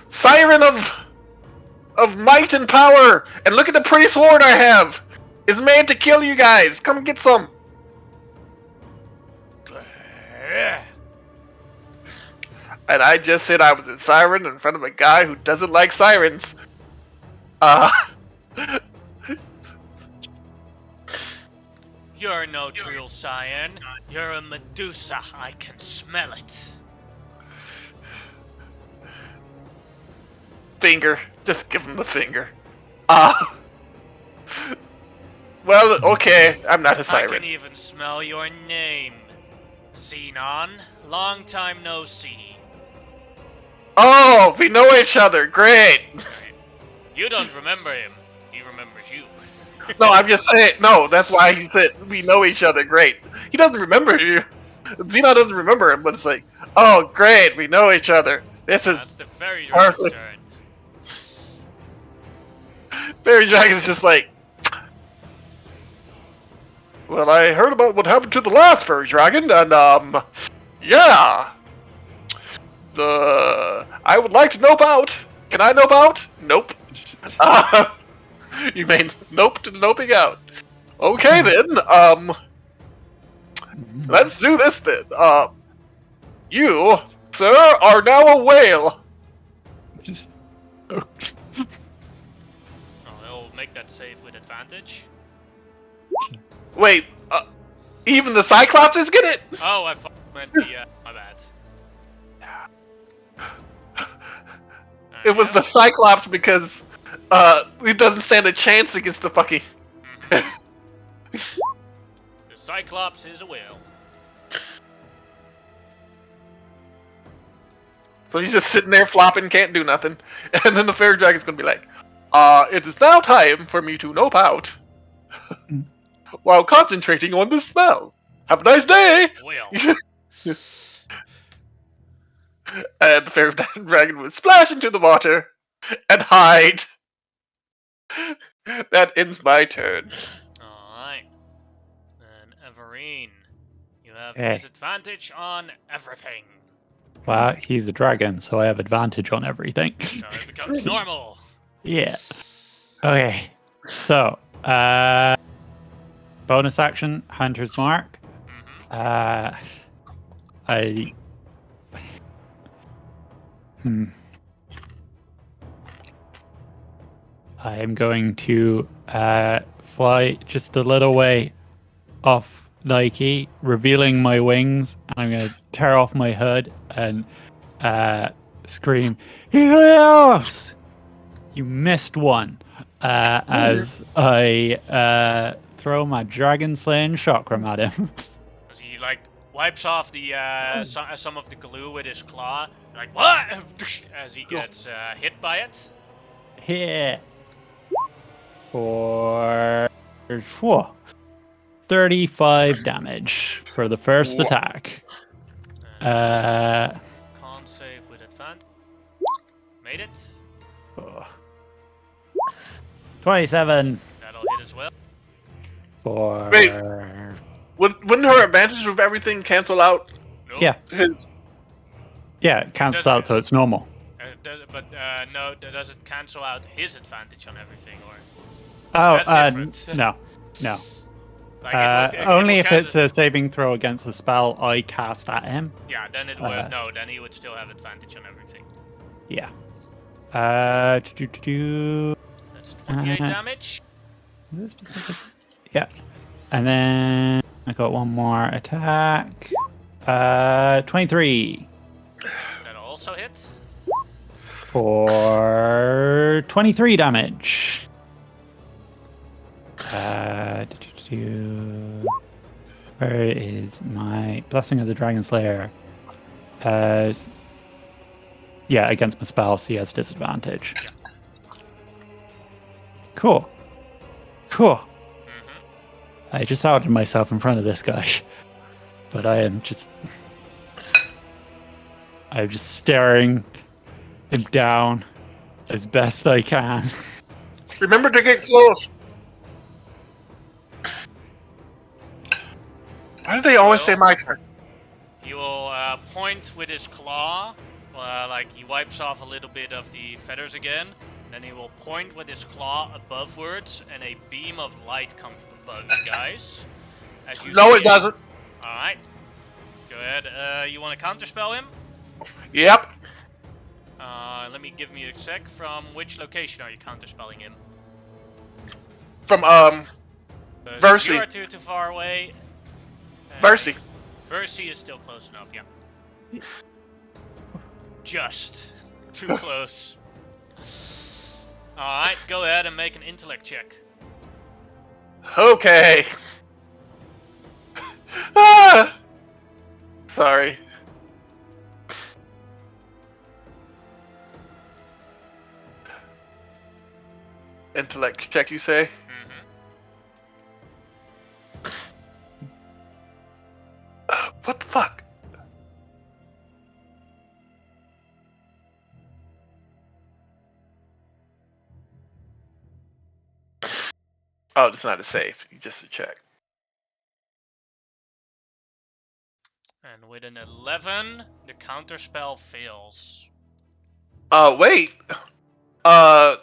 Siren of might and power! And look at the pretty sword I have! It's made to kill you guys! Come get some! And I just said I was a siren in front of a guy who doesn't like sirens.
You're no true Scion. You're a Medusa. I can smell it.
Finger. Just give him the finger. Well, okay. I'm not a
I
siren.
can even smell your name. Xenon, long time no see.
Oh, we know each other. Great.
You don't remember him. He remembers you.
No, I'm just saying. No, that's why he said we know each other. Great. He doesn't remember you. Xenon doesn't remember him, but it's like, oh, great. We know each other. This is
That's the fairy dragon's turn.
Fairy Dragon's just like, well, I heard about what happened to the last Fairy Dragon, and, yeah. I would like to know about. Can I know about? Nope. You made nope to noping out. Okay then. Let's do this then. You, sir, are now a whale.
Just,
Oh, he'll make that save with advantage.
Wait, even the Cyclopses get it?
Oh, I meant the, my bad.
It was the Cyclops because, he doesn't stand a chance against the fucking...
The Cyclops is a whale.
So he's just sitting there flopping, can't do nothing. And then the fairy dragon's gonna be like, it is now time for me to nope out. While concentrating on the smell. Have a nice day!
Whale.
And the fairy dragon would splash into the water and hide. That ends my turn.
Alright. And Everine, you have
Hey.
disadvantage on everything.
well, he's a dragon, so I have advantage on everything.
So it becomes normal.
Yeah. Okay. So, bonus action, Hunter's Mark.
Mhm.
I. I am going to fly just a little way off Nike, revealing my wings, and I'm going to tear off my hood and scream, Helios! You missed one. As I throw my dragon slaying chakram at him.
As he like wipes off the some of the glue with his claw, like what? As he gets hit by it.
Hit for 35 damage for the first
Wha-
attack.
Can't save with advantage. Made it.
27
That'll hit as well.
for
Wait. Wouldn't her advantage with everything cancel out?
Nope.
yeah,
His...
yeah, it cancels out, so it's normal.
No, does it cancel out his advantage on everything, or?
Oh,
That's different.
no.
Like it will
Only if
cancel-
it's a saving throw against the spell I cast at him.
Yeah, then it would. No, then he would still have advantage on everything.
Yeah.
That's 28 damage.
Is this specific? Yeah. And then I got one more attack. 23
That'll also hit.
for 23 damage. Where is my Blessing of the Dragonslayer? Yeah, against my spells, he has disadvantage. Cool.
Mm-hmm.
I just outed myself in front of this guy. But I'm just staring him down as best I can.
Remember to get close. Why do they always say my turn?
He will point with his claw, like he wipes off a little bit of the feathers again. Then he will point with his claw abovewards, and a beam of light comes above you guys. As you
No,
see
it doesn't.
Alright. Go ahead. You want to counterspell him?
Yep.
Let me give me a sec. From which location are you counterspelling him?
From, Versi.
You are too far away.
Versi.
Versi is still close enough, yeah. Just too close. Alright, go ahead and make an intellect check.
Okay. Ah! Sorry. Intellect check, you say? What the fuck? Oh, it's not a save. Just a check.
And with an 11, the counterspell fails.
Wait. Uh,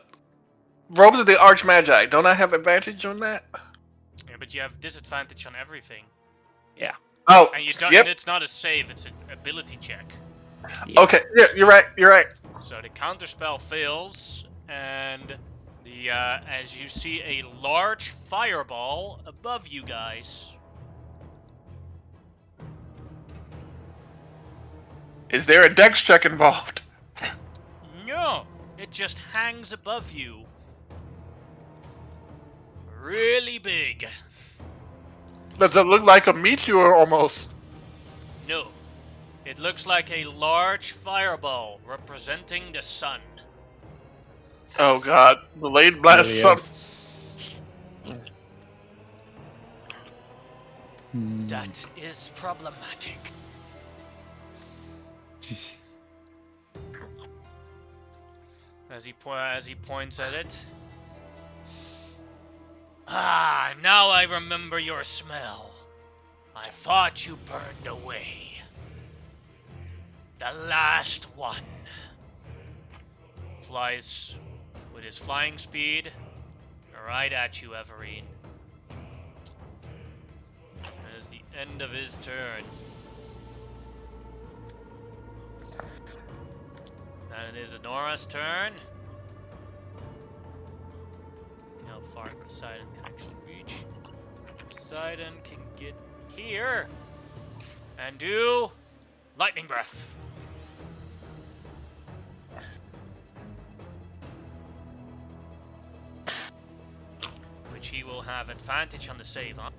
Robes of the Archmagi. Don't I have advantage on that?
Yeah, but you have disadvantage on everything.
Oh,
And you don't.
yep.
And it's not a save; it's an ability check.
Yeah.
Okay, yeah, you're right. You're right.
So the counterspell fails, and the as you see a large fireball above you guys.
Is there a dex check involved?
No, it just hangs above you. Really big.
Does it look like a meteor almost?
No, it looks like a large fireball representing the sun.
Oh god, the late blast
Really
sun.
Hmm.
That is problematic. As he points at it. Ah, now I remember your smell. I thought you burned away. The last one. Flies with his flying speed right at you, Everine. That is the end of his turn. And it is Anora's turn. How far Poseidon can actually reach. Poseidon can get here and do lightning breath. Which he will have advantage on the save on.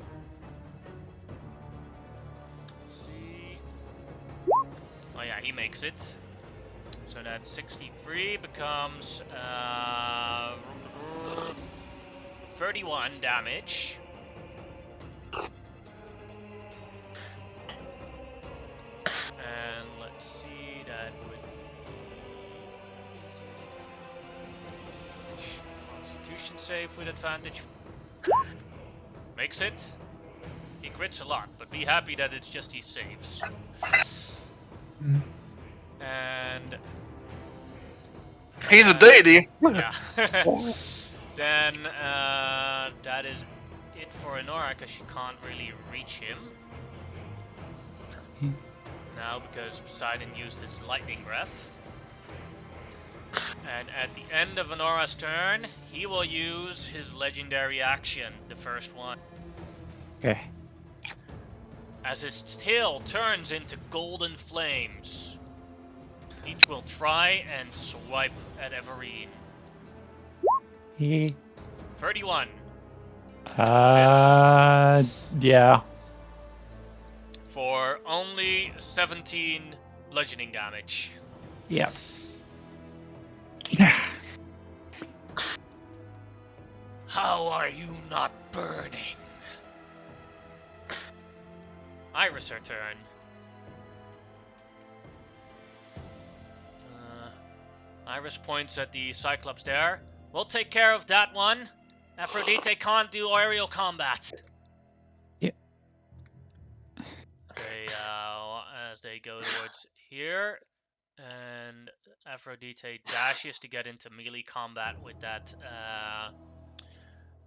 Let's see. Oh yeah, he makes it. So that 63 becomes 31 damage. And let's see, that would Constitution save with advantage. Makes it. He crits a lot, but be happy that it's just he saves. And
He's a deity.
yeah. Then that is it for Anora, because she can't really reach him. Now, because Poseidon used his lightning breath. And at the end of Anora's turn, he will use his legendary action, the first one.
Okay.
As his tail turns into golden flames, each will try and swipe at Everine.
He.
31.
Yeah.
For only 17 bludgeoning damage.
Yeah.
How are you not burning? Iris, her turn. Iris points at the Cyclops there. We'll take care of that one. Aphrodite can't do aerial combat.
Yeah.
As they go towards here, and Aphrodite dashes to get into melee combat with that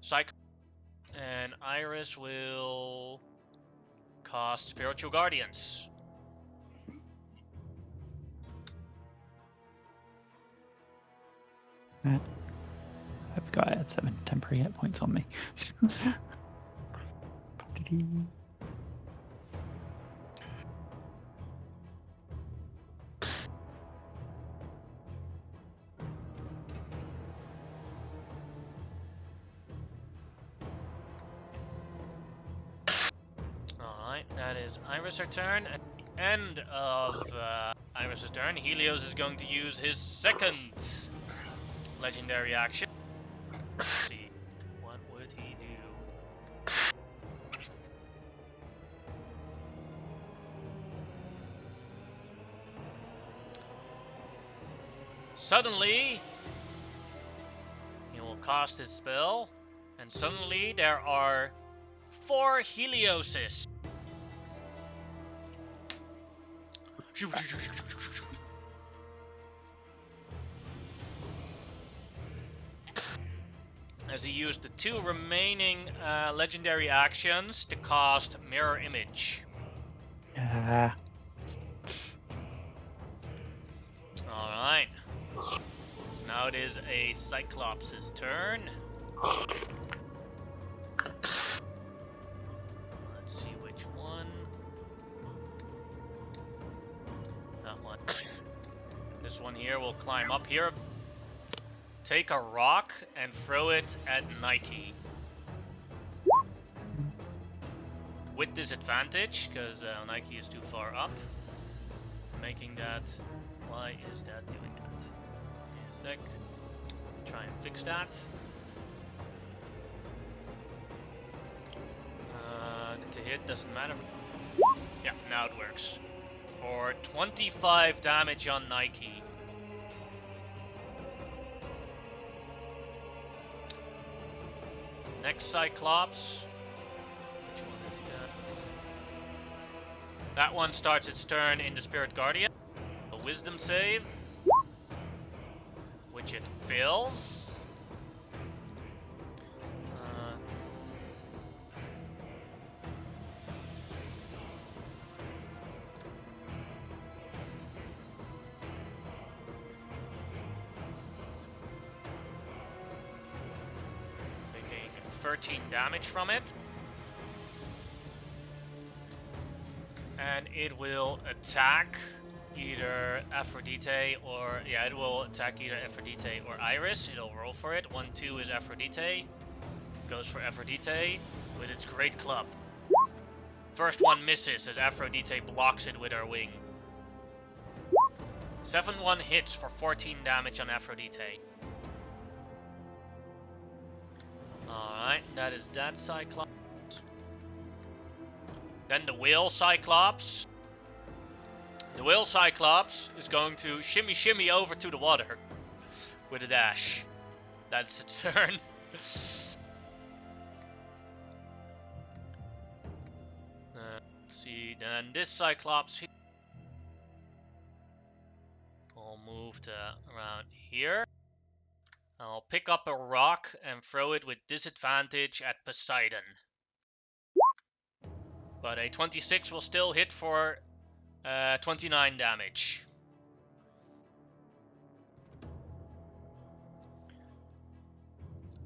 Cyclops. And Iris will cast Spiritual Guardians.
I've got 7 temporary hit points on me.
Alright, that is Iris' turn. At the end of Iris' turn, Helios is going to use his second legendary action. Let's see, what would he do? Suddenly, he will cast his spell, and suddenly there are 4 Helioses. as he used the 2 remaining legendary actions to cast Mirror Image.
Yeah.
Alright. Now it is a Cyclops' turn. Let's see which one. That one. This one here will climb up here. Take a rock and throw it at Nike. With disadvantage, because Nike is too far up. Making that... Why is that doing that? Give me a sec. Try and fix that. To hit doesn't matter. Yeah, now it works. For 25 damage on Nike. Next Cyclops. Which one is that? That one starts its turn in the Spirit Guardian. A Wisdom save. Which it fails. Taking 13 damage from it. And it will attack either Aphrodite or... Yeah, it will attack either Aphrodite or Iris. It'll roll for it. 1-2 is Aphrodite. Goes for Aphrodite with its great club. First one misses as Aphrodite blocks it with her wing. 7-1 hits for 14 damage on Aphrodite. Alright, that is that Cyclops. Then the Whale Cyclops. The Whale Cyclops is going to shimmy over to the water with a dash. That's its turn. Let's see, then this Cyclops will move to around here. I'll pick up a rock and throw it with disadvantage at Poseidon. But a 26 will still hit for 29 damage.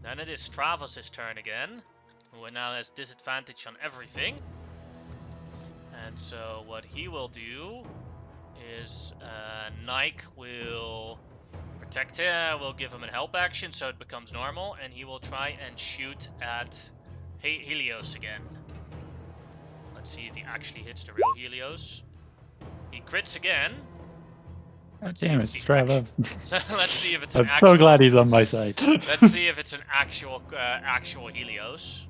Then it is Travis' turn again, who now has disadvantage on everything. And so what he will do is Nike will protect him, will give him a help action so it becomes normal, and he will try and shoot at Helios again. Let's see if he actually hits the real Helios. He crits again.
Damn it, Strava.
Let's see if it's
I'm so glad he's on my side.
Let's see if it's an actual Helios.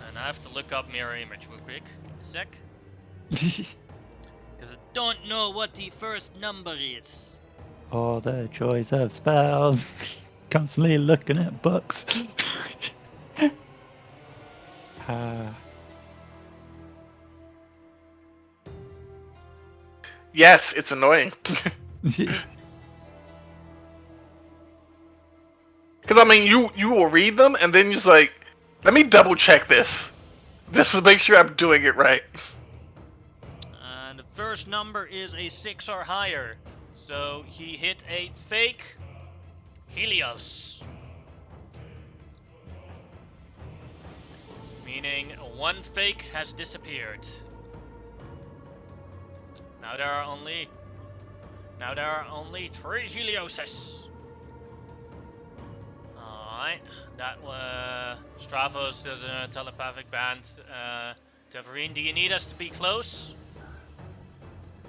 And I have to look up mirror image real quick. A sec. Because I don't know what the first number is.
All the joys of spells. Constantly looking at books.
Yes, it's annoying. Because I mean, you will read them and then you're just like, let me double check this, just to make sure I'm doing it right.
And the first number is a 6 or higher, so he hit a fake Helios, meaning one fake has disappeared. Now there are only 3 Helioses. Alright, that Stravos does a telepathic band. Deverine, do you need us to be close?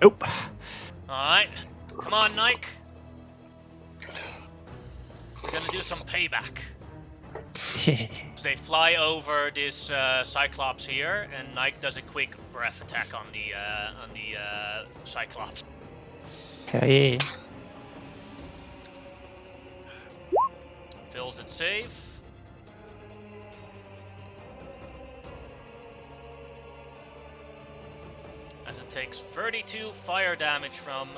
Nope.
Alright, come on, Nike. We're gonna do some payback. So they fly over this Cyclops here, and Nike does a quick breath attack on the Cyclops.
Okay.
Fills it safe. As it takes 32 fire damage from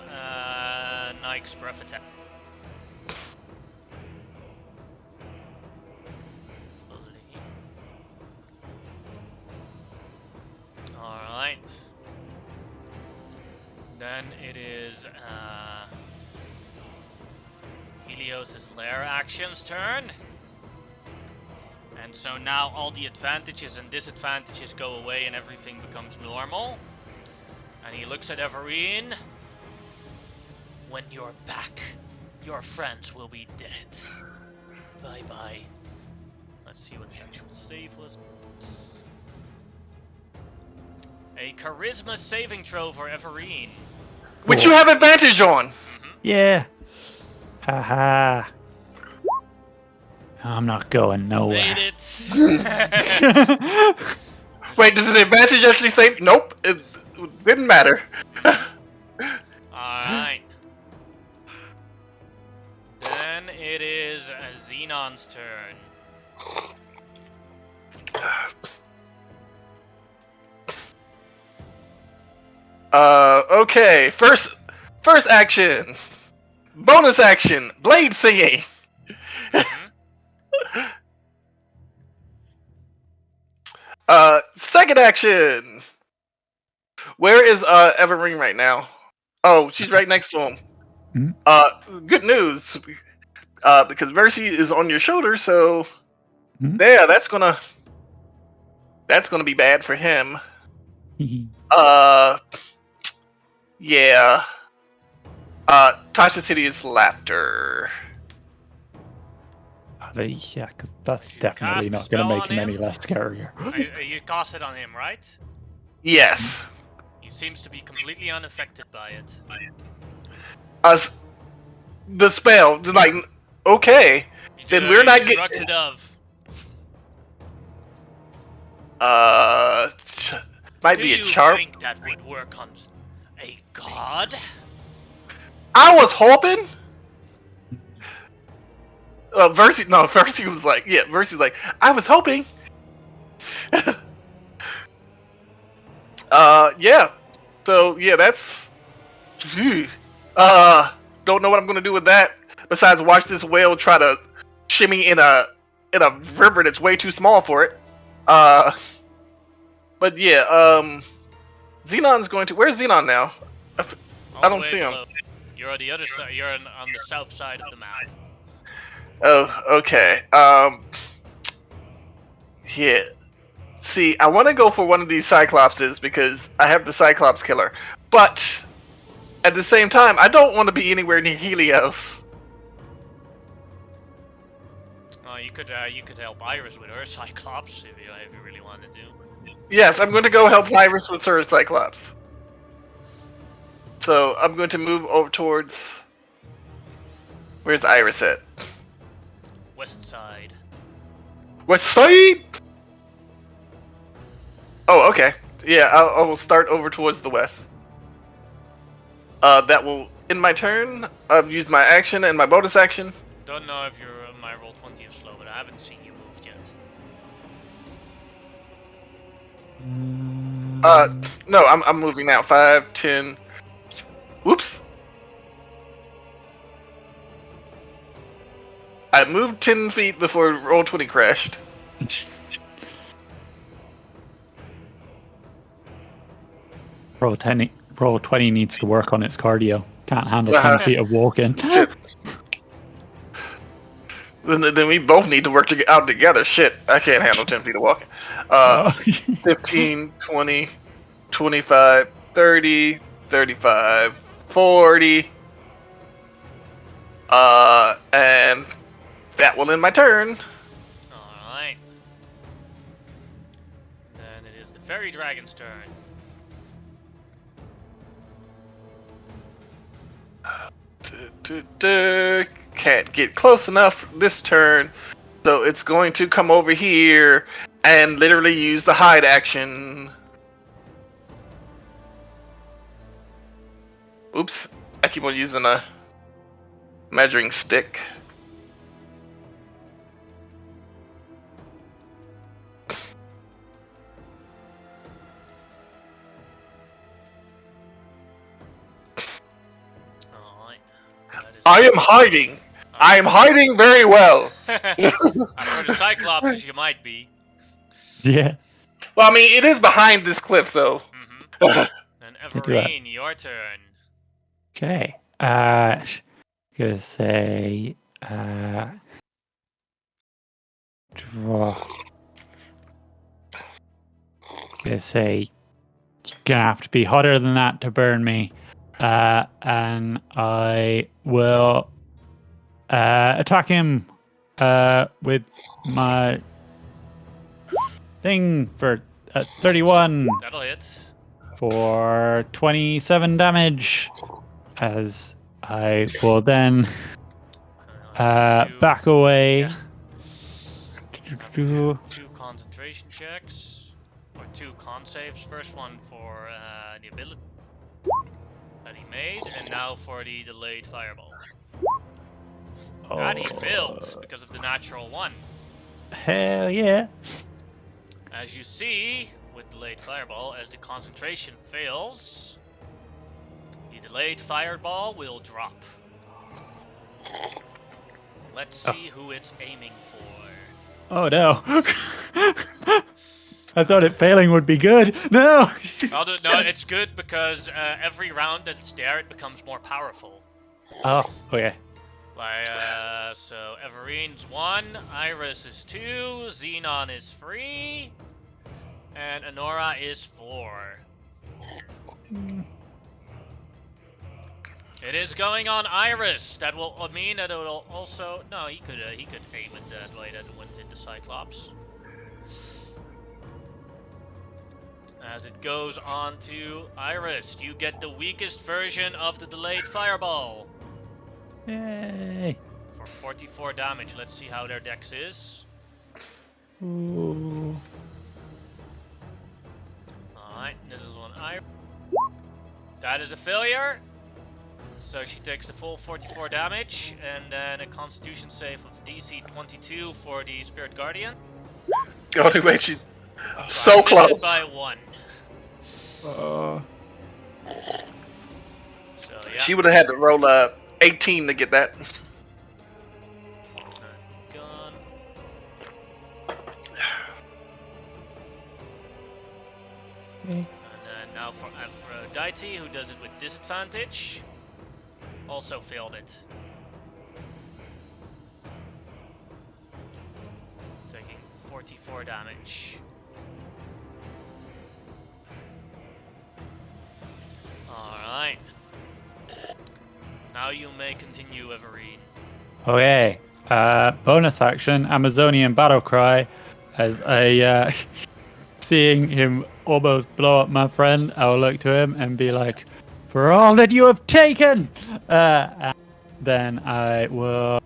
Nike's breath attack. Alright. Then it is Helios' lair action's turn. And so now all the advantages and disadvantages go away and everything becomes normal. And he looks at Everine. When you're back, your friends will be dead. Bye-bye. Let's see what the actual save was. A charisma saving throw for Everine.
Which you have advantage on.
Yeah. Haha. I'm not going nowhere.
Made it.
Wait, does the advantage actually save? Nope, it didn't matter.
Alright. Then it is Xenon's turn.
Okay. First action. Bonus action. Blade singing. Second action. Where is Everring right now? Oh, she's right next to him. Good news. Because Mercy is on your shoulder, so yeah, that's gonna be bad for him. Yeah. Tasha's hideous laughter.
Yeah, because that's definitely
cast
not
a
going to
spell
make
on
him any
him?
less scarier.
You cast it on him, right?
Yes.
He seems to be completely unaffected by it.
The spell, like, okay. Then we're not getting.
Shrugs it off.
Might
Do
be a
you
charm.
think that would work on a god?
I was hoping. Versi was like, yeah, Versi's like, I was hoping. Yeah. So yeah, that's. Don't know what I'm gonna do with that. Besides, watch this whale try to shimmy in a river that's way too small for it. But yeah, Xenon's going to. Where's Xenon now? I don't see him.
You're on the other side. You're on the south side of the map.
Oh, okay. Yeah. See, I want to go for one of these Cyclopses because I have the Cyclops killer, but at the same time, I don't want to be anywhere near Helios.
You could help Iris with her Cyclops if you really wanted to.
Yes, I'm going to go help Iris with her Cyclops. So I'm going to move over towards. Where's Iris at?
West side.
West side. Oh, okay. Yeah, I will start over towards the west. That will end my turn. I've used my action and my bonus action.
Don't know if my roll 20 is slow, but I haven't seen you moved yet.
No, I'm moving now. 5, 10. Whoops. I moved 10 feet before roll 20 crashed.
Roll 20 needs to work on its cardio. Can't handle 10 feet of walking.
Then we both need to work out together. Shit, I can't handle 10 feet of walking. 15, 20, 25, 30, 35, 40. And that will end my turn.
Alright. Then it is the fairy dragon's turn.
Can't get close enough this turn, so it's going to come over here and literally use the hide action. Oops, I keep on using a measuring stick. I am hiding. I am hiding very well.
For the Cyclops, you might be.
Yeah.
Well, I mean, it is behind this cliff, so.
Mm-hmm. And
They do that.
Everine, your turn.
Okay. Gonna say draw. Gonna say gonna have to be hotter than that to burn me. And I will attack him with my thing for 31
That'll hit.
for 27 damage. As I will then back away.
Yeah. Have to do 2 concentration checks, or 2 con saves. First one for the ability that he made, and now for the delayed fireball. That he failed because of the natural 1.
Hell yeah.
As you see, with delayed fireball, as the concentration fails, the delayed fireball will drop. Let's see who it's aiming for.
Oh no. I thought it failing would be good. No.
No, it's good because every round that it's there, it becomes more powerful.
Oh, okay.
So Everine's 1, Iris is 2, Xenon is 3, and Honora is 4. It is going on Iris. That will mean that it will also. No, he could aim it that way. That wouldn't hit the Cyclops. As it goes on to Iris, you get the weakest version of the delayed fireball.
Yay.
For 44 damage. Let's see how their dex is.
Ooh.
Alright, this is one Iris. That is a failure. So she takes the full 44 damage, and then a constitution save of DC 22 for the Spirit Guardian.
The only way she's
So
so
I missed
close.
it by 1. So yeah.
She would have had to roll 18 to get that.
Gun. And then now for Aphrodite, who does it with disadvantage. Also failed it. Taking 44 damage. Alright. Now you may continue, Everine.
Okay. Bonus action, Amazonian battle cry. As I seeing him almost blow up my friend, I will look to him and be like, "For all that you have taken!" And then I will.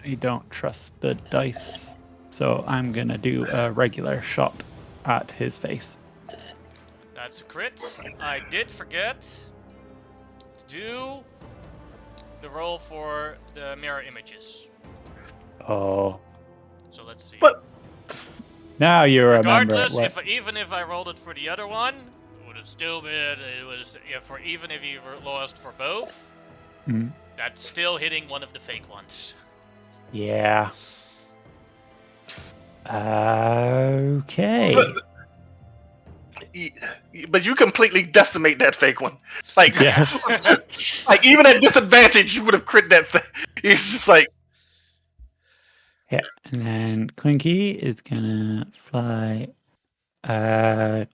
I don't trust the dice, so I'm gonna do a regular shot at his face.
That's a crit. I did forget to do the roll for the mirror images.
Oh.
So let's see.
But
Now you remember
Regardless,
what.
even if I rolled it for the other one, it would have still been. It was even if you lost for both.
Mhm.
That's still hitting one of the fake ones.
Yeah. Okay.
But you completely decimate that fake one. Like,
Yeah.
like even at disadvantage, you would have crit that thing. It's just like,
Yeah, and then Clinky is gonna fly to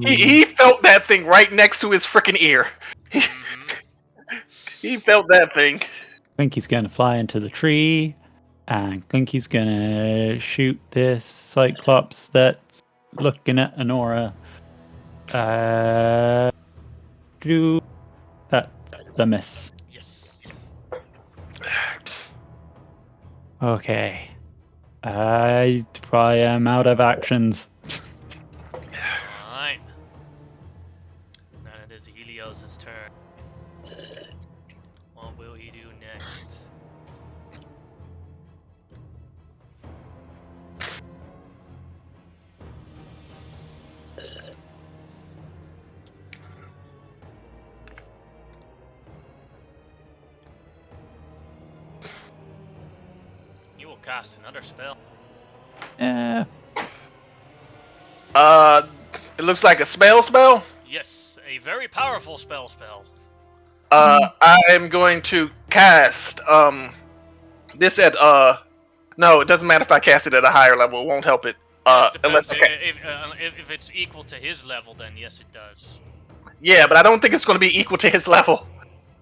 he felt that thing right next to his freaking ear. He felt that thing.
Clinky's gonna fly into the tree, and Clinky's gonna shoot this Cyclops that's looking at Honora. Do that's a miss.
Yes.
Okay. I probably am out of actions.
Alright. Now it is Helios' turn. What will he do next? He will cast another spell.
Yeah.
It looks like a spell.
Yes, a very powerful spell.
I am going to cast this at no, it doesn't matter if I cast it at a higher level. It won't help it.
Yes,
Unless
depends. If it's equal to his level, then yes, it does.
yeah, but I don't think it's going to be equal to his level.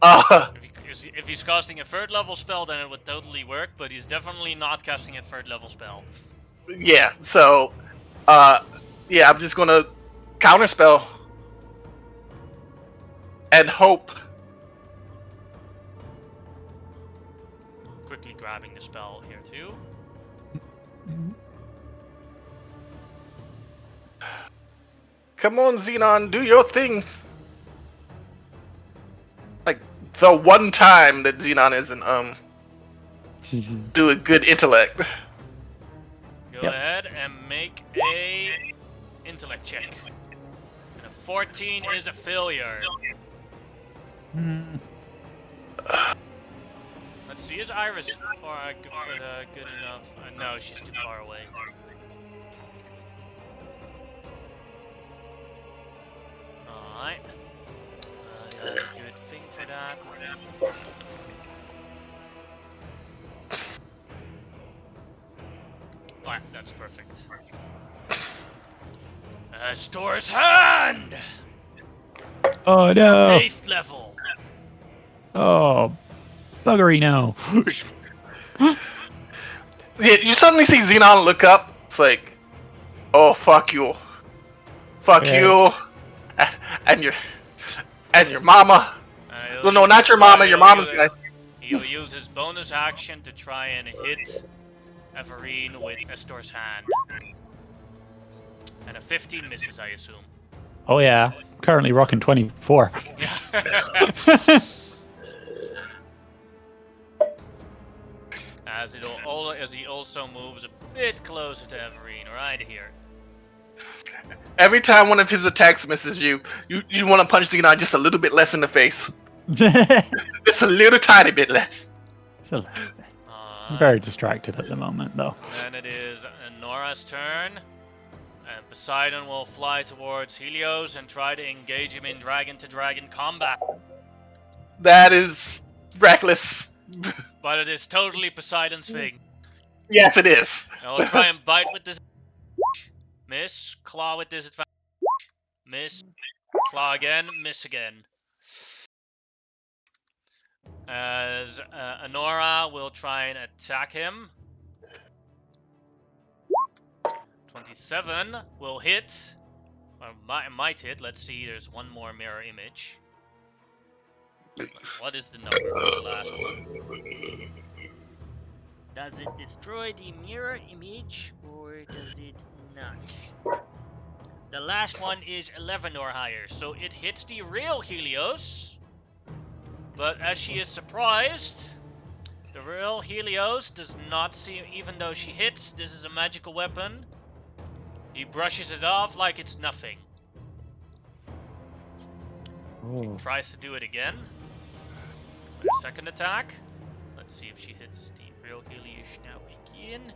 If he's casting a 3rd level spell, then it would totally work. But he's definitely not casting a 3rd level spell.
Yeah. So, yeah, I'm just going to counterspell and hope.
Quickly grabbing the spell here too.
Come on, Xenon, do your thing. Like the one time that Xenon isn't do a good intellect.
Go ahead and make a intellect check. And a 14 is a failure. Let's see, is Iris good enough? No, she's too far away. Alright. Got a good thing for that. Alright, that's perfect. Store's Hand!
Oh no!
8th level!
Oh, buggery no.
Yeah, you suddenly see Xenon look up. It's like, oh fuck you, you, and your mama. Well, no, not your mama. Your mama's guys.
He'll use his bonus action to try and hit Everine with Estor's Hand. And a 15 misses, I assume.
Oh yeah, currently rocking 24.
Yeah. As he also moves a bit closer to Everine, right here.
Every time one of his attacks misses you want to punch Xenon just a little bit less in the face. It's a little tiny bit less.
It's a little bit. I'm very distracted at the moment, though.
Then it is Nora's turn. And Poseidon will fly towards Helios and try to engage him in dragon-to-dragon combat.
That is reckless.
But it is totally Poseidon's thing.
Yes, it is.
Now we'll try and bite with this. Miss. Claw with disadvantage. Miss. Claw again. Miss again. As Anora will try and attack him. 27 will hit. Or might hit. Let's see. There's one more mirror image. What is the number for the last one? Does it destroy the mirror image or does it not? The last one is 11 or higher, so it hits the real Helios. But as she is surprised, the real Helios does not see, even though she hits, this is a magical weapon. He brushes it off like it's nothing. He tries to do it again. With a second attack. Let's see if she hits the real Helios now again.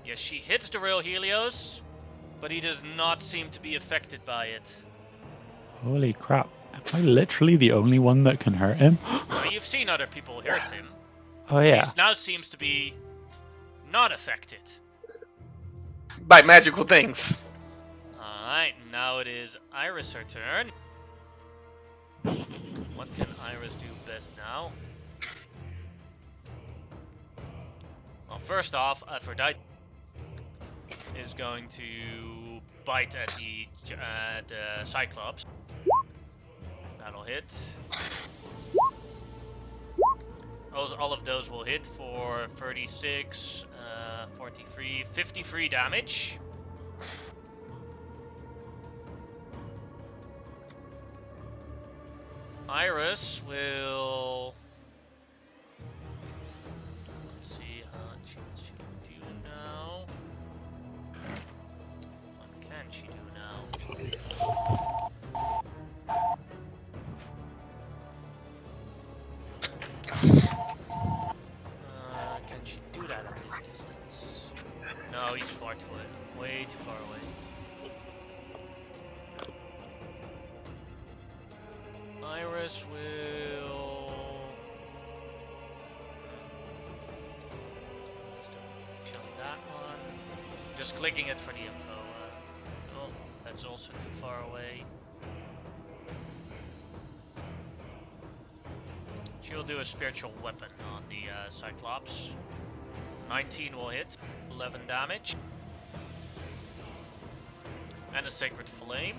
Yes, she hits the real Helios, but he does not seem to be affected by it.
Holy crap. Am I literally the only one that can hurt him?
Well, you've seen other people hurt him.
Oh yeah.
He now seems to be not affected.
By magical things.
Alright, now it is Iris' her turn. What can Iris do best now? Well, first off, Aphrodite is going to bite at the Cyclops. That'll hit. All of those will hit for 36, 43, 53 damage. Iris will... Let's see how she do now. What can she do now? Can she do that at this distance? No, he's far too way too far away. just clicking it for the info. Oh, that's also too far away. She'll do a spiritual weapon on the Cyclops. 19 will hit, 11 damage. And a sacred flame.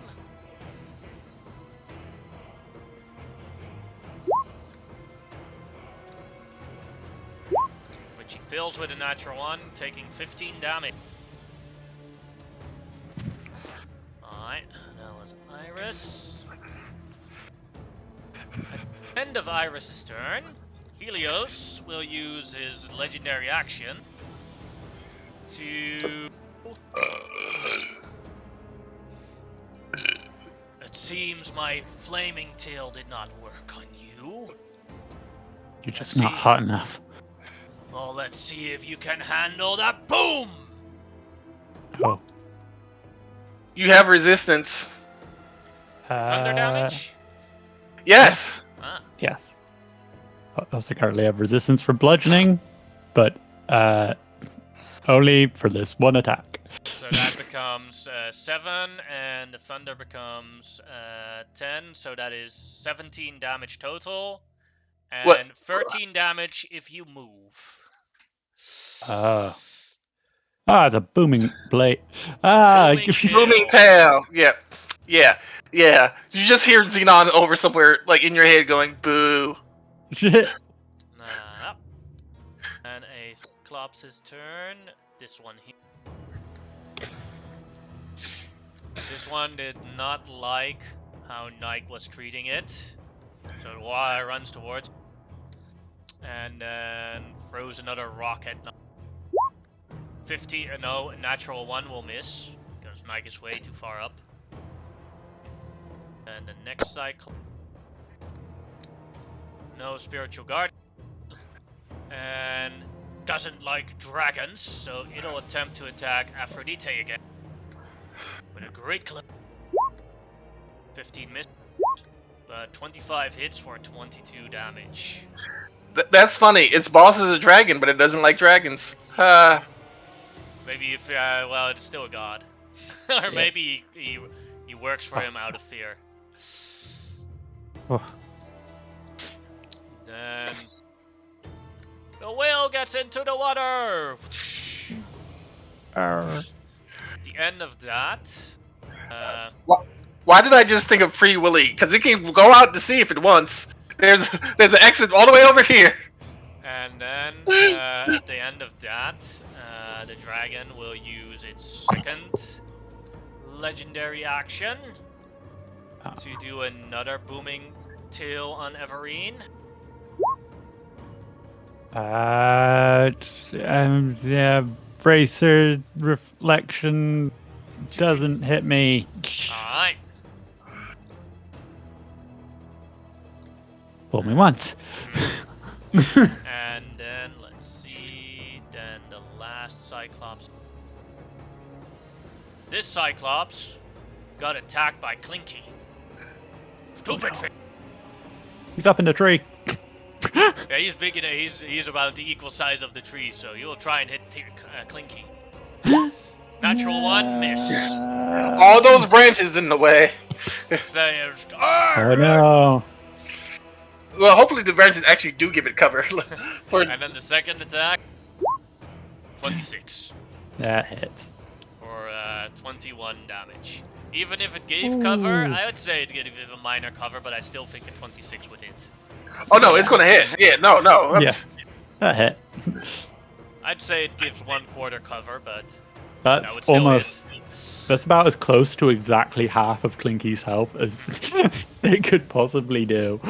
Which he fills with a natural 1, taking 15 damage. Alright, that was Iris. At the end of Iris' turn, Helios will use his legendary action to... It seems my flaming tail did not work on you.
You're just not hot enough.
Well, let's see if you can handle that boom!
Oh.
You have resistance.
Thunder damage?
Yes.
Ah.
Yes. I also currently have resistance for bludgeoning, but only for this one attack.
So that becomes 7, and the thunder becomes 10, so that is 17 damage total, and
What?
13 damage if you move.
It's a booming blade.
Booming
Booming tail. Yeah. You just hear Xenon over somewhere, like in your head, going "boo."
Shit.
And a Cyclops' turn. This one here. This one did not like how Nike was treating it, so it runs towards and then throws another rock at Nike. 50, no, natural 1 will miss because Nike is way too far up. And the next cycle, no spiritual guard, and doesn't like dragons, so it'll attempt to attack Aphrodite again with a great clip. 15 miss, but 25 hits for 22 damage.
That's funny. Its boss is a dragon, but it doesn't like dragons.
Maybe if, well, it's still a god. Or maybe he works for him out of fear.
Oh.
Then the whale gets into the water. At the end of that,
Why did I just think of Free Willy? Because it can go out to sea if it wants. There's an exit all the way over here.
and then at the end of that, the dragon will use its second legendary action to do another booming tail on Everine.
Yeah, bracer reflection doesn't hit me.
Alright.
Fool me once.
And then, let's see, then the last Cyclops. This Cyclops got attacked by Clinky. Stupid thing.
He's up in the tree.
Yeah, he's big enough. He's about the equal size of the tree, so you'll try and hit Clinky. Natural 1, miss.
All those branches in the way.
Oh no.
Well, hopefully the branches actually do give it cover.
And then the second attack, 26.
That hits.
For 21 damage. Even if it gave cover, I would say it gave a minor cover, but I still think a 26 would hit.
Oh no, it's gonna hit. Yeah, no.
Yeah, that hit.
I'd say it gives 1/4 cover, but
That's
would still
almost.
hit.
That's about as close to exactly half of Clinky's health as it could possibly do.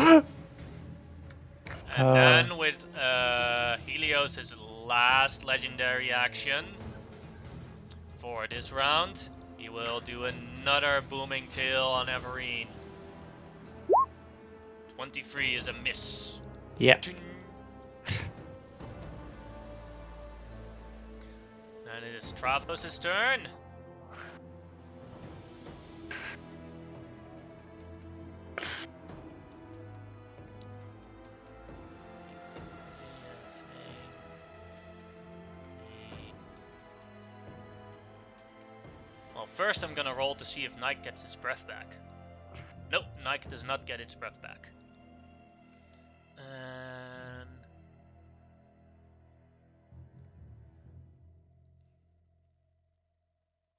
And then with Helios' last legendary action for this round, he will do another booming tail on Everine. 23 is a miss.
Yep.
And it is Travos' turn. first I'm gonna roll to see if Nike gets its breath back. Nope, Nike does not get its breath back. And...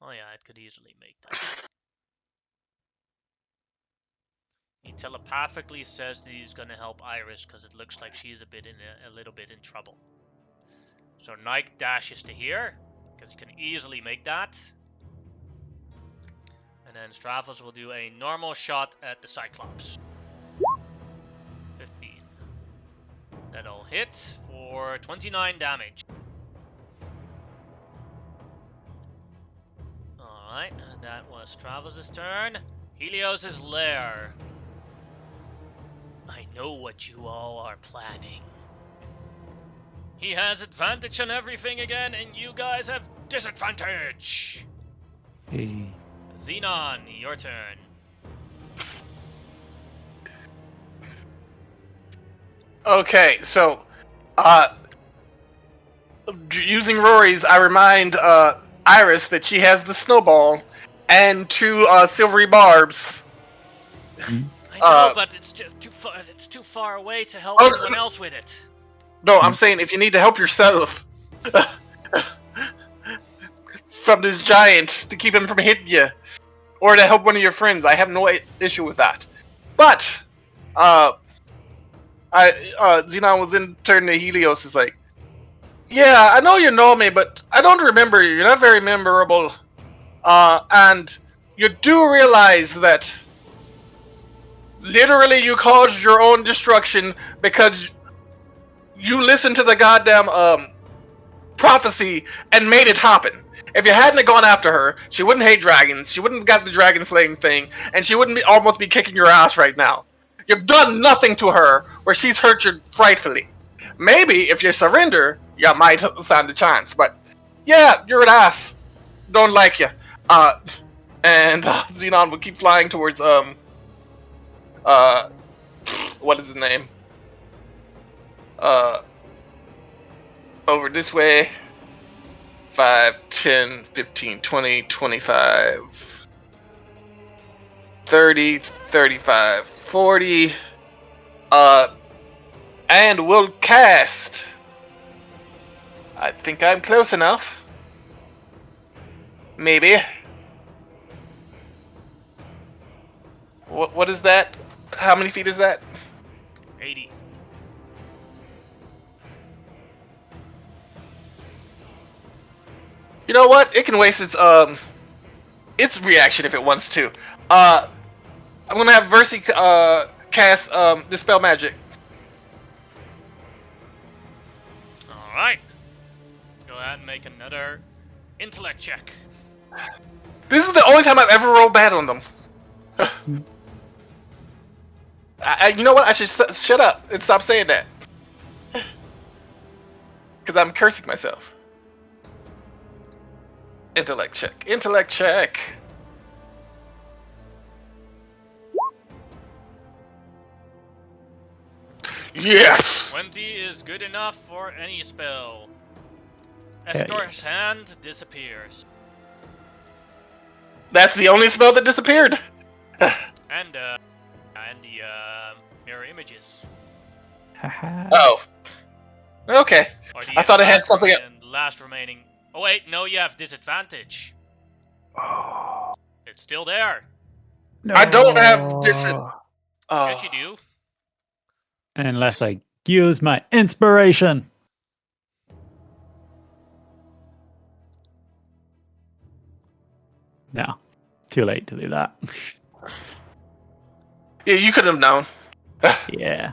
oh yeah, it could easily make that. He telepathically says that he's gonna help Iris because it looks like she's a little bit in trouble. So Nike dashes to here because he can easily make that. And then Stravos will do a normal shot at the Cyclops. 15. That'll hit for 29 damage. Alright, and that was Stravos' turn. Helios' lair. I know what you all are planning. He has advantage on everything again, and you guys have disadvantage.
Hey.
Xenon, your turn.
Okay, so, using Rory's, I remind Iris that she has the snowball and 2 silvery barbs.
Mm-hmm.
I know, but it's just too far. It's too far away to help anyone else with it.
No, I'm saying if you need to help yourself from this giant to keep him from hitting you, or to help one of your friends, I have no issue with that. But Xenon will then turn to Helios. Is like, yeah, I know you know me, but I don't remember you. You're not very memorable, and you do realize that literally you caused your own destruction because you listened to the goddamn prophecy and made it happen. If you hadn't gone after her, she wouldn't hate dragons, she wouldn't have got the dragon slaying thing, and she wouldn't almost be kicking your ass right now. You've done nothing to her where she's hurt you frightfully. Maybe if you surrender, you might stand a chance, but yeah, you're an ass. Don't like you. And Xenon will keep flying towards what is his name? Over this way. 5, 10, 15, 20, 25, 30, 35, 40. And we'll cast. I think I'm close enough. Maybe. What is that? How many feet is that?
80.
You know what? It can waste its reaction if it wants to. I'm gonna have Versi cast Dispel Magic.
Alright. Go ahead and make another intellect check.
This is the only time I've ever rolled bad on them. You know what? I should shut up and stop saying that. Because I'm cursing myself. Intellect check. Intellect check. Yes!
20 is good enough for any spell. Estor's hand disappears.
That's the only spell that disappeared.
And the mirror images.
Oh. Okay.
Or
I thought it had something.
And the last remaining. Oh wait, no, you have disadvantage. It's still there.
No.
I don't have disadvantage.
Yes, you do.
Unless I use my inspiration. No. Too late to do that.
Yeah, you could have known.
Yeah.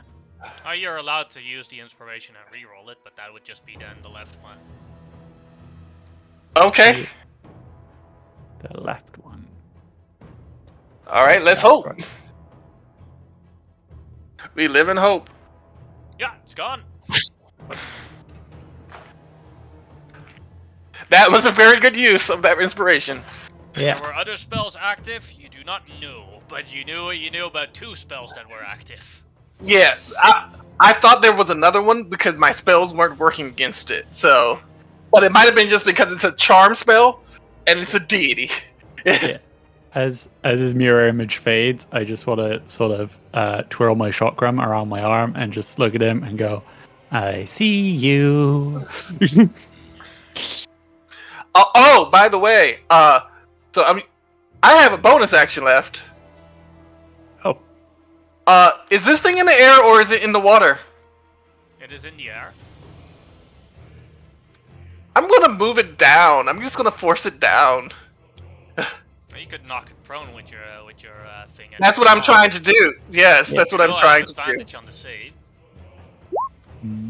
Oh, you're allowed to use the inspiration and reroll it, but that would just be then the left one.
Okay.
The left one.
Alright, let's hope. We live in hope.
Yeah, it's gone.
That was a very good use of that inspiration.
Yeah.
There were other spells active, you do not know, but you knew about 2 spells that were active.
Yeah, I thought there was another one because my spells weren't working against it, so... But it might have been just because it's a charm spell, and it's a deity.
Yeah. As his mirror image fades, I just want to sort of twirl my chakram around my arm and just look at him and go, "I see you."
Oh, by the way, so I have a bonus action left.
Oh.
Is this thing in the air or is it in the water?
It is in the air.
I'm gonna move it down. I'm just gonna force it down.
You could knock it prone with your thing.
That's what I'm trying to do. Yes, that's what I'm trying to do.
Advantage on the save.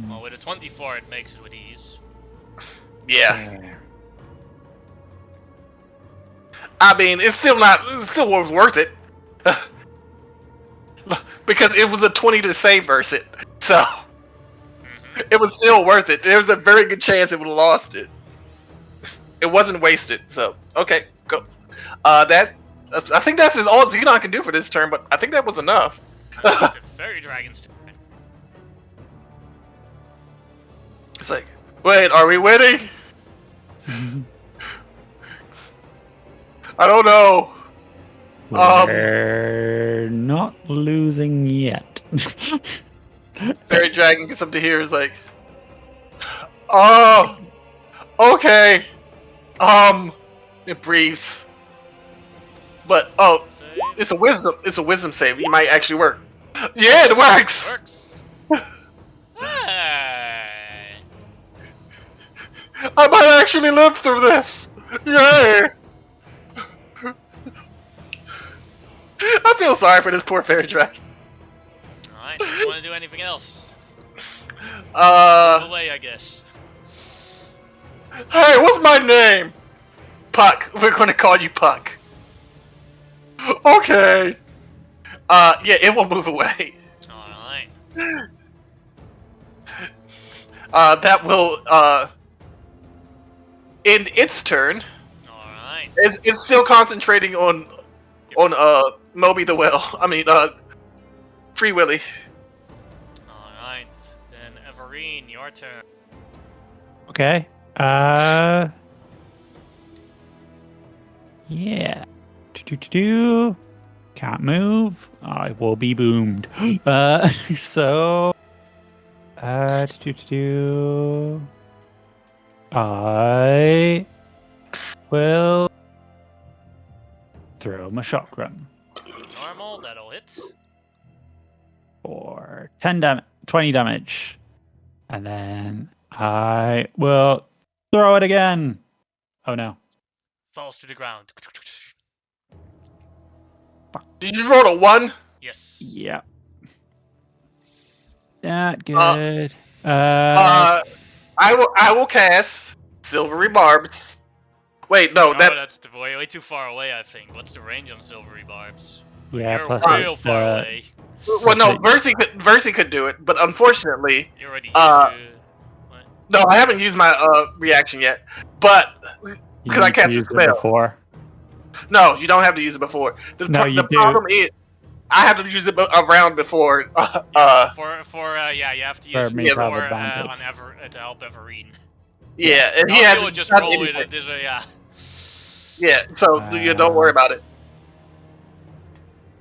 Well, with a 24, it makes it with ease.
Yeah. I mean, it still was worth it. Because it was a 20 to save versus it. So, it was still worth it. There was a very good chance it would have lost it. It wasn't wasted. So, okay, go. I think that's all Xenon can do for this turn, but I think that was enough.
The fairy dragon's turn.
It's like, wait, are we winning? I don't know.
We're not losing yet.
Fairy dragon gets up to here. Is like, oh, okay. It breathes. But it's a wisdom save. It might actually work. Yeah, it works.
It works. Hey.
I might actually live through this. Yay! I feel sorry for this poor fairy dragon.
Alright, do you want to do anything else?
Uh.
Move away, I guess.
Hey, what's my name? Puck. We're gonna call you Puck. Okay. Yeah, it will move away.
Alright.
That will, end its turn.
Alright.
It's still concentrating on Moby the Whale. I mean, Free Willy.
Alright. Then Everine, your turn.
Okay. Yeah. Can't move. I will be boomed. So. I will throw my chakram.
Normal, that'll hit.
For 20 damage. And then I will throw it again. Oh no.
Falls to the ground.
Did you roll a 1?
Yes.
Yeah. Not good.
I will cast Silvery Barbs. Wait, no,
that's way too far away, I think. What's the range on Silvery Barbs?
Yeah,
You're
plus
real
it's,
far away.
Well, no, Versi could do it, but unfortunately,
You already used what?
no, I haven't used my reaction yet. But because I cast a spell
before.
No, you don't have to use it before. The problem is, I have to use it a round before.
You have to use it
me to have
before
advantage.
to help Everine.
Yeah, and he
You
has
would just roll with it. Yeah.
Yeah, so you don't worry about it.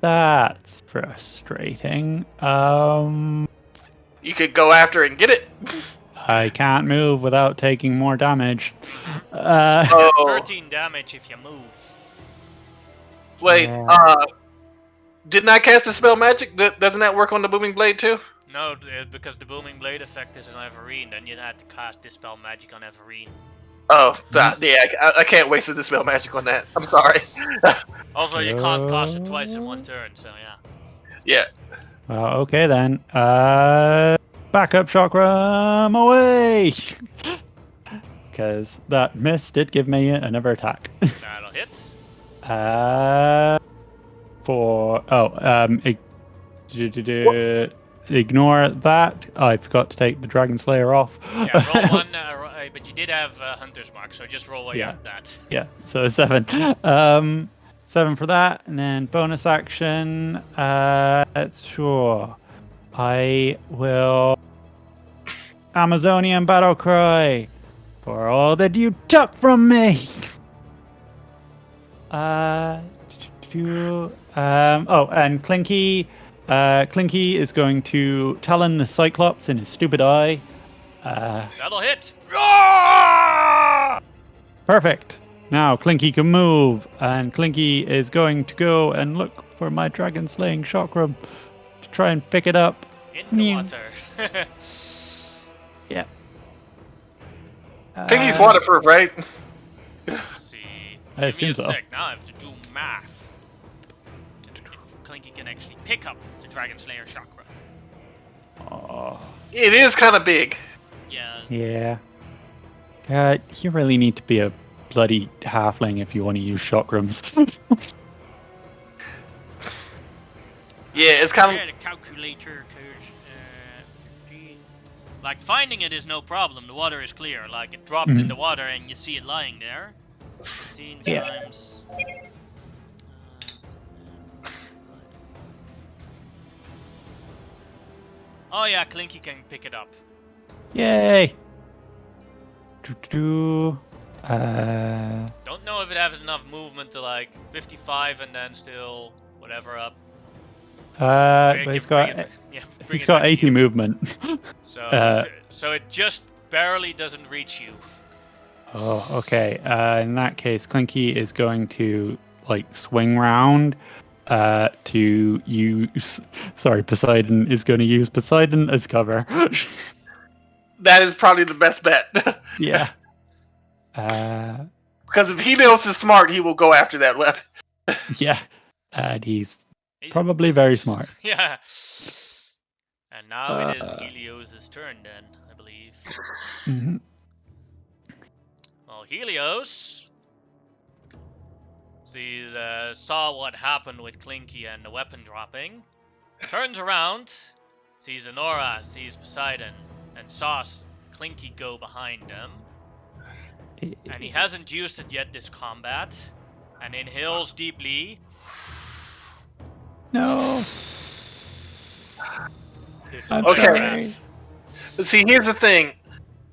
That's frustrating.
You could go after and get it.
I can't move without taking more damage.
13 damage if you move.
Wait,
Yeah.
didn't I cast a spell magic? Doesn't that work on the booming blade too?
No, because the booming blade effect is on Everine, then you had to cast Dispel Magic on Everine.
Oh, yeah, I can't waste a dispel magic on that. I'm sorry.
Also, you can't cast it twice in one turn, so
Yeah.
yeah.
Okay then. Backup chakram away! Because that miss did give me another attack.
That'll hit.
Ignore that. I forgot to take the dragonslayer off.
Yeah, roll one, but you did have Hunter's Mark, so just roll that.
Yeah, so 7. 7 for that, and then bonus action. Sure. I will Amazonian battle cry for all that you took from me. And Clinky is going to talon the Cyclops in his stupid eye.
That'll hit. Roar!
Perfect. Now Clinky can move, and Clinky is going to go and look for my dragon slaying chakram to try and pick it up.
In the water.
Yeah.
I think he's waterproof, right?
Let's see.
I
Give me
assume
a
so.
sec. Now I have to do math. If Clinky can actually pick up the dragonslayer chakra.
Oh,
It is kind of big.
Yeah.
yeah. You really need to be a bloody halfling if you want to use chakrams.
Yeah, it's kind
Yeah,
of.
the calculator codes 15. Like finding it is no problem. The water is clear. Like it dropped in the water and you see it lying there. 15
Yeah.
times. Oh yeah, Clinky can pick it up.
Yay!
Don't know if it has enough movement to like 55 and then still whatever up.
But he's got
bring
he's
it
got
back to
80
you.
movement.
So it just barely doesn't reach you.
Oh, okay. In that case, Clinky is going to like swing round to use. Sorry, Poseidon is going to use Poseidon as cover.
That is probably the best bet.
Yeah.
Because if Helios is smart, he will go after that weapon.
Yeah. And he's probably very smart.
Yeah. And now it is Helios' turn then, I believe.
Mhm.
Well, Helios saw what happened with Clinky and the weapon dropping. Turns around, sees Anora, sees Poseidon, and saw Clinky go behind them. And he hasn't used it yet this combat. And inhales deeply.
No.
This
I'm
Okay.
sorry.
See, here's the thing.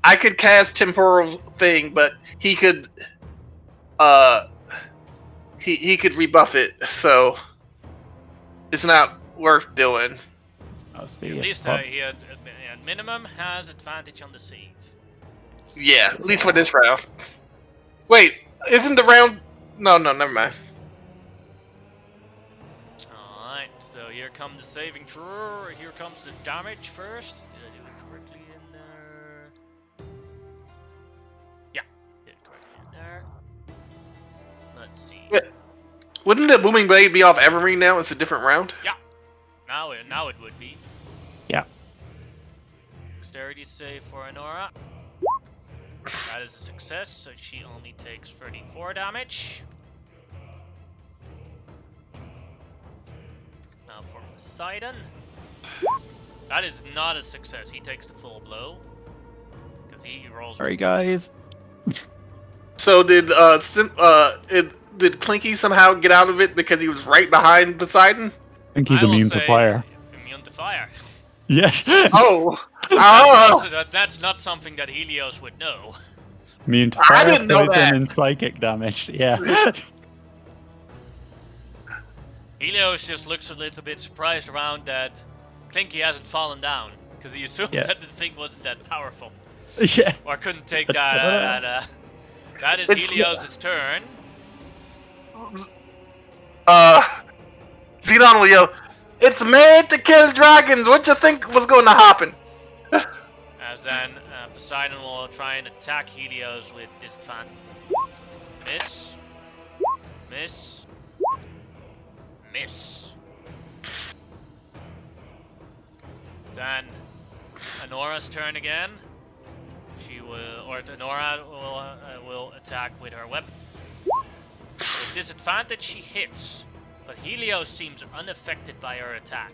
I could cast temporal thing, but he could, he could rebuff it. So it's not worth doing.
At
At least he at minimum has advantage on the save.
Yeah, at least for this round. Wait, isn't the round? No, never mind.
Alright, so here comes the saving throw. Here comes the damage first. Did I do it correctly in there? Yeah, did it correctly in there. Let's see.
Yeah. Wouldn't the booming blade be off Evergreen now? It's a different round.
Now it would be.
Yeah.
Dexterity save for Anora. That is a success, so she only takes 34 damage. Now for Poseidon. That is not a success. He takes the full blow. Because he rolls.
Sorry, guys.
So did did Clinky somehow get out of it because he was right behind Poseidon?
I think he's
I will
immune to
say
fire.
Immune to fire.
Yeah.
Oh,
That's not something that Helios would know.
Immune to
I
fire,
didn't know
poison,
that.
and psychic damage. Yeah.
Helios just looks a little bit surprised around that Clinky hasn't fallen down. Because he assumed
Yeah.
that the thing wasn't that powerful.
Yeah.
Or couldn't take that. That is
It's-
Helios' turn.
Xenon will yell, "It's made to kill dragons! What you think was going to happen?"
As then Poseidon will try and attack Helios with disadvantage. Miss. Miss. Miss. Then Anora's turn again. Anora will attack with her weapon. With disadvantage, she hits, but Helios seems unaffected by her attack.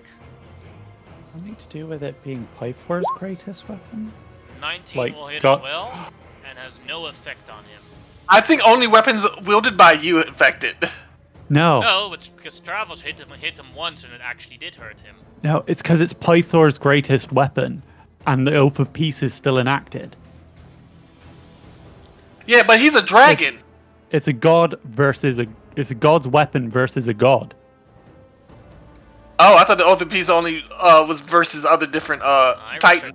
Something to do with it being Pythor's greatest weapon?
19
Like,
will hit
got-
as well, and has no effect on him.
I think only weapons wielded by you affected.
No.
No, it's because Stravos hit him once, and it actually did hurt him.
No, it's because it's Pythor's greatest weapon, and the Oath of Peace is still enacted.
Yeah, but he's a dragon.
It's a god versus a It's a god's weapon versus a god.
Oh, I thought the ultimate piece only was versus other different titans.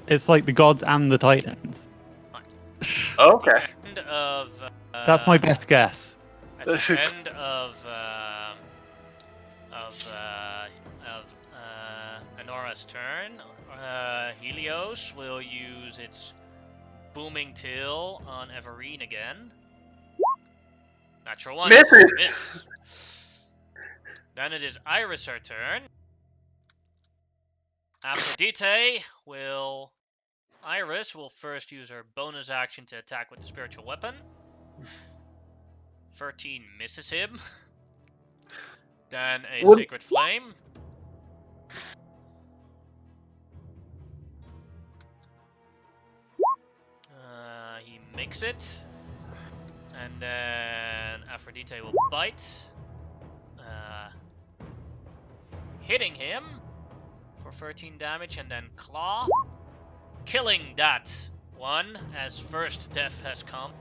It's like the gods and the titans.
Okay.
End of.
That's my best guess.
At the end of Anora's turn, Helios will use its booming tail on Everine again. Natural one.
Misses.
Miss. Then it is Iris her turn. Aphrodite will. Iris will first use her bonus action to attack with the spiritual weapon. 13 misses him. Then a sacred flame. He makes it. And then Aphrodite will bite. Hitting him for 13 damage, and then claw. Killing that one as first death has come.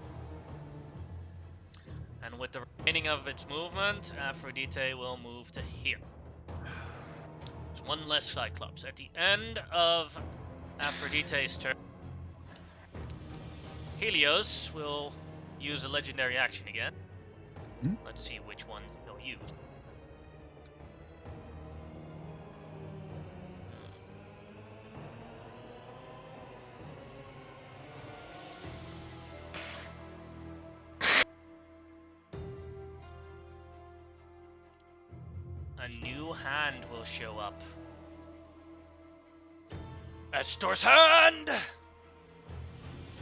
And with the remaining of its movement, Aphrodite will move to here. It's one less Cyclops. At the end of Aphrodite's turn, Helios will use a legendary action again. Let's see which one he'll use. A new hand will show up. Estor's hand!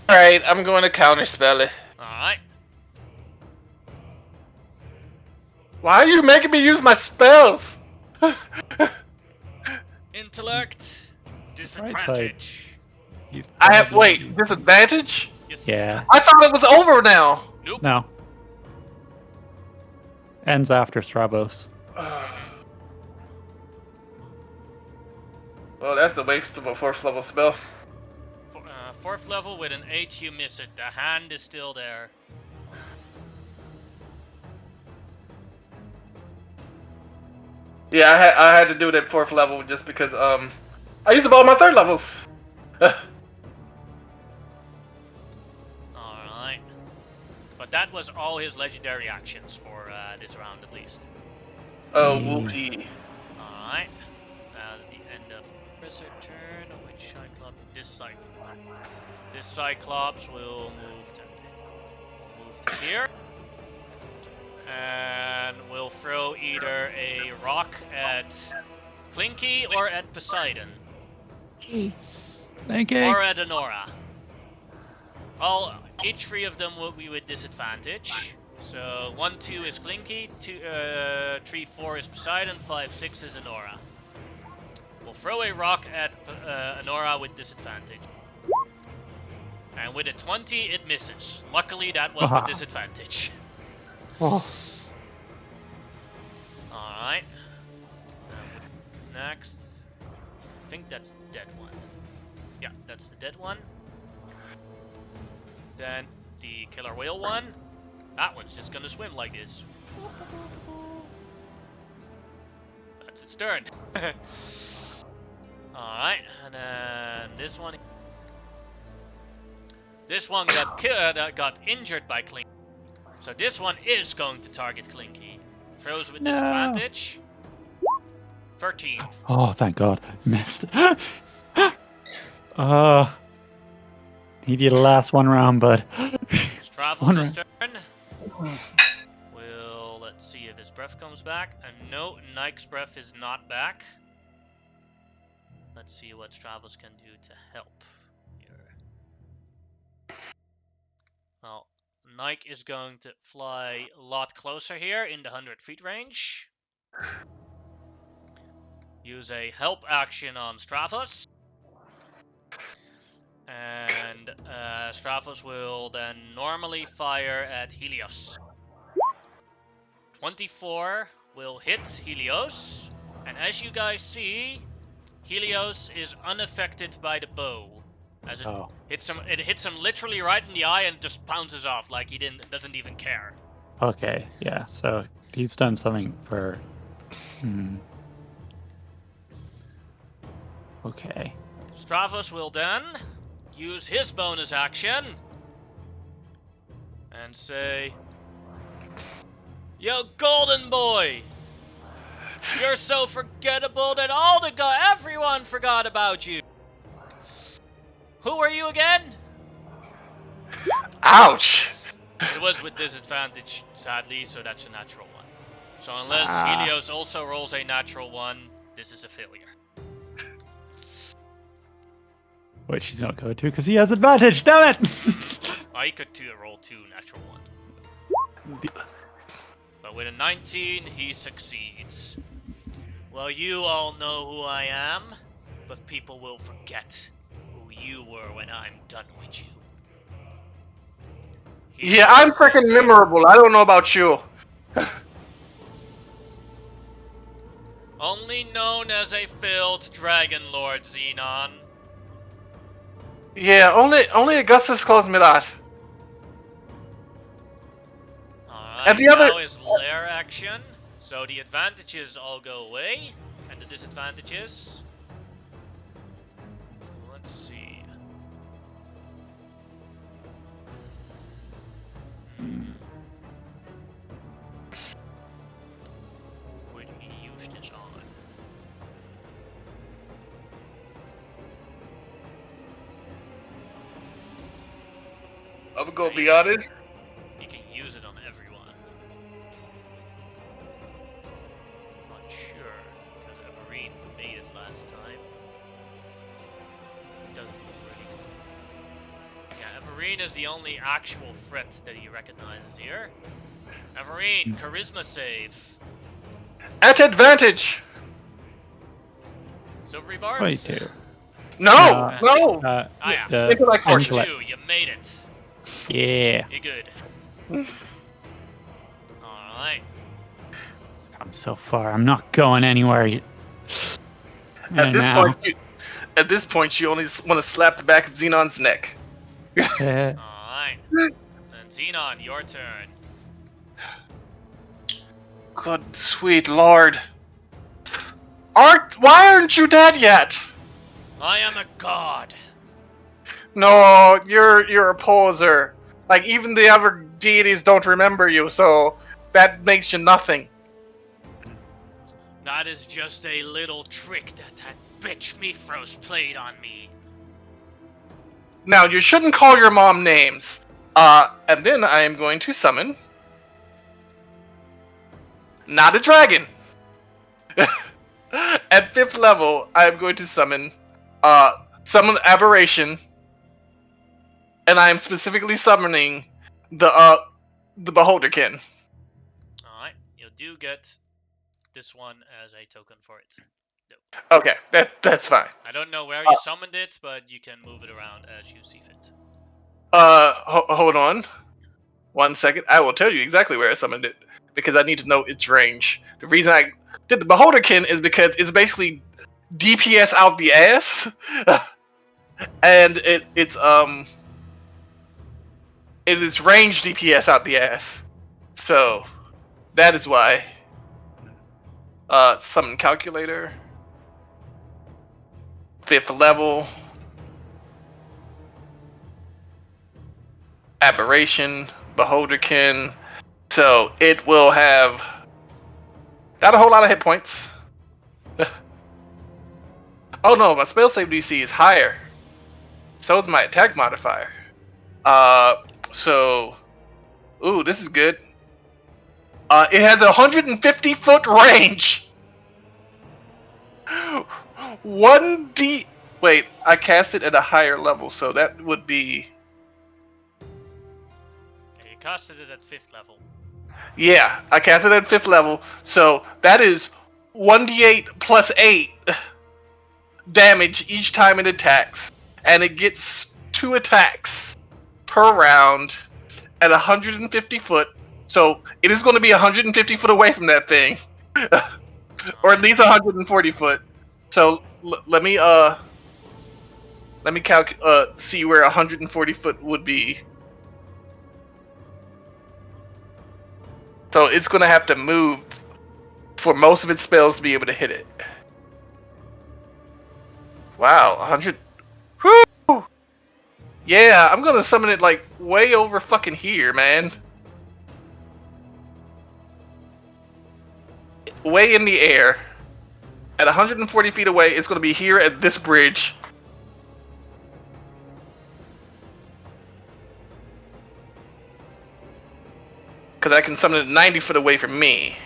Alright, I'm going to counterspell it.
Alright.
Why are you making me use my spells?
Intellect. Disadvantage.
I have, wait, disadvantage?
Yes.
Yeah.
I thought it was over now.
Nope.
No. Ends after Stravos.
Well, that's a waste of a 4th level spell.
4th level with an 8, you miss it. The hand is still there.
Yeah, I had to do it at 4th level just because I used up all my 3rd levels.
Alright. But that was all his legendary actions for this round at least.
Oh, whoopee.
Alright. At the end of Berserk turn, which Cyclops? This Cyclops will move to here. And we'll throw either a rock at Clinky or at Poseidon.
Thank you.
Or at Anora. Each 3 of them will be with disadvantage. So 1, 2 is Clinky, 3, 4 is Poseidon, 5, 6 is Anora. We'll throw a rock at Anora with disadvantage. And with a 20, it misses. Luckily, that was with disadvantage. Alright. What's next? I think that's the dead one. Yeah, that's the dead one. Then the killer whale one. That one's just gonna swim like this. That's its turn. Alright, and then this one. This one got injured by Clinky. So this one is going to target Clinky. Throws with disadvantage. 13.
Oh, thank God. Missed. Need you to last one round, bud.
Stravos' turn. Let's see if his breath comes back. And no, Nike's breath is not back. Let's see what Stravos can do to help here. Well, Nike is going to fly a lot closer here in the 100 feet range. Use a help action on Stravos. And Stravos will then normally fire at Helios. 24 will hit Helios. And as you guys see, Helios is unaffected by the bow. As it hits him literally right in the eye and just bounces off like he doesn't even care.
Okay, yeah. So he's done something for. Okay.
Stravos will then use his bonus action and say, "Yo, golden boy, you're so forgettable that everyone forgot about you. Who are you again?"
Ouch!
It was with disadvantage, sadly, so that's a natural one. So unless Helios also rolls a natural one, this is a failure.
Which he's not going to because he has advantage. Damn it!
I could roll 2 natural ones. But with a 19, he succeeds. Well, you all know who I am, but people will forget who you were when I'm done with you.
Yeah, I'm freaking memorable. I don't know about you.
Only known as a failed dragonlord, Xenon.
Yeah, only Augustus calls me that.
Alright,
And the other-
now is lair action. So the advantages all go away, and the disadvantages. Let's see. Would he use this on?
I'm gonna be honest.
You can use it on everyone. Not sure, because Everine made it last time. It doesn't really. Yeah, Everine is the only actual threat that he recognizes here. Everine, charisma save.
At advantage.
Silvery barbs.
22.
No, no.
Ah, yeah.
The
Intellect force.
22, you made it.
Yeah.
You're good. Alright.
I'm so far. I'm not going anywhere.
At this point, you only want to slap the back of Xenon's neck.
Alright. Then Xenon, your turn.
Good sweet lord. Why aren't you dead yet?
I am a god.
No, you're a poser. Like, even the other deities don't remember you, so that makes you nothing.
That is just a little trick that bitch Mithros played on me.
Now, you shouldn't call your mom names. And then I am going to summon... Not a dragon! At 5th level, I am going to summon Aberration. And I am specifically summoning the Beholderkin.
Alright, you do get this one as a token for it.
Okay, that's fine.
I don't know where you summoned it, but you can move it around as you see fit.
Hold on. 1 second. I will tell you exactly where I summoned it, because I need to know its range. The reason I did the Beholderkin is because it's basically DPS out the ass. And it is range DPS out the ass. So that is why. Summon calculator. 5th level. Aberration, Beholderkin. So it will have not a whole lot of hit points. Oh no, my spell save DC is higher. So is my attack modifier. Ooh, this is good. It has a 150-foot range. 1d. Wait, I cast it at a higher level, so that would be.
You casted it at 5th level.
Yeah, I cast it at 5th level, so that is 1d8 plus 8 damage each time it attacks, and it gets 2 attacks per round at 150 foot. So it is going to be 150 foot away from that thing, or at least 140 foot. So let me see where 140 foot would be. So it's going to have to move for most of its spells to be able to hit it. Wow, 100. Whew! Yeah, I'm going to summon it like way over fucking here, man. Way in the air. At 140 feet away, it's going to be here at this bridge. Because I can summon it 90 foot away from me.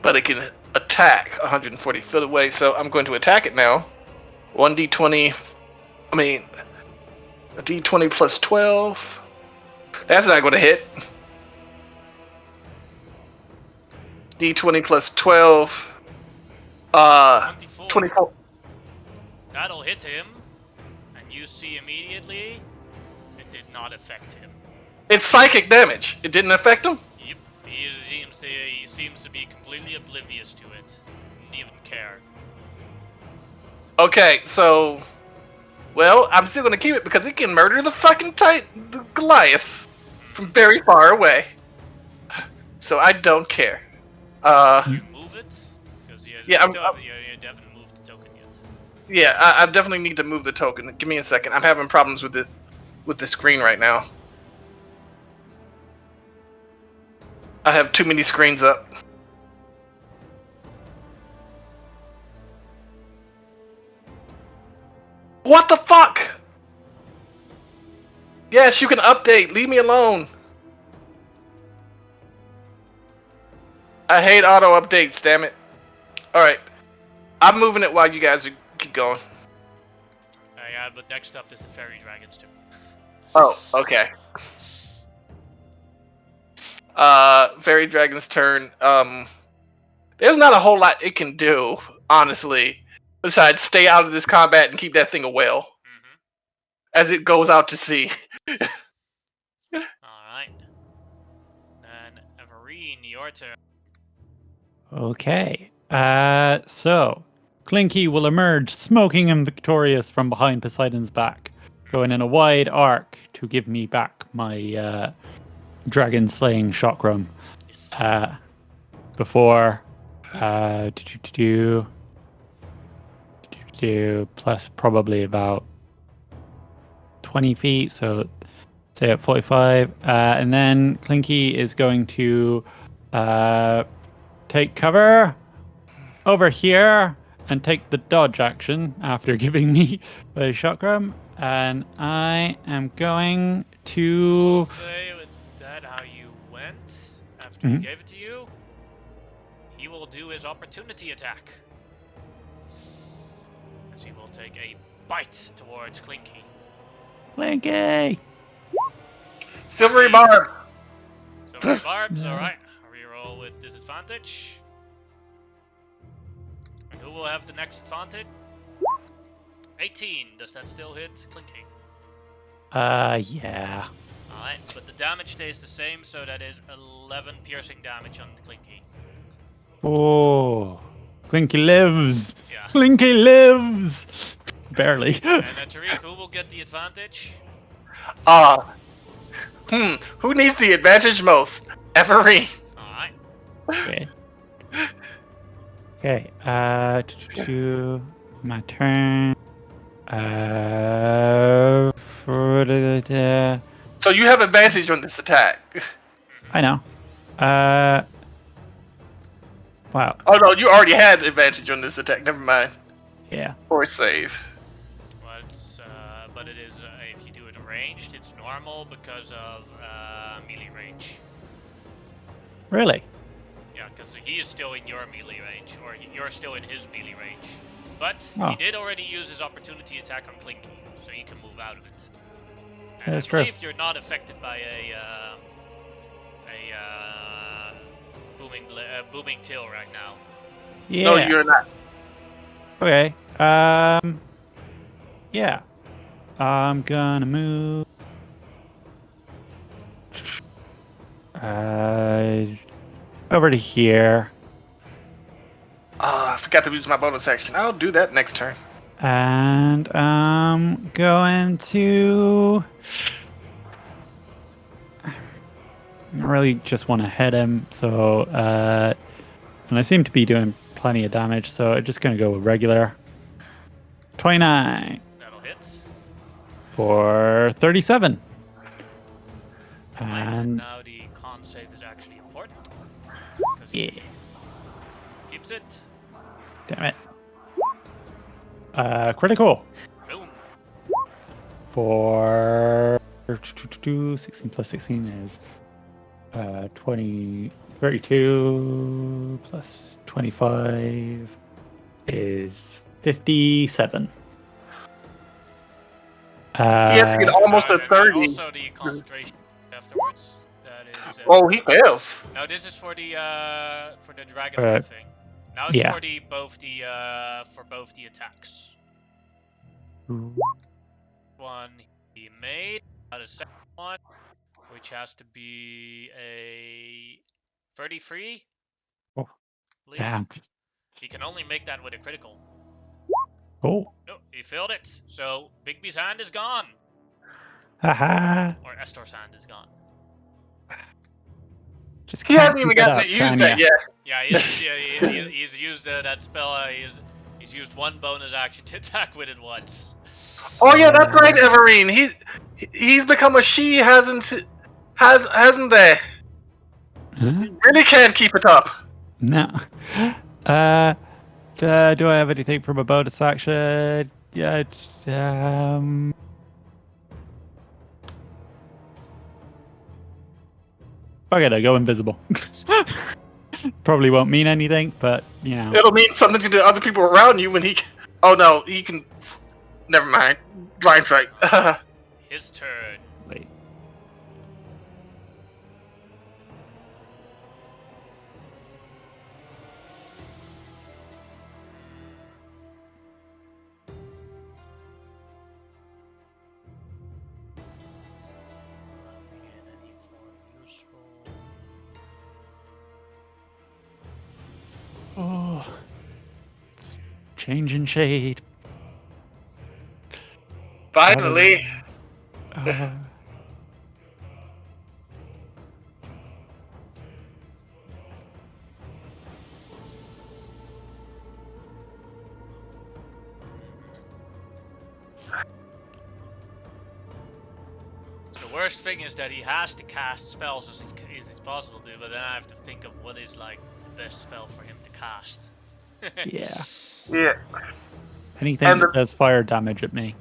But it can attack 140 feet away, so I'm going to attack it now. 1d20. I mean, a d20 plus 12. That's not going to hit. D20 plus 12.
24.
24.
That'll hit him, and you see immediately it did not affect him.
It's psychic damage. It didn't affect him?
Yep, he seems to be completely oblivious to it. Didn't even care.
Okay, so... Well, I'm still going to keep it because it can murder the fucking the Goliath from very far away. So I don't care.
Did you move it? Because you haven't moved the token yet.
Yeah, I definitely need to move the token. Give me a second. I'm having problems with the screen right now. I have too many screens up. What the fuck? Yes, you can update. Leave me alone. I hate auto updates, damn it. Alright. I'm moving it while you guys keep going.
Yeah, but next up is the fairy dragons too.
Oh, okay. Fairy Dragon's turn. There's not a whole lot it can do, honestly, besides stay out of this combat and keep that thing a whale as it goes out to sea.
Alright. Then, Everine, your turn.
Okay. So Clinky will emerge, smoking and victorious from behind Poseidon's back, going in a wide arc to give me back my dragon slaying chakram.
Yes.
Before plus probably about 20 feet, so say at 45, and then Clinky is going to take cover over here and take the dodge action after giving me the chakram, and I am going to
say with that how you went after he gave it to you. He will do his opportunity attack. As he will take a bite towards Clinky.
Clinky!
Silvery Barb!
Silvery Barbs, alright. Reroll with disadvantage. And who will have the next advantage? 18. Does that still hit Clinky?
Yeah.
Alright, but the damage stays the same, so that is 11 piercing damage on Clinky.
Oh, Clinky lives.
Yeah.
Clinky lives. Barely.
And Tariq, who will get the advantage?
Who needs the advantage most? Everine.
Alright.
Okay. Okay. My turn.
So you have advantage on this attack.
I know. Wow.
Oh no, you already had advantage on this attack. Never mind.
Yeah.
Or save.
But it is if you do it ranged, it's normal because of melee range.
Really?
Yeah, because he is still in your melee range, or you're still in his melee range. But he did already use his opportunity attack on Clinky, so he can move out of it. And
That's
I
true.
believe you're not affected by a booming tail right now.
Yeah.
No, you're not.
Okay. Yeah. I'm gonna move. Over to here.
I forgot to use my bonus action. I'll do that next turn.
And I'm going to I really just want to hit him. So, and I seem to be doing plenty of damage. So I'm just gonna go with regular. 29
That'll hit.
for 37.
And
And
now the con save is actually important. 'Cause
yeah,
it keeps it.
damn it. Critical
Boom.
for 16 plus 16 is 20, 32 plus 25 is 57.
He has to get almost a
And
30.
also the concentration afterwards. That is.
Oh, he fails.
No, this is for the dragon thing. Now it's
yeah.
for both the attacks. One he made. Now the second one, which has to be a 33.
Oh,
Believe.
damn.
He can only make that with a critical.
Oh,
No, he failed it. So Bigby's hand is gone,
haha.
or Estor's hand is gone.
Just
He
can't
hasn't even
keep it
gotten
up,
to use
can
that
ya?
yet.
Yeah, he's used that spell. He's used one bonus action to attack with it once.
Oh yeah, that's right, Everine. He's become a she, hasn't they?
Huh?
Really can't keep it up.
No. Do I have anything from a bonus action? Yeah, fuck it, I go invisible. Probably won't mean anything, but you know.
It'll mean something to the other people around you when he. Oh no, he can. Never mind. Blind strike.
His turn.
Wait. Oh, it's changing shade.
Finally.
The worst thing is that he has to cast spells as it's possible to, but then I have to think of what is like the best spell for him to cast.
Yeah.
Yeah.
Anything
And
that does fire damage at me.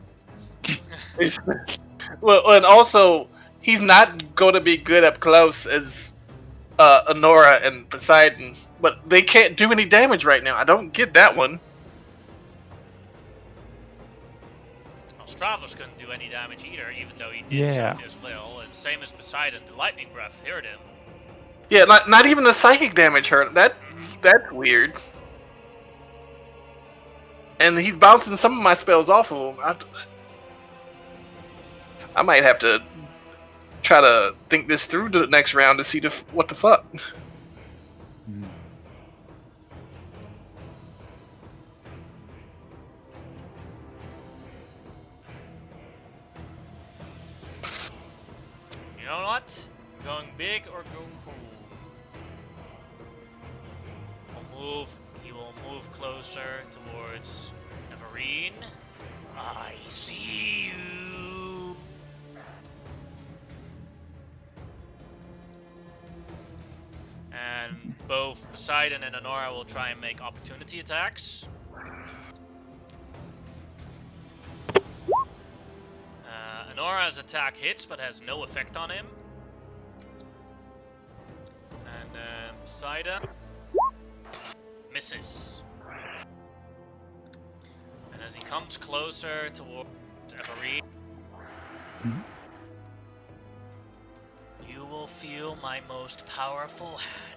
Well, and also he's not going to be good up close as Honora and Poseidon, but they can't do any damage right now. I don't get that one.
Well, Stravos couldn't do any damage either, even though he did
Yeah.
something as well. And same as Poseidon, the lightning breath hurt him.
Yeah, not even the psychic damage hurt. That's weird. And he's bouncing some of my spells off of him. I might have to try to think this through the next round to see what the fuck.
You know what? Going big or go cool? He will move closer towards Everine. I see you. And both Poseidon and Honora will try and make opportunity attacks. Honora's attack hits but has no effect on him. And Poseidon misses. And as he comes closer towards Everine, you will feel my most powerful hand.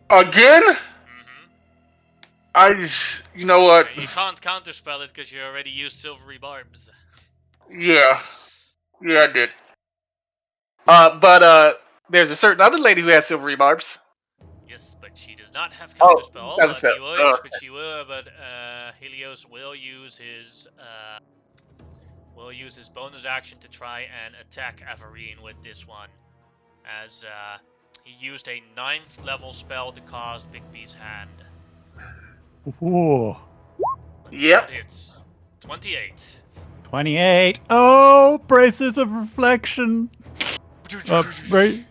Again?
Mm-hmm.
You know what?
You can't counterspell it because you already used silvery barbs.
Yeah, I did. But there's a certain other lady who has silvery barbs.
Yes, but but she does not have
Oh,
counterspell.
counterspell.
He wishes, but she will. But Helios will use his bonus action to try and attack Averine with this one, as he used a 9th level spell to cause Bigby's hand.
Ooh.
Let's see what hits. 28.
28. Oh, braces of reflection. Right.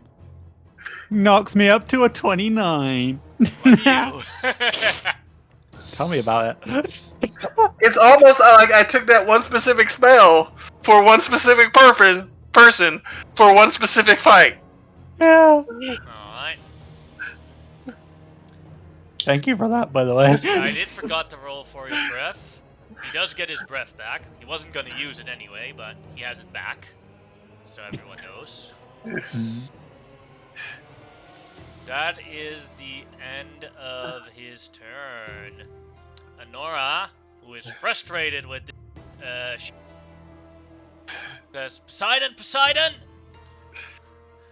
Knocks me up to a 29.
Lucky you.
Tell me about it.
It's almost like I took that one specific spell for one specific person for one specific fight.
Yeah.
Alright.
Thank you for that, by the way.
I did forgot to roll for his breath. He does get his breath back. He wasn't going to use it anyway, but he has it back. So everyone knows. That is the end of his turn. Honora, who is frustrated with this, says, Poseidon!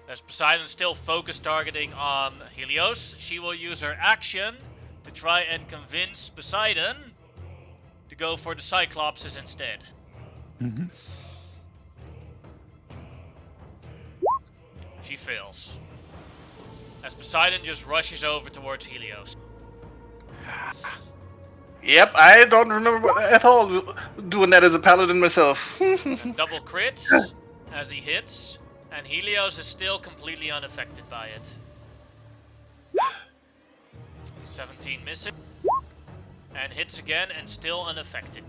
As Poseidon still focused targeting on Helios, she will use her action to try and convince Poseidon to go for the Cyclopses instead. She fails. As Poseidon just rushes over towards Helios.
Yep, I don't remember at all doing that as a paladin myself.
Double crits as he hits, and Helios is still completely unaffected by it. 17 missing, and hits again and still unaffected.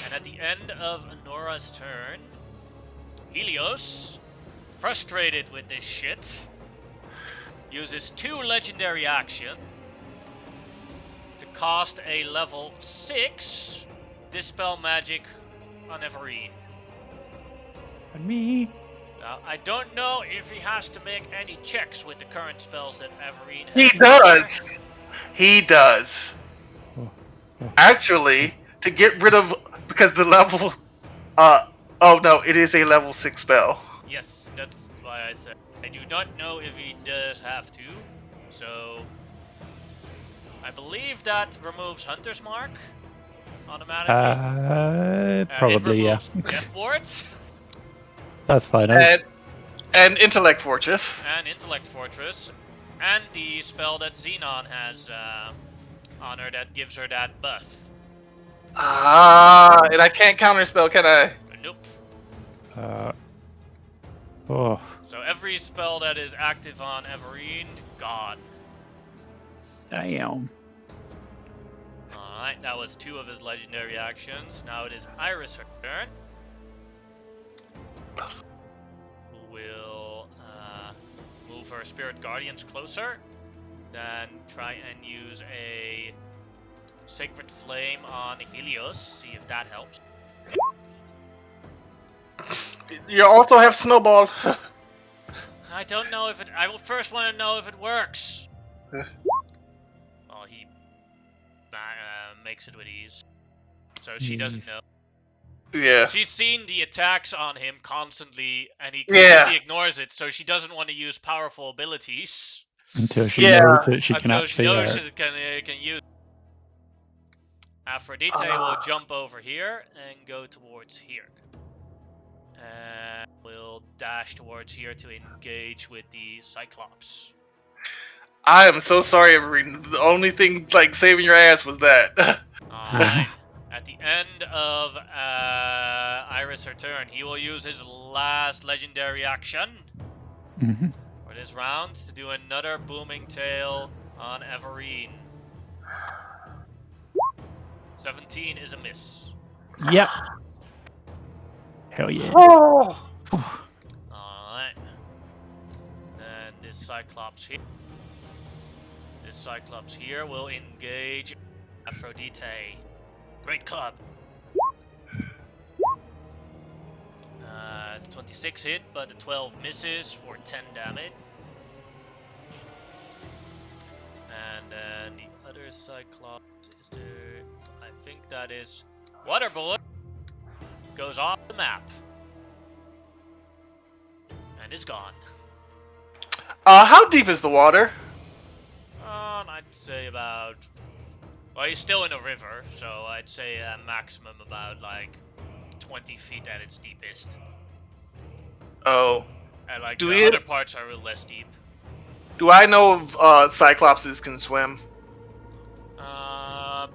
And at the end of Honora's turn, Helios, frustrated with this shit, uses 2 legendary action to cast a level 6 Dispel Magic on Everine.
And me.
Now, I don't know if he has to make any checks with the current spells that Everine has.
He does. He does. Actually, to get rid of, because the level, oh no, it is a level 6 spell.
Yes, that's why I said. I do not know if he does have to, so I believe that removes Hunter's Mark automatically.
Probably, yeah.
Death Ward.
That's fine.
And Intellect Fortress.
And Intellect Fortress. And the spell that Xenon has on her that gives her that buff.
And I can't counterspell, can I?
Nope.
Oh.
So every spell that is active on Everine, gone.
Damn.
Alright, that was 2 of his legendary actions. Now it is Iris' turn. Who will move her Spirit Guardians closer. Then try and use a Sacred Flame on Helios. See if that helps.
You also have Snowball.
I don't know if it... I will first want to know if it works. Well, he makes it with ease. So she doesn't know.
Yeah.
She's seen the attacks on him constantly, and he completely ignores it, so she doesn't want to use powerful abilities.
Until she knows that she can
Until
actually...
she knows she can use... Aphrodite will jump over here and go towards here. And we'll dash towards here to engage with the Cyclops.
I am so sorry, Everine. The only thing like saving your ass was that.
Alright. At the end of Iris' her turn, he will use his last legendary action for this round to do another Booming Tail on Everine. 17 is a miss.
Yep. Hell yeah.
Oh.
Alright. And this Cyclops here. This Cyclops here will engage Aphrodite. Great club. The 26 hit, but the 12 misses for 10 damage. And then the other Cyclops is there. I think that is Water Bullet. Goes off the map. and is gone.
How deep is the water?
I'd say about... Well, he's still in a river, so I'd say a maximum about, like, 20 feet at its deepest.
Oh.
And, like,
Do
the
we-
other parts are real less deep.
Do I know if Cyclopses can swim?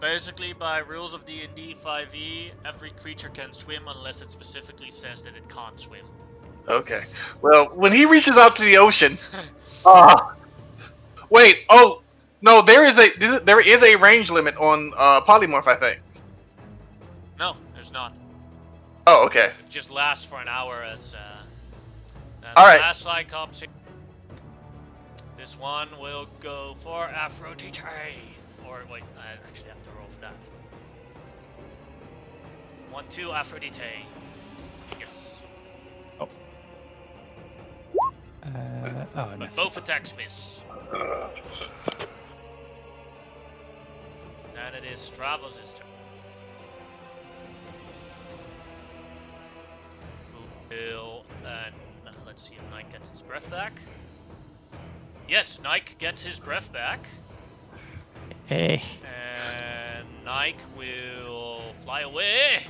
Basically, by rules of D&D 5e, every creature can swim unless it specifically says that it can't swim.
Okay. Well, when he reaches out to the ocean... Wait, no, there is a range limit on polymorph, I think.
No, there's not.
Oh, okay.
It just lasts for an hour as,
Alright.
last Cyclops. This one will go for Aphrodite. Or, wait, I actually have to roll for that. 1-2 Aphrodite. Yes.
Oh, I
But
missed.
both attacks miss. And it is Stravos' turn. Who will, let's see if Nike gets his breath back. Yes, Nike gets his breath back.
Hey.
And Nike will fly away.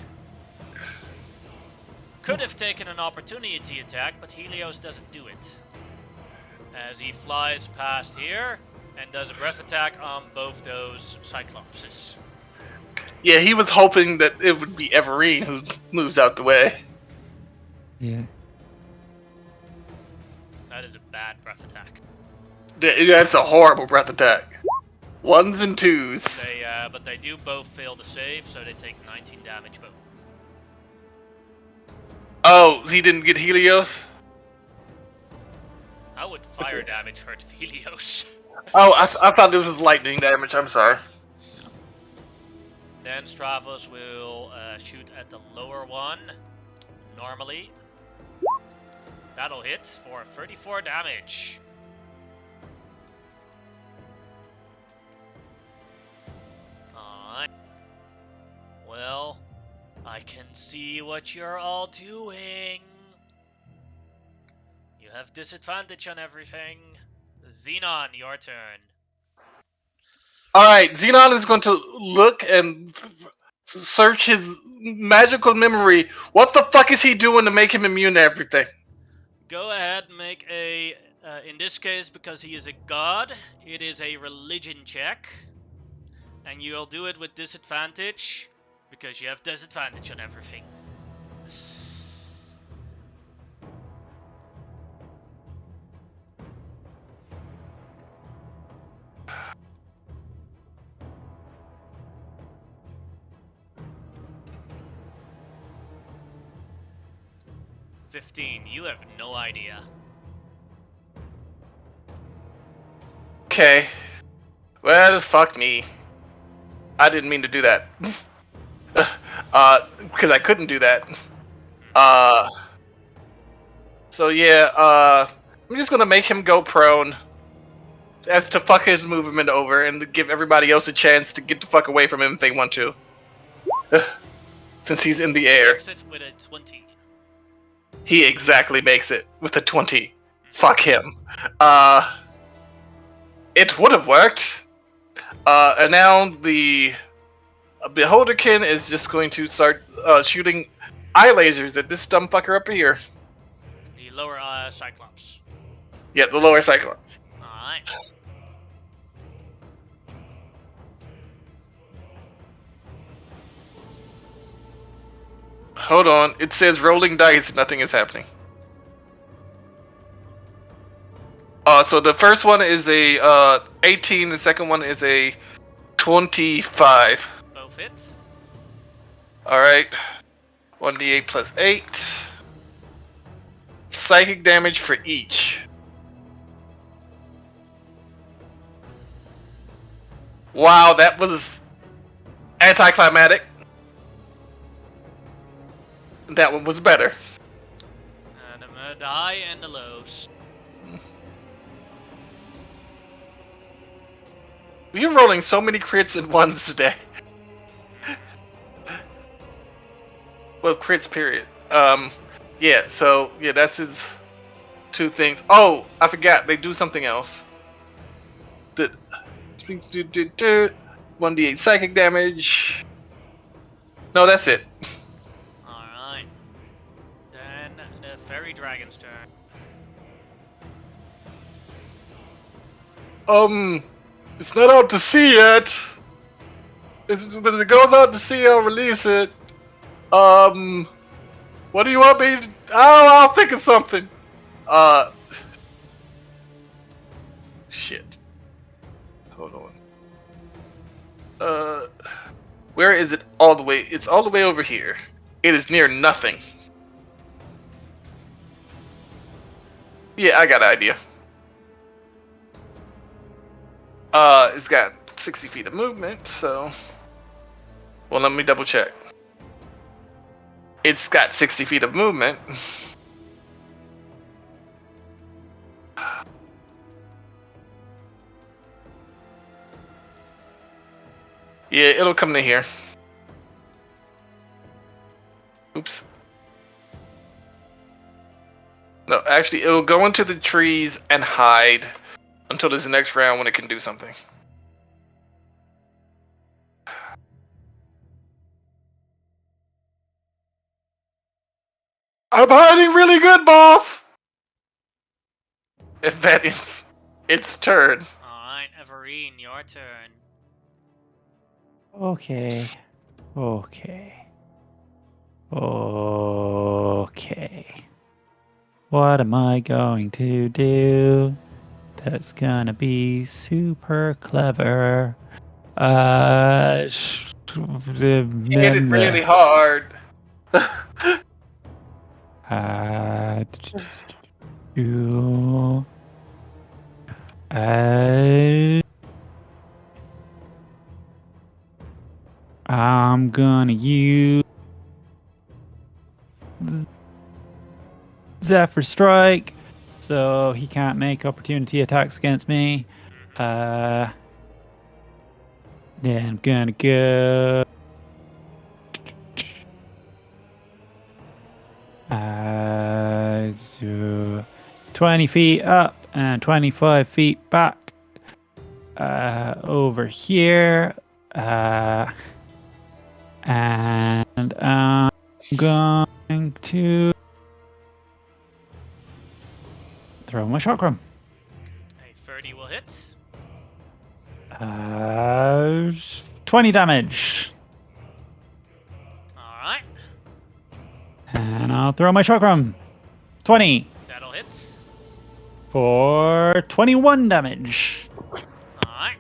Could have taken an opportunity attack, but Helios doesn't do it. As he flies past here and does a breath attack on both those Cyclopses.
Yeah, he was hoping that it would be Everine who moves out the way.
Yeah.
That is a bad breath attack.
That's a horrible breath attack. 1s and 2s.
But they do both fail to save, so they take 19 damage both.
Oh, he didn't get Helios?
How would fire damage hurt Helios?
Oh, I thought this was lightning damage, I'm sorry.
Then Stravos will shoot at the lower one, normally. That'll hit for 34 damage. Alright. Well, I can see what you're all doing. You have disadvantage on everything. Xenon, your turn.
Alright, Xenon is going to look and search his magical memory. What the fuck is he doing to make him immune to everything?
Go ahead and make a, in this case, because he is a god, it is a religion check. And you'll do it with disadvantage, because you have disadvantage on everything. You have no idea.
Okay. Well, fuck me. I didn't mean to do that. Because I couldn't do that. So yeah, I'm just gonna make him go prone. As to fuck his movement over and to give everybody else a chance to get the fuck away from him if they want to. Since he's in the air.
Makes it with a 20.
He exactly makes it with a 20. Fuck him. It would have worked. And now the Beholderkin is just going to start shooting eye lasers at this dumb fucker up here.
The lower Cyclops.
Yeah, the lower Cyclops.
Alright.
Hold on, it says rolling dice, nothing is happening. So the first one is a 18, the second one is a 25.
Both hits.
Alright. 1d8 plus 8. Psychic damage for each. Wow, that was anticlimactic. That one was better.
And the high and the lows.
You're rolling so many crits and ones today. Well, crits, period. Yeah, so, yeah, that's his... 2 things. Oh, I forgot. They do something else. 1d8 psychic damage. No, that's it.
Alright. Then the fairy dragon's turn.
It's not out to sea yet. When it goes out to sea, I'll release it. What do you want me to... Oh, I'll think of something. Shit. Hold on. Where is it all the way? It's all the way over here. It is near nothing. Yeah, I got an idea. It's got 60 feet of movement, so... Well, let me double check. It's got 60 feet of movement. Yeah, it'll come to here. Oops. No, actually, it'll go into the trees and hide until this next round when it can do something. I'm hiding really good, boss! If that is its turn.
Alright, Everine, your turn.
Okay. What am I going to do that's gonna be super clever?
Hit it really hard.
I'm gonna use Zephyr Strike, so he can't make opportunity attacks against me. Then I'm gonna go 20 feet up and 25 feet back over here. And I'm going to throw my chakram.
A 30 will hit.
20 damage.
Alright,
And I'll throw my chakram. 20
that'll hit.
for 21 damage.
Alright,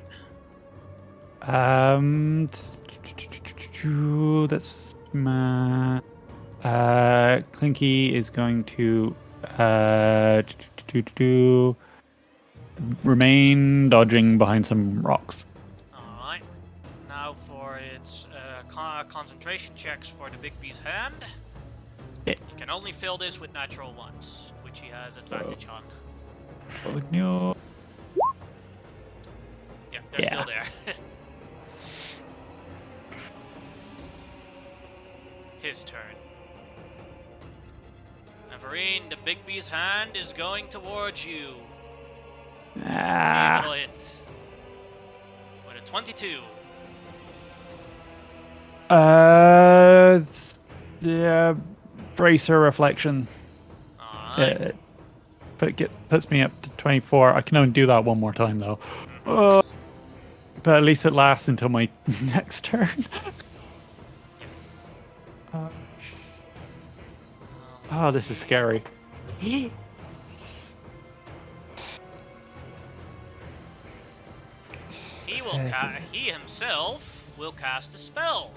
That's my Clinky is going to remain dodging behind some rocks.
alright. Now for its concentration checks for the Big B's hand.
Yeah.
You can only fill this with natural ones, which he has advantage on.
Oh no!
Yeah, they're still there. His turn. Neverine, the Big B's hand is going towards you. See if it'll hit. With a 22.
Yeah, bracer reflection.
Alright.
Puts me up to 24. I can only do that one more time though. But at least it lasts until my next turn.
Yes.
Oh, this is scary.
He will he himself will cast a spell.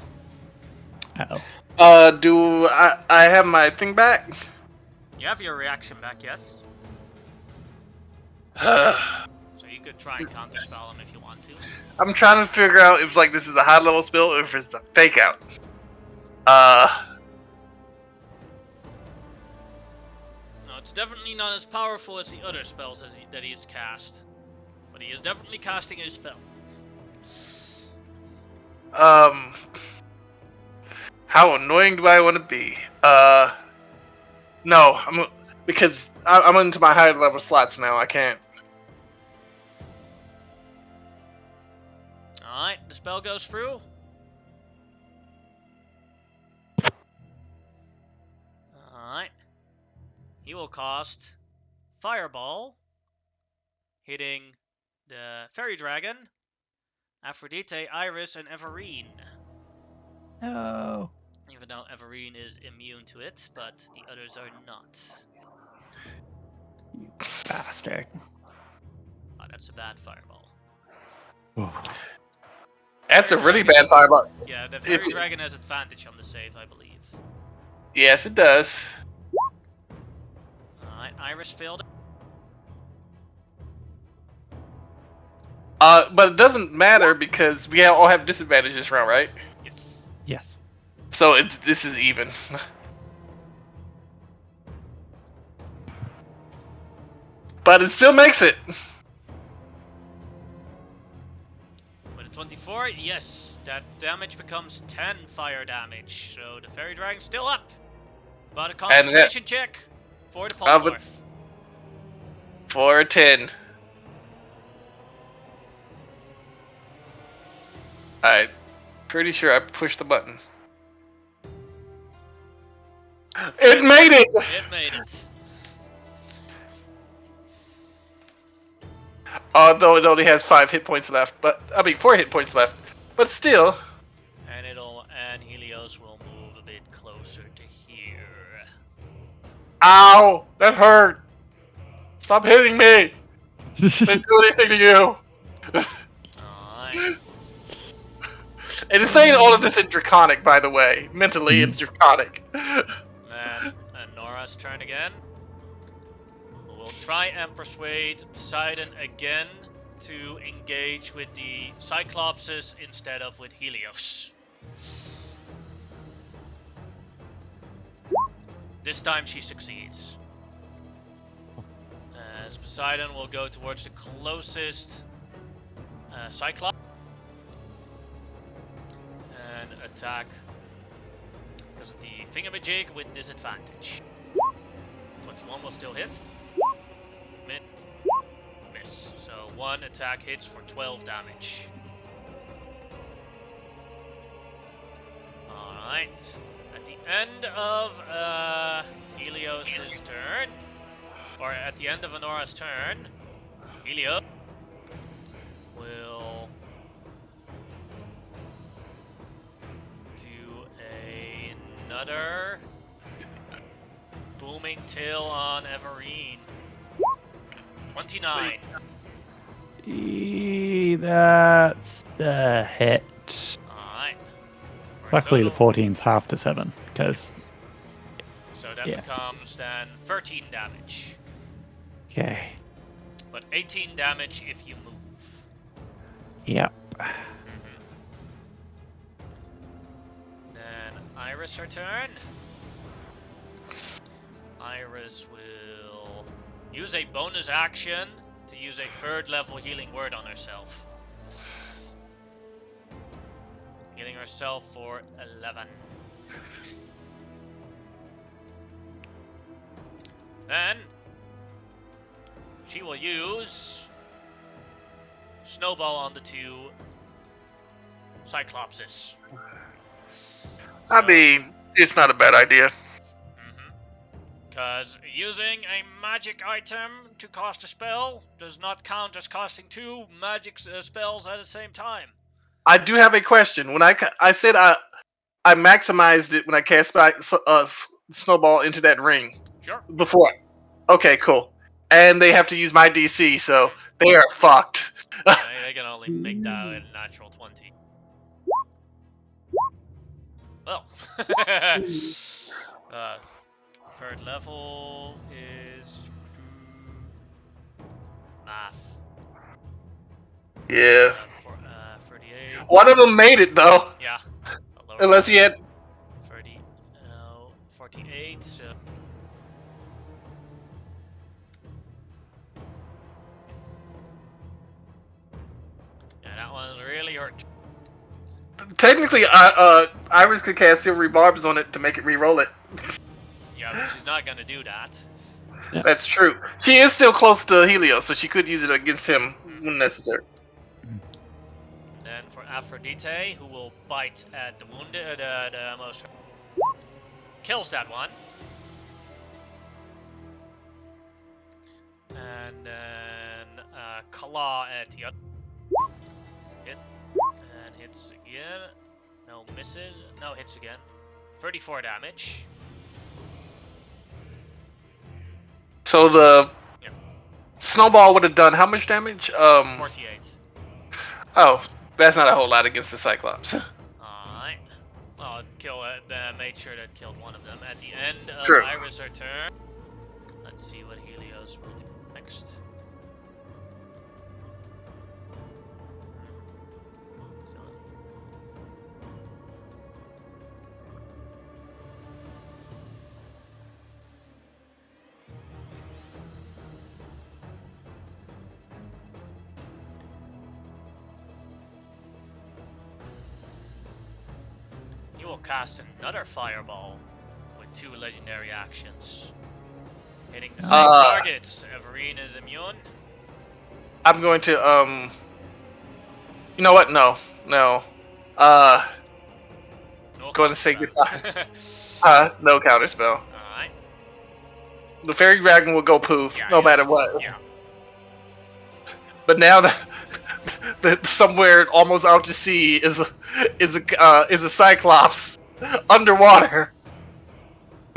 Uh-oh.
Do I have my thing back?
You have your reaction back, yes? So you could try and counterspell him if you want to.
I'm trying to figure out if like this is a high level spell or if it's a fake out.
No, it's definitely not as powerful as the other spells that he's cast. But he is definitely casting a spell.
How annoying do I want to be? No, because I'm into my higher level slots now. I can't.
Alright, the spell goes through. Alright. He will cast Fireball, hitting the Fairy Dragon, Aphrodite, Iris, and Everine.
No.
Even though Everine is immune to it, but the others are not.
You bastard.
Oh, that's a bad Fireball.
That's a
Fairy
really
Dragon
bad fireball.
Yeah, the Fairy Dragon has advantage on the save, I believe.
Yes, it does.
Alright, Iris failed.
But it doesn't matter because we all have disadvantage this round, right?
Yes.
Yes.
So this is even. But it still makes it.
With a 24, yes, that damage becomes 10 fire damage. So the Fairy Dragon's still up. But a concentration check for the polymorph.
For a 10. I'm pretty sure I pushed the button. It made it!
It made it.
Although it only has 5 hit points left, but I mean 4 hit points left, but still.
And Helios will move a bit closer to here.
Ow! That hurt! Stop hitting me! Didn't do anything to you!
Alright.
And it's saying all of this in Draconic, by the way. Mentally, it's Draconic.
And Nora's turn again. We'll try and persuade Poseidon again to engage with the Cyclopses instead of with Helios. This time she succeeds. As Poseidon will go towards the closest Cyclops and attack because of the thingamajig with disadvantage. 21 will still hit. Miss. So one attack hits for 12 damage. Alright. At the end of Helios' turn, or at the end of Honora's turn, Helios will do another booming tail on Everine. 29.
That's a hit.
Alright.
Luckily, the 14's half to 7, because...
So that becomes then 13 damage.
Okay.
But 18 damage if you move.
Yep.
Then Iris, her turn. Iris will use a bonus action to use a 3rd level healing word on herself. Healing herself for 11. Then she will use Snowball on the 2 Cyclopses.
I mean, it's not a bad idea.
Because using a magic item to cast a spell does not count as casting 2 magic spells at the same time.
I do have a question. When I said I maximized it when I cast my Snowball into that ring.
Sure.
Before. Okay, cool. And they have to use my DC, so they are fucked.
They can only make that a natural 20. Well. 3rd level is math.
Yeah.
38.
One of them made it though.
Yeah.
Unless he had
48. So. Yeah, that one's really hurt.
Technically, Iris could cast Silvery Barbs on it to make it re-roll it.
Yeah, but she's not gonna do that.
That's true. She is still close to Helios, so she could use it against him when necessary.
Then for Aphrodite, who will bite at the wounded, the most kills that one. And then claw at the other. Hit and hits again. No misses. No hits again. 34 damage.
So the snowball would have done how much damage?
48.
Oh, that's not a whole lot against the Cyclops.
Alright. Well, made sure that killed one of them. At the end of
True.
Iris' her turn, let's see what Helios will do next. He will cast another fireball with 2 legendary actions. Hitting the same targets. Everine is immune.
I'm going to you know what? No.
No
Going to say
counterspell.
goodbye. No counterspell.
Alright.
The fairy dragon will go poof,
Yeah,
no
yeah.
matter what.
Yeah.
But now that somewhere almost out to sea is a Cyclops underwater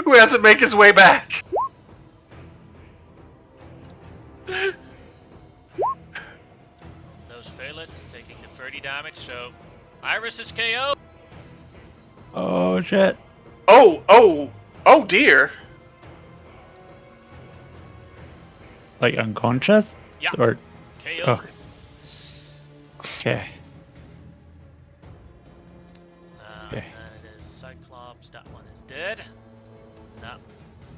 who has to make his way back.
Those fail it, taking the 30 damage, so Iris is KO.
Oh shit.
Oh dear.
Like unconscious?
Yeah.
Or
KO.
oh. Okay. Okay.
And it is Cyclops, that one is dead. That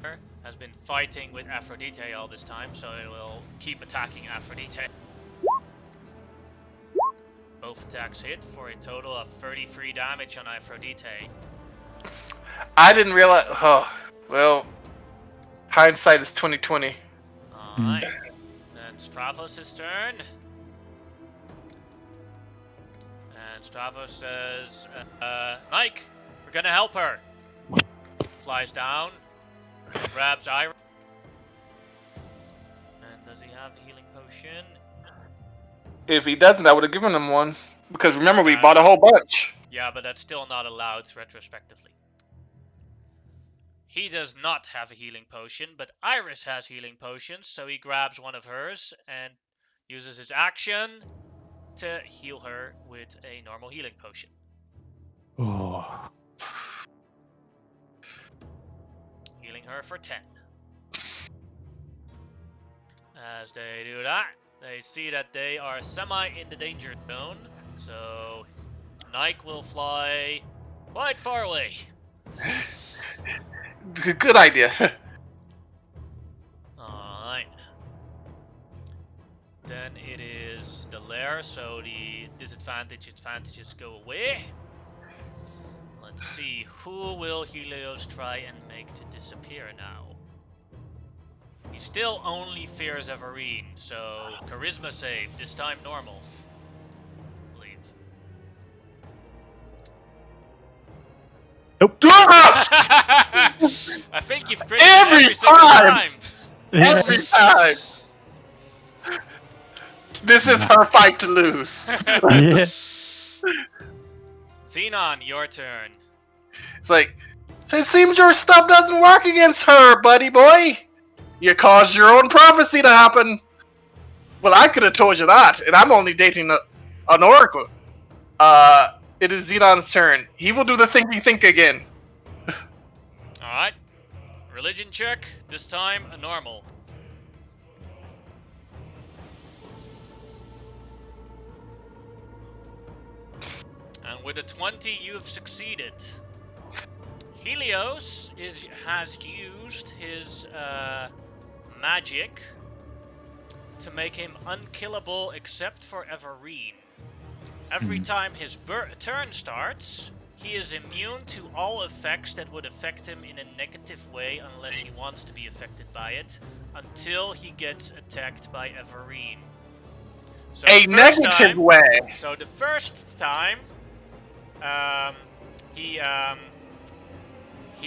one has been fighting with Aphrodite all this time, so it will keep attacking Aphrodite. Both attacks hit for a total of 33 damage on Aphrodite.
I didn't realize. Oh, well, hindsight is 20/20.
Alright. Then Stravos' turn. And Stravos says, Nike, we're gonna help her. Flies down, grabs Iris. And does he have a healing potion?
If he doesn't, I would have given him one. Because remember, we bought a whole bunch.
Yeah, but that's still not allowed retrospectively. He does not have a healing potion, but Iris has healing potions, so he grabs one of hers and uses his action to heal her with a normal healing potion.
Oh.
Healing her for 10. As they do that, they see that they are semi in the danger zone, so Nike will fly quite far away.
Good idea.
Alright. Then it is the lair, so the advantages go away. Let's see, who will Helios try and make to disappear now? He still only fears Everine, so charisma save, this time normal. I believe.
Nope.
I think you've critted every single time.
Every time. This is her fight to lose.
Yeah.
Xenon, your turn.
It's like, it seems your stuff doesn't work against her, buddy boy. You caused your own prophecy to happen. Well, I could have told you that, and I'm only dating an oracle. It is Xenon's turn. He will do the thinky think again.
Alright. Religion check, this time a normal. And with a 20, you've succeeded. Helios has used his magic to make him unkillable except for Everine. Every time his turn starts, He is immune to all effects that would affect him in a negative way unless he wants to be affected by it, until he gets attacked by Everine. So
A negative way.
So the first time, he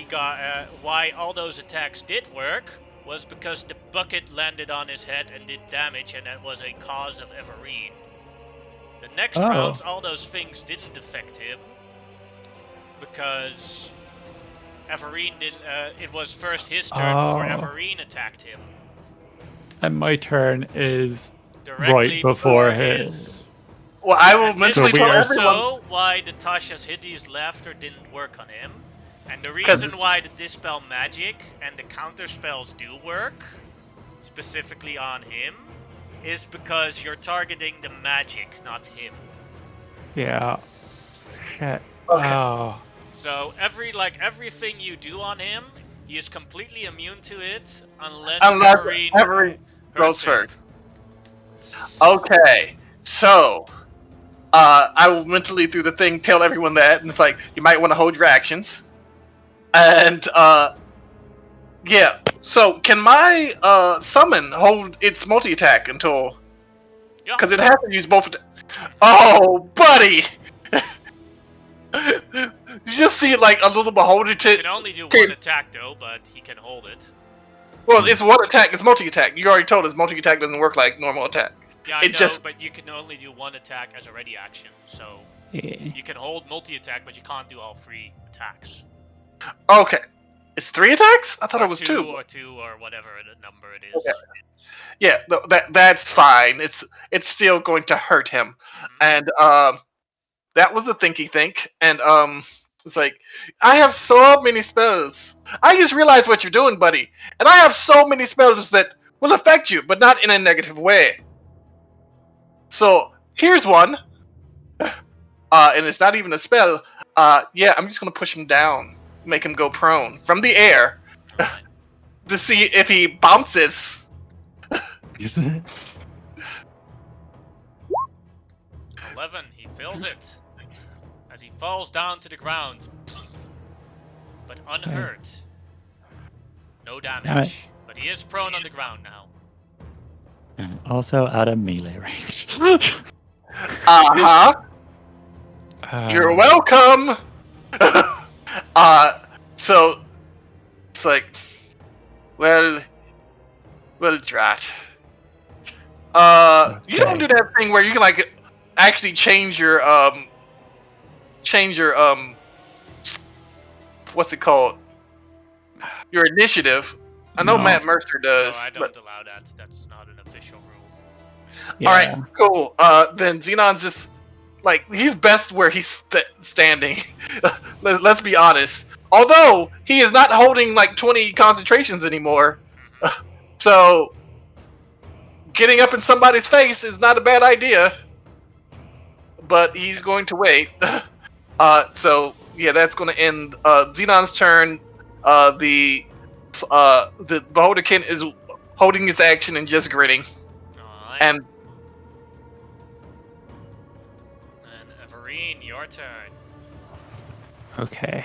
got why all those attacks did work was because the bucket landed on his head and did damage, and that was a cause of Everine. The next rounds, all those things didn't affect him because Everine didn't. It was first his turn before Everine attacked him.
And my turn is
Directly
right before his.
Well, I will mentally tell everyone.
Also, why Natasha's hideous laughter didn't work on him, and the reason why the dispel magic and the counter spells do work, specifically on him, is because you're targeting the magic, not him.
Yeah. Shit.
Okay.
Oh.
So everything you do on him, he is completely immune to it unless
Everine goes first. Okay, so I will mentally through the thing tell everyone that, and it's like you might want to hold your actions. And yeah, so can my summon hold its multi-attack until?
Yeah.
Because it has to use both. Oh, buddy! You just see like a little beholder
He can only do one attack though, but he can hold it.
Well, it's one attack. It's multi-attack. You already told us multi-attack doesn't work like normal attack.
Yeah, I know, but you can only do one attack as a ready action. So you can hold multi-attack, but you can't do all 3 attacks.
Okay, it's 3 attacks. I thought it was 2.
Or 2, or whatever the number it is.
Okay. Yeah, that's fine. It's still going to hurt him, and that was a thinky think, and it's like I have so many spells. I just realized what you're doing, buddy, and I have so many spells that will affect you, but not in a negative way. So here's one, and it's not even a spell. Yeah, I'm just gonna push him down, make him go prone from the air, to see if he bounces.
Is it?
11. He fails it as he falls down to the ground, but unhurt. No damage, but he is prone on the ground now.
And also out of melee range.
You're welcome. So it's like, well, drat. You don't do that thing where you can like actually change your what's it called? Your initiative. I know
No.
Matt Mercer does.
No, I don't allow that. That's not an official rule.
Yeah.
All right, cool. Then Xenon's just like he's best where he's standing. Let's be honest. Although he is not holding like 20 concentrations anymore, so getting up in somebody's face is not a bad idea. But he's going to wait. So yeah, that's going to end Xenon's turn. The Beholderkin is holding his action and just grinning.
Alright.
And
Everine, your turn.
Okay.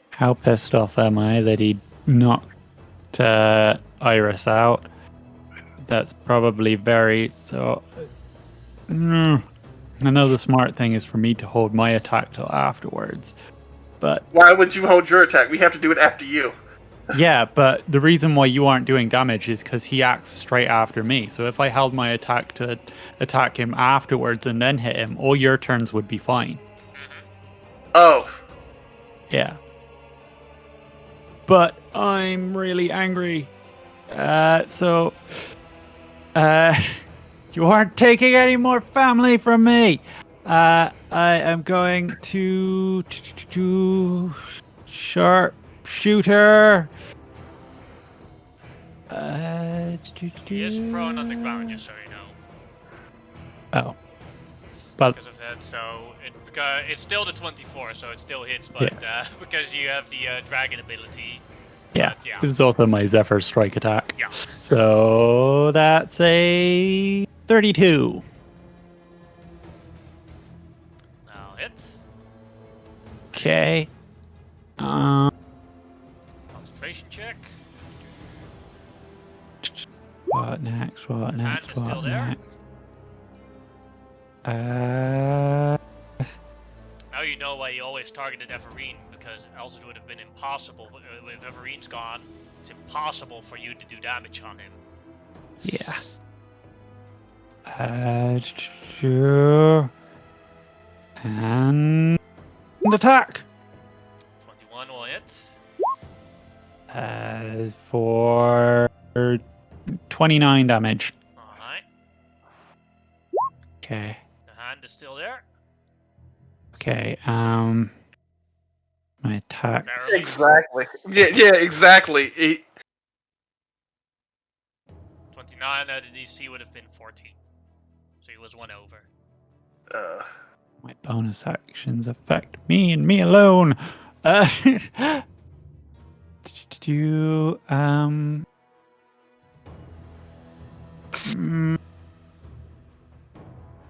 How pissed off am I that he knocked Iris out? That's probably very so. I know the smart thing is for me to hold my attack till afterwards, but
why would you hold your attack? We have to do it after you.
yeah, but the reason why you aren't doing damage is because he acts straight after me. So if I held my attack to attack him afterwards and then hit him, all your turns would be fine.
Oh.
Yeah. But I'm really angry. So you aren't taking any more family from me. I am going to sharpshooter.
He is prone on the ground, just so you know.
Oh. But
Because of that, so because it's still the 24, so it still hits, but because you have the dragon ability.
yeah,
But, yeah.
there's also my Zephyr strike attack.
Yeah.
So that's a 32.
Now hits.
Okay.
Concentration check.
What next? What next?
Hand is still
What
there.
next?
Now you know why he always targeted Everine, because else it would have been impossible. If Everine's gone, it's impossible for you to do damage on him.
Yeah. And attack.
21 will hit.
For 29 damage.
Alright.
Okay.
The hand is still there.
Okay. My attack.
Barely.
Exactly. Yeah, exactly.
29 out of DC would have been 14. So he was one over.
My bonus actions affect me and me alone.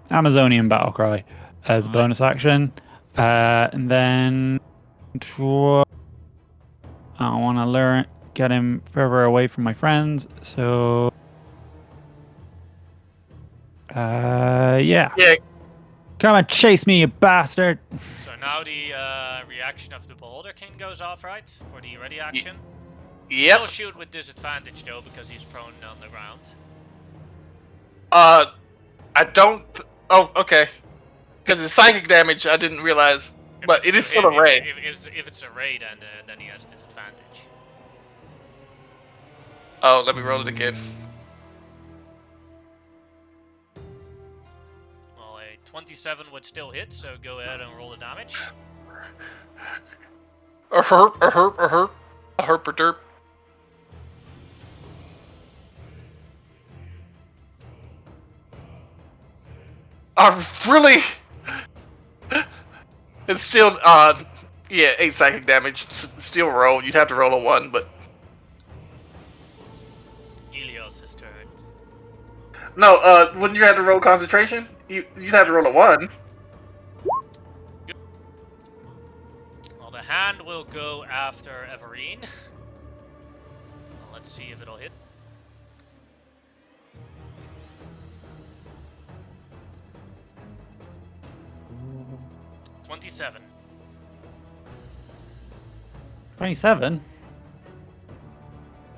Amazonian battle cry as a bonus action, and then I want to get him further away from my friends. So, yeah. Come and chase me, you bastard!
So now the reaction of the Beholder King goes off, right? For the ready action.
Yep.
He'll shoot with disadvantage though, because he's prone on the ground.
I don't. Oh, okay. Because it's psychic damage, I didn't realize. But it is still a ray.
If it's a ray, then he has disadvantage.
Oh, let me roll it again.
Well, a 27 would still hit, so go ahead and roll the damage.
A herp, a herp, a herp, a herp, a derp. Really? It's still, yeah, 8 psychic damage. Still roll. You'd have to roll a 1, but.
Helios' turn.
No, wouldn't you have to roll concentration? You'd have to roll a 1.
Well, the hand will go after Everine. Well, let's see if it'll hit. $27.
27?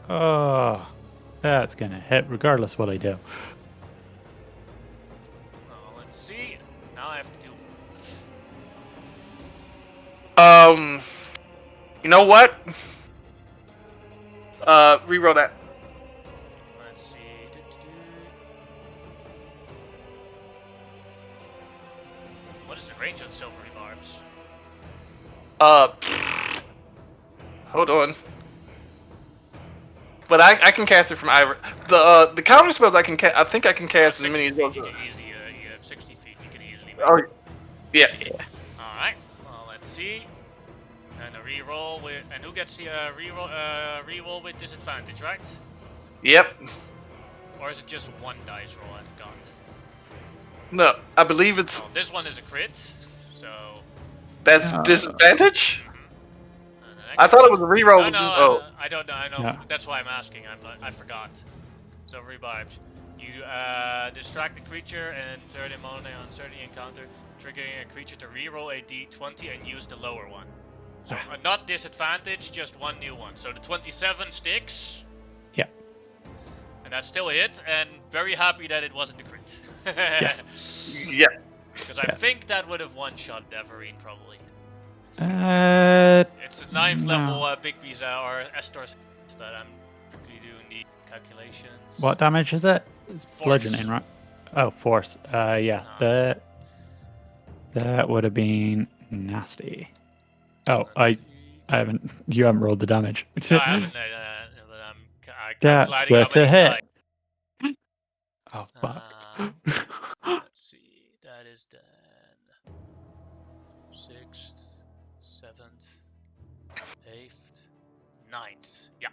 Oh, that's gonna hit regardless what I do.
Well, let's see. Now I have to do.
You know what? Reroll that.
Let's see. What is the range on silvery barbs?
Hold on. But I can cast it from either. The counter spells I think I can cast as many as those.
You can easily, you have 60 feet. You can easily.
Oh, yeah.
All right. Well, let's see. And a reroll with, and who gets the reroll with disadvantage, right?
Yep.
Or is it just one dice roll? I forgot.
No, I believe it's.
Well, this one is a crit, so.
That's disadvantage.
Mm-hmm.
I thought it was a reroll.
I don't know. I know.
Yeah.
That's why I'm asking. I forgot. So rebarbs. You distract the creature and turn him on certain encounter, triggering a creature to reroll a d20 and use the lower one. So not disadvantage, just one new one. So the 27 sticks.
Yeah.
And that's still a hit, and very happy that it wasn't a crit.
Yes.
Yeah.
Because I think that would have one-shot Everine probably. It's a 9th level Big Bees or Estor, but I'm quickly doing the calculations.
What damage is it? It's
Force.
bludgeoning, right? Oh, force. Yeah. That would have been nasty. Oh,
Let's see.
You haven't rolled the damage.
No, I haven't, but I'm
That's
calculating
where
how
to
many
hit.
die.
Oh, fuck.
Let's see, that is then 6th, 7th, 8th, 9th. Yeah.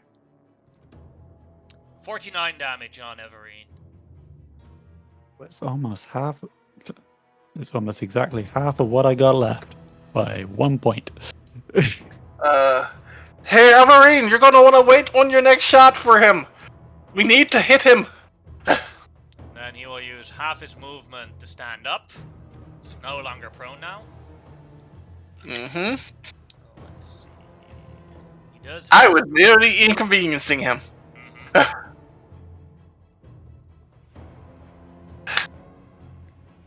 49 damage on Everine.
It's almost half. It's almost exactly half of what I got left. by 1 point.
Hey, Everine, you're gonna want to wait on your next shot for him. We need to hit him.
Then he will use half his movement to stand up. He's no longer prone now.
Mm-hmm.
Let's see. He does.
I was merely inconveniencing him.
Mhm.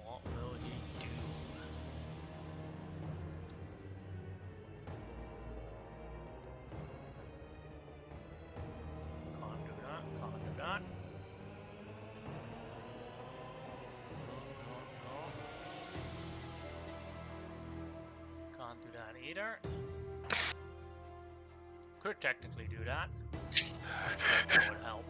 What will he do? Can't do that. Can't do that. No. Can't do that either. Could technically do that. That would help.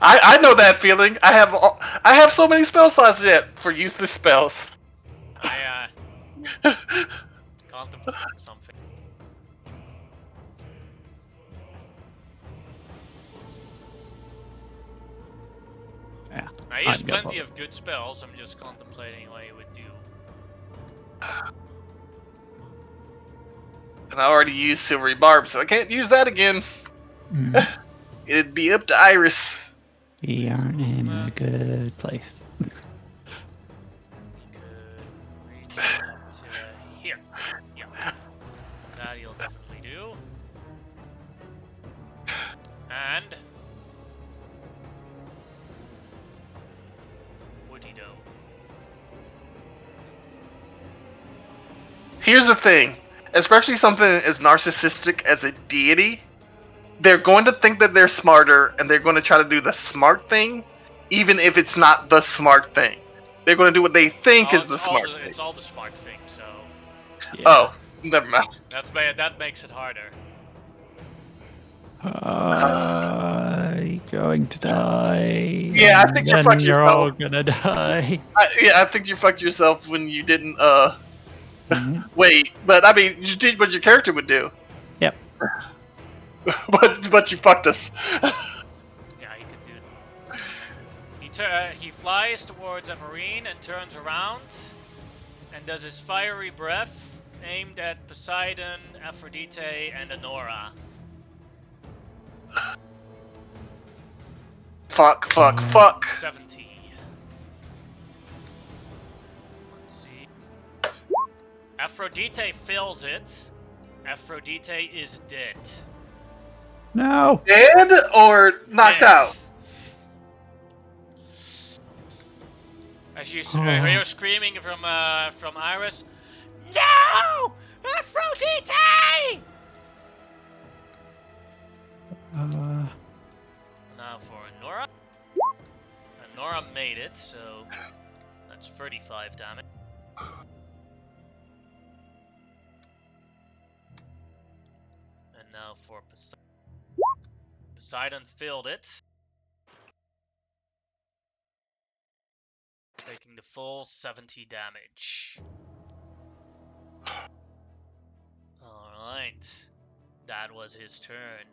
I know that feeling. I have so many spell slots yet for useless spells.
I contemplating something.
Yeah.
Now, he has
I'd go
plenty
both.
of good spells. I'm just contemplating what he would do.
And I already used Silvery Barb, so I can't use that again.
Mm,
It'd be up to Iris.
we aren't in a good place.
He could reach up to here. Yeah. That he'll definitely do. And would he do?
Here's the thing. Especially something as narcissistic as a deity, they're going to think that they're smarter, and they're going to try to do the smart thing, even if it's not the smart thing. They're going to do what they think is the smart thing.
It's all the smart thing, so
Yeah.
Oh, never mind.
that makes it harder.
Going to die.
Yeah, I think you're
and
fucking
you're
yourself.
all gonna die.
I think you fucked yourself when you didn't,
Mhm.
wait. But, I mean, you did what your character would do.
Yep.
but you fucked us.
Yeah, he could do it. He flies towards Everine and turns around and does his fiery breath aimed at Poseidon, Aphrodite, and Anora.
Fuck.
70. Let's see. Aphrodite fails it. Aphrodite is dead.
No.
Dead or knocked
Dead.
out?
As you hear screaming from Iris, no! Aphrodite! Now for Anora. Anora made it, so that's 35 damage. And now for Poseidon. Poseidon filled it, taking the full 70 damage. Alright, that was his turn.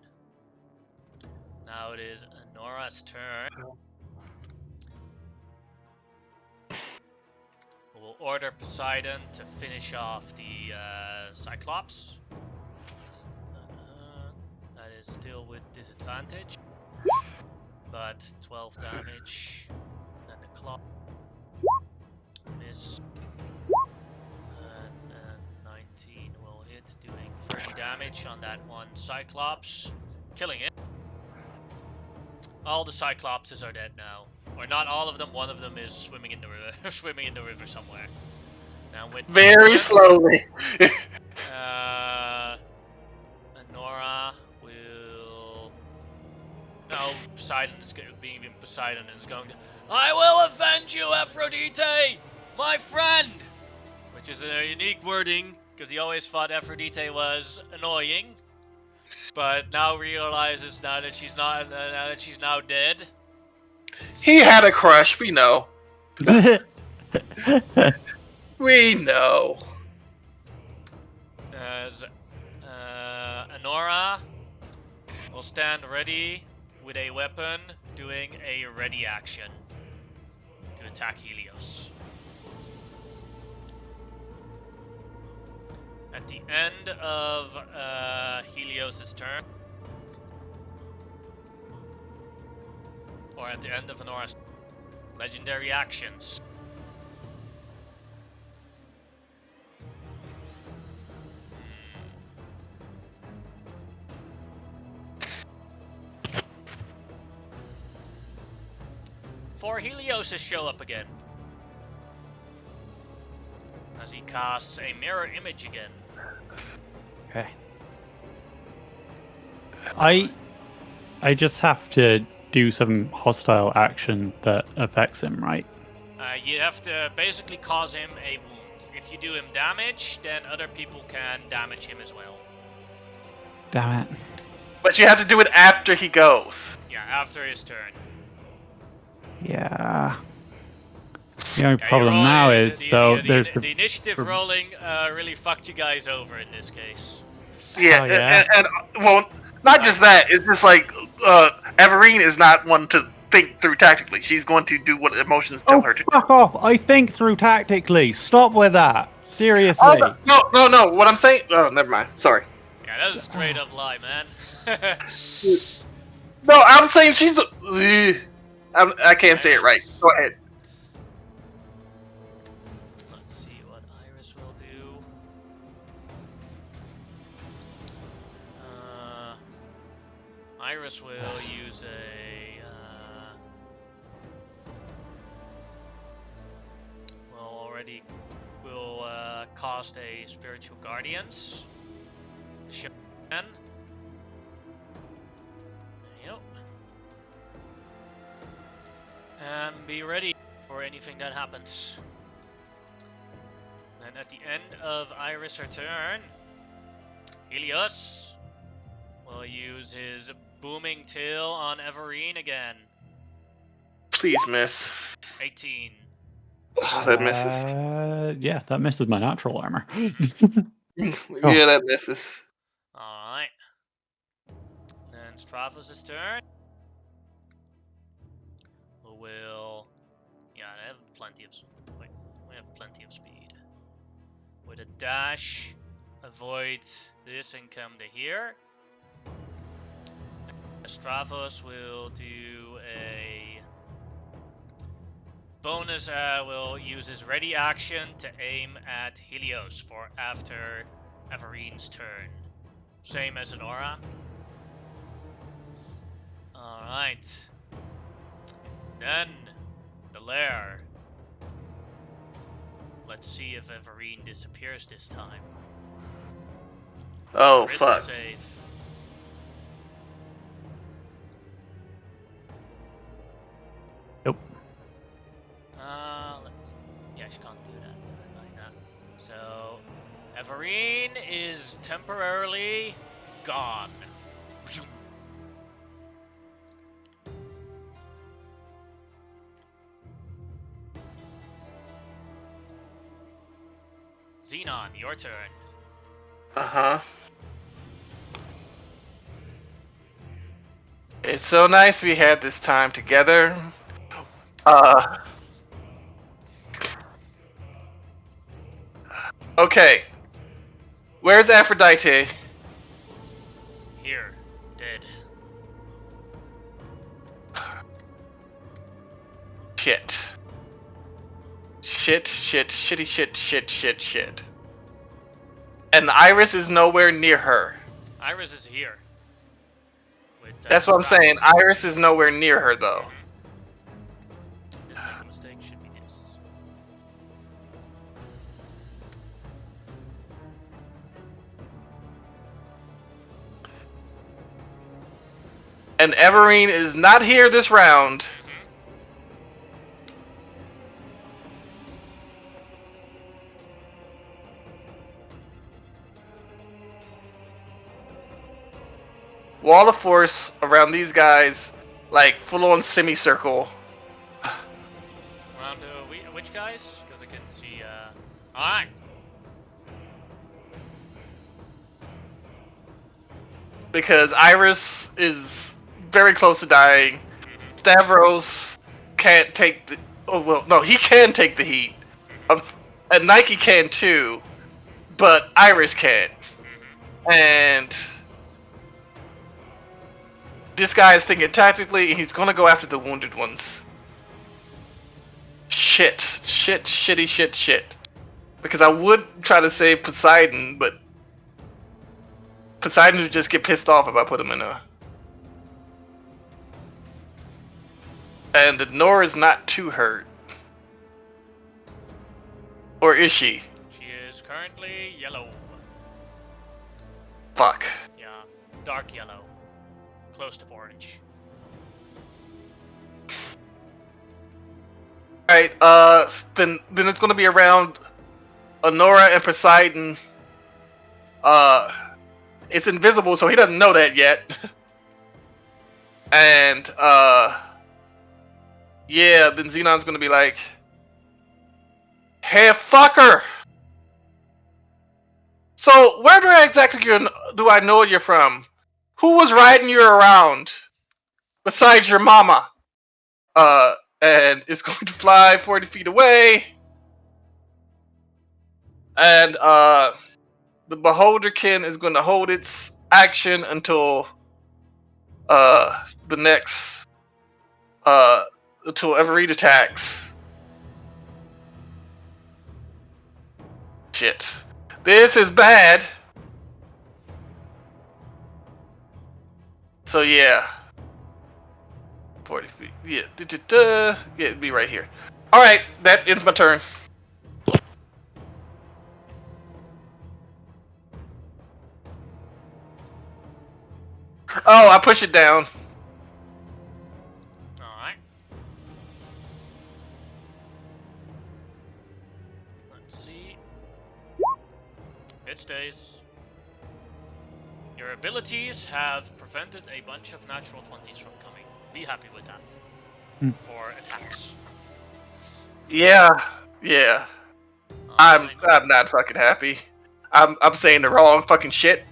Now it is Anora's turn. We'll order Poseidon to finish off the Cyclops. That is still with disadvantage, but 12 damage. And the claw miss. And 19 will hit, doing 30 damage on that one Cyclops, killing it. All the Cyclopses are dead now. Or not all of them, one of them is swimming in the river swimming in the river somewhere. Now with
Very slowly.
Anora will no, Poseidon is being Poseidon is going to I will avenge you, Aphrodite, my friend! Which is a unique wording, because he always thought Aphrodite was annoying. But now realizes now that she's now dead.
He had a crush, we know. We know.
As Anora will stand ready with a weapon, doing a ready action. attack Helios. At the end of Helios' turn, or at the end of Honora's legendary actions. For Helios to show up again, as he casts a mirror image again.
Okay. I just have to do some hostile action that affects him, right?
You have to basically cause him a wound. If you do him damage, then other people can damage him as well.
Damn it.
But you have to do it after he goes.
Yeah, after his turn.
Yeah. The only
Yeah,
problem now is, though, there's
the initiative rolling really fucked you guys over in this case.
Yeah,
Oh, yeah?
and well, not just that. It's just like Everine is not one to think through tactically. She's going to do what emotions tell her to do.
Fuck off! I think through tactically. Stop with that. Seriously.
Oh, no. What I'm saying? Oh, never mind. Sorry.
Yeah, that was a straight up lie, man.
No, I'm saying she's. I can't say it right. Go ahead.
Let's see what Iris will do. Iris will use a. Will cost a spiritual guardians. Yep. And be ready for anything that happens. And at the end of Iris' turn, Helios will use his booming tail on Everine again.
Please miss.
18.
Oh, that misses.
Yeah, that misses my natural armor.
Yeah, that misses.
Alright. Then Stravos' turn. Will... Yeah, they have plenty of... Wait, we have plenty of speed. With a dash, avoid this and come to here. Stravos will do a... bonus, will use his ready action to aim at Helios for after Everine's turn. Same as an aura. Alright. Then, the lair. Let's see if Everine disappears this time.
Oh,
Charisma
fuck.
save.
Nope.
Let's... Yeah, she can't do that. Like that. So, Everine is temporarily gone. Xenon, your turn.
Uh-huh. It's so nice we had this time together. Okay. Where's Aphrodite?
Here, dead.
Shit. Shit. And Iris is nowhere near her.
Iris is here. With,
That's what I'm saying. Iris is nowhere near her, though.
Didn't make a mistake, should be this.
And Everine is not here this round. Wall of force around these guys, like full-on semicircle.
Around which guys? Because I couldn't see. Alright.
Because Iris is very close to dying. Stavros can't take Oh well, no, he can take the heat. And Nike can too, but Iris can't. And this guy is thinking tactically, and he's gonna go after the wounded ones. Shit. Because I would try to save Poseidon, but Poseidon would just get pissed off if I put him in a... And the Nora's not too hurt. Or is she?
She is currently yellow.
Fuck.
Yeah, dark yellow. Close to orange.
Alright, then it's gonna be around Nora and Poseidon. It's invisible, so he doesn't know that yet. And, yeah, then Xenon's gonna be like, hey, fucker! So, where do I know you're from? Who was riding you around? Besides your mama? And it's going to fly 40 feet away. And, the Beholderkin is going to hold its action until, the next, until Evereed attacks. Shit. This is bad. So yeah. 40 feet. Yeah. Yeah, it'd be right here. Alright, that ends my turn. Oh, I push it down.
Alright. Let's see. It stays. Your abilities have prevented a bunch of natural 20s from coming. Be happy with that. For attacks.
Yeah. I'm
Alright.
not fucking happy. I'm saying the wrong fucking shit.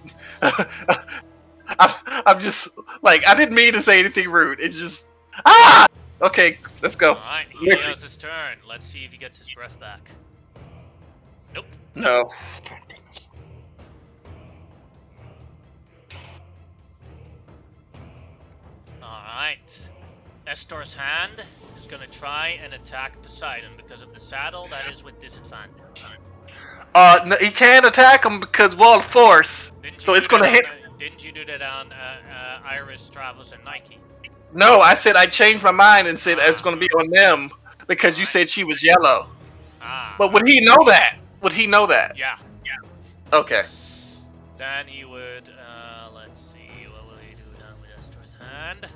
I'm just like, I didn't mean to say anything rude. It's just okay, let's go.
Alright, he has his turn. Let's see if he gets his breath back. Nope.
No.
Alright. Estor's hand is gonna try and attack Poseidon because of the saddle. That is with disadvantage.
No, he can't attack him because wall of force. So it's gonna hit.
Didn't you do that on Iris, Travis, and Nike?
No, I said I changed my mind and said it's gonna be on them because you said she was yellow. But would he know that?
Yeah.
Okay.
Then he would, let's see, what will he do now with Estor's hand?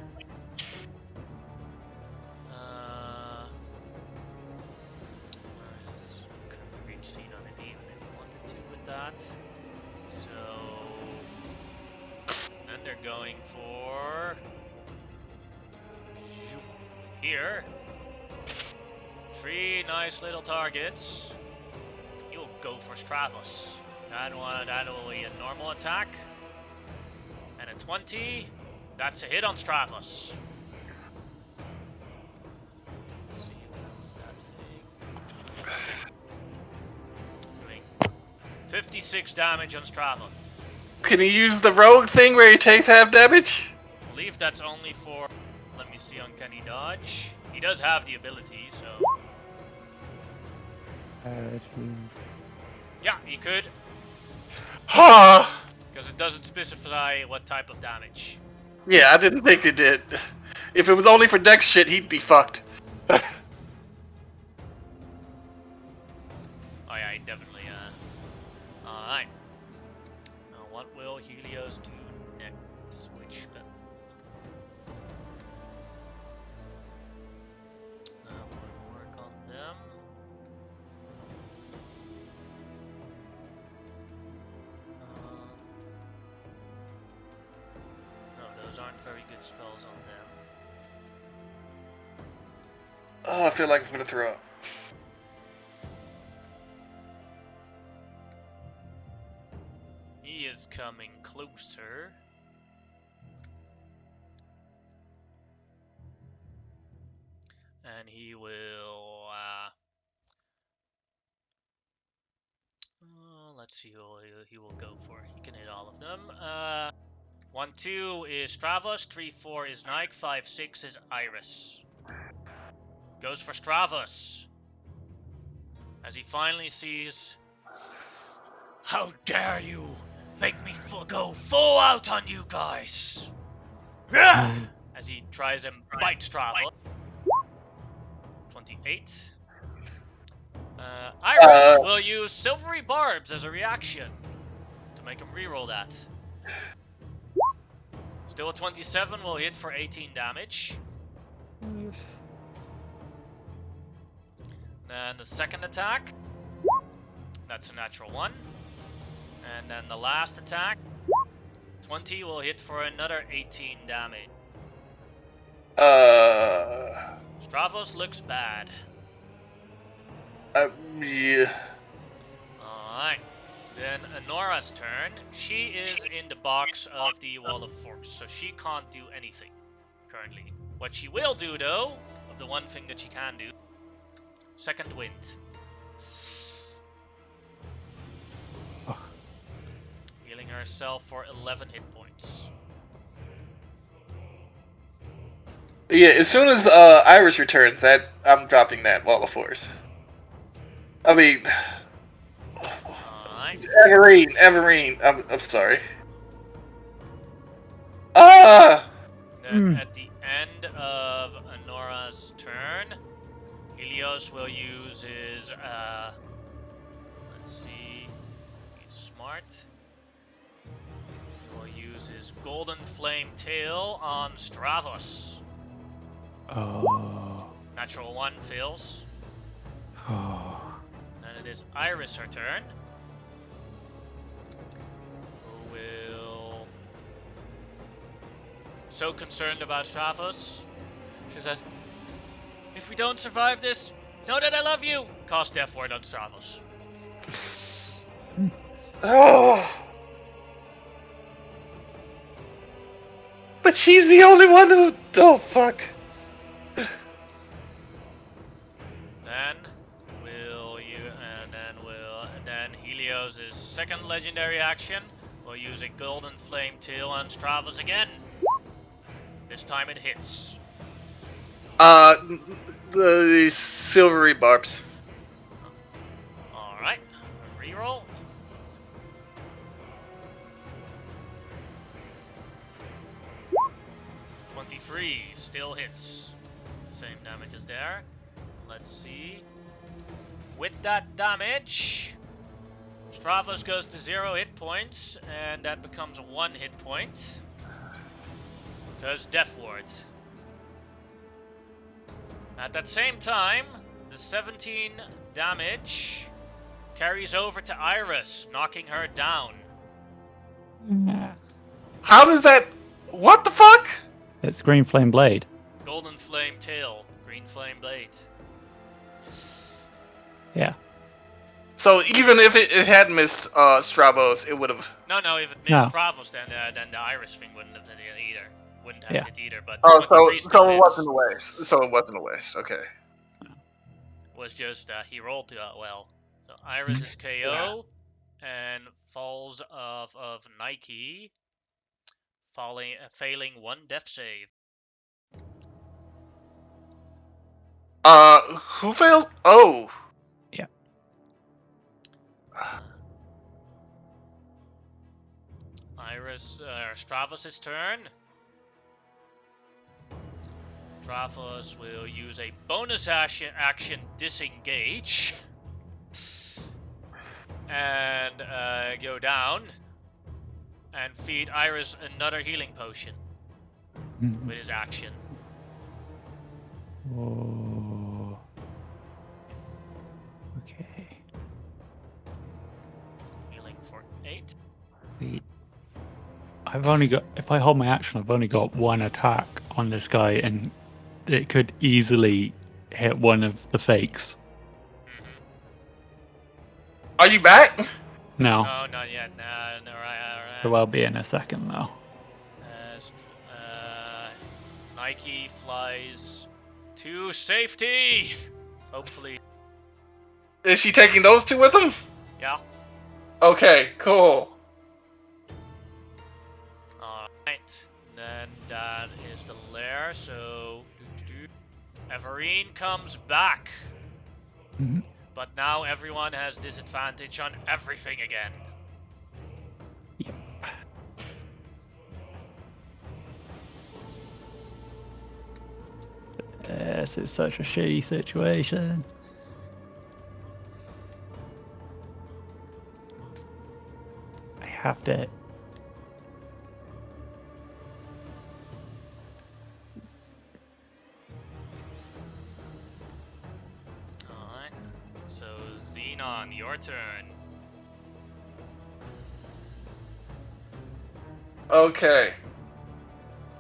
Where is current reach seed on it even if he wanted to with that? So, then they're going for here. 3 nice little targets. You'll go for Stravos. That will be a normal attack. And a 20. That's a hit on Stravos. Let's see, what was that thing? Doing 56 damage on Stravos.
Can he use the rogue thing where he takes half damage?
I believe that's only for, let me see, Uncanny Dodge. He does have the ability, so... Yeah, he could.
Huh.
Because it doesn't specify what type of damage.
Yeah, I didn't think it did. If it was only for dex shit, he'd be fucked.
Oh yeah, he definitely, Alright. Now what will Helios do next? Which bit? We'll work on them. No, those aren't very good spells on them.
Oh, I feel like I'm gonna throw up.
He is coming closer. And he will hits he will go for. He can hit all of them. 1, 2 is Stravos, 3, 4 is Nike, 5, 6 is Iris. Goes for Stravos. As he finally sees... How dare you make me go full out on you guys! As he tries and bites Stravos. 28. Iris will use Silvery Barbs as a reaction to make him reroll that. Still a 27 will hit for 18 damage. Then the second attack, that's a natural 1. And then the last attack, 20 will hit for another 18 damage. Stravos looks bad.
Yeah.
Alright. Then Anora's turn. She is in the box of the Wall of Force, so she can't do anything currently. What she will do, though, of the one thing that she can do, Second Wind. Healing herself for 11 hit points.
Yeah, as soon as Iris returns, that I'm dropping that Wall of Force. I mean,
Alright.
Everine, I'm sorry.
Then at the end of Anora's turn, Helios will use his, let's see, he's smart. He will use his Golden Flame Tail on Stravos.
Oh.
Natural 1 fails.
Oh.
And it is Iris her turn. Who will... So concerned about Stravos. She says, if we don't survive this, know that I love you! Cast Death Ward on Stravos.
Oh. But she's the only one who... Oh, fuck.
Then Helios' second legendary action will use a Golden Flame Tail on Stravos again. This time it hits.
The Silvery Barbs.
Alright, reroll. .23 still hits. Same damage as there. Let's see. With that damage, Stravos goes to 0 hit points, and that becomes 1 hit point. Because Death Ward. At that same time, the 17 damage carries over to Iris, knocking her down.
How does that... What the fuck?
It's Green Flame Blade.
Golden Flame Tail, Green Flame Blade.
Yeah.
So even if it had missed Stravos, it would have...
No, if it missed Stravos, then the Iris thing wouldn't have hit either. Wouldn't have hit either, but
so it
wasn't
a waste. So it wasn't a waste. Okay.
Was just he rolled well. So Iris is KO and falls off of Nike, failing 1 death save.
Who failed? Oh.
Yeah.
Iris, Stravos' turn. Stravos will use a bonus action disengage and go down and feed Iris another healing potion with his action.
Oh. Okay.
Healing for 8.
I've only got, if I hold my action, I've only got 1 attack on this guy, and it could easily hit one of the fakes.
Are you back?
No.
No, not yet. No, right.
It will be in a second, though.
Nike flies to safety. Hopefully.
Is she taking those 2 with him?
Yeah.
Okay, cool.
Alright. Then that is the lair, so... Everine comes back.
Mhm.
But now everyone has disadvantage on everything again.
Yep. This is such a shitty situation. I have to.
Alright. So, Xenon, your turn.
Okay.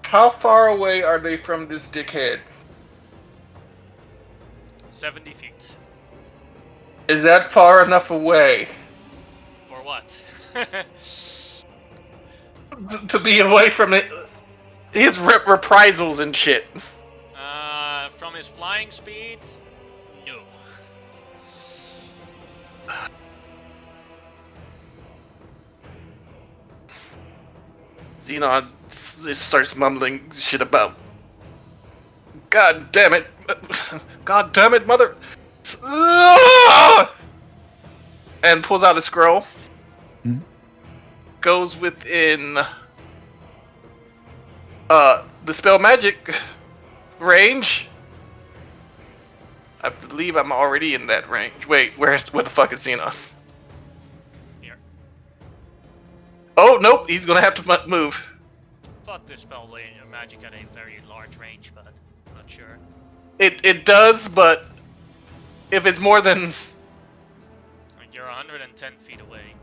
How far away are they from this dickhead?
70 feet.
Is that far enough away
For what?
to be away from it? His reprisals and shit.
From his flying speed? No.
Xenon starts mumbling shit about. God damn it! God damn it, mother! And pulls out a scroll.
Mhm.
Goes within the spell magic range. I believe I'm already in that range. Wait, where the fuck is Xenon?
Here.
Oh nope, he's gonna have to move.
Thought this spell magic had a very large range, but I'm not sure.
It does, but if it's more than
You're 110 feet away.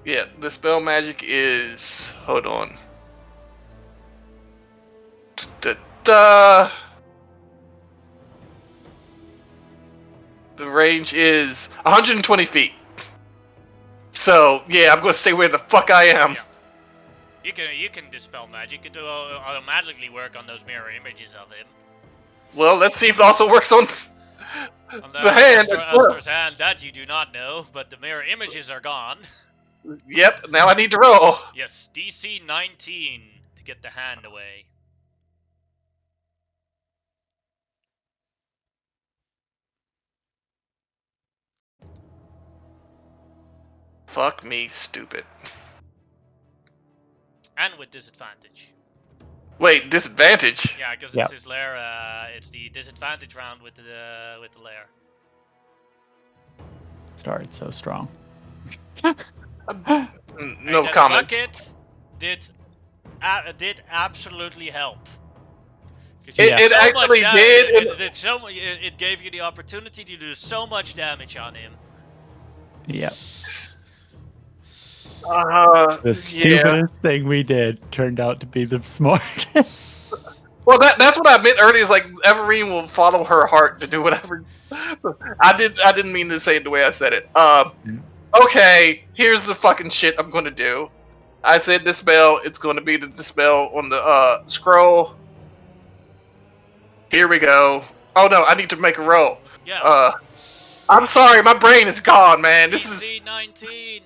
yeah, the spell magic is hold on. The range is 120 feet. So yeah, I'm gonna stay where the fuck I am.
Yeah. You can dispel magic. It will automatically work on those mirror images of him.
Well, let's see if it also works on
On
the hand.
Astor's hand, that you do not know, but the mirror images are gone.
Yep. Now I need to roll.
Yes, DC 19 to get the hand away.
Fuck me, stupid.
And with disadvantage.
Wait, disadvantage.
Yeah, because
Yep.
it's his lair. It's the disadvantage round with the lair.
Started so strong.
No
And the
comment.
bucket did absolutely help. 'Cause
It,
you
it
did so much
actually
da-
did.
It did so much. It gave you the opportunity to do so much damage on him.
Yep.
Yeah.
The stupidest thing we did turned out to be the smartest.
Well, that's what I meant earlier. Is like Everine will follow her heart to do whatever. I didn't mean to say it the way I said it. Okay, here's the fucking shit I'm gonna do. I said dispel. It's going to be the dispel on the scroll. Here we go. Oh no, I need to make a roll.
Yeah.
I'm sorry, my brain is gone, man. This is
DC 19.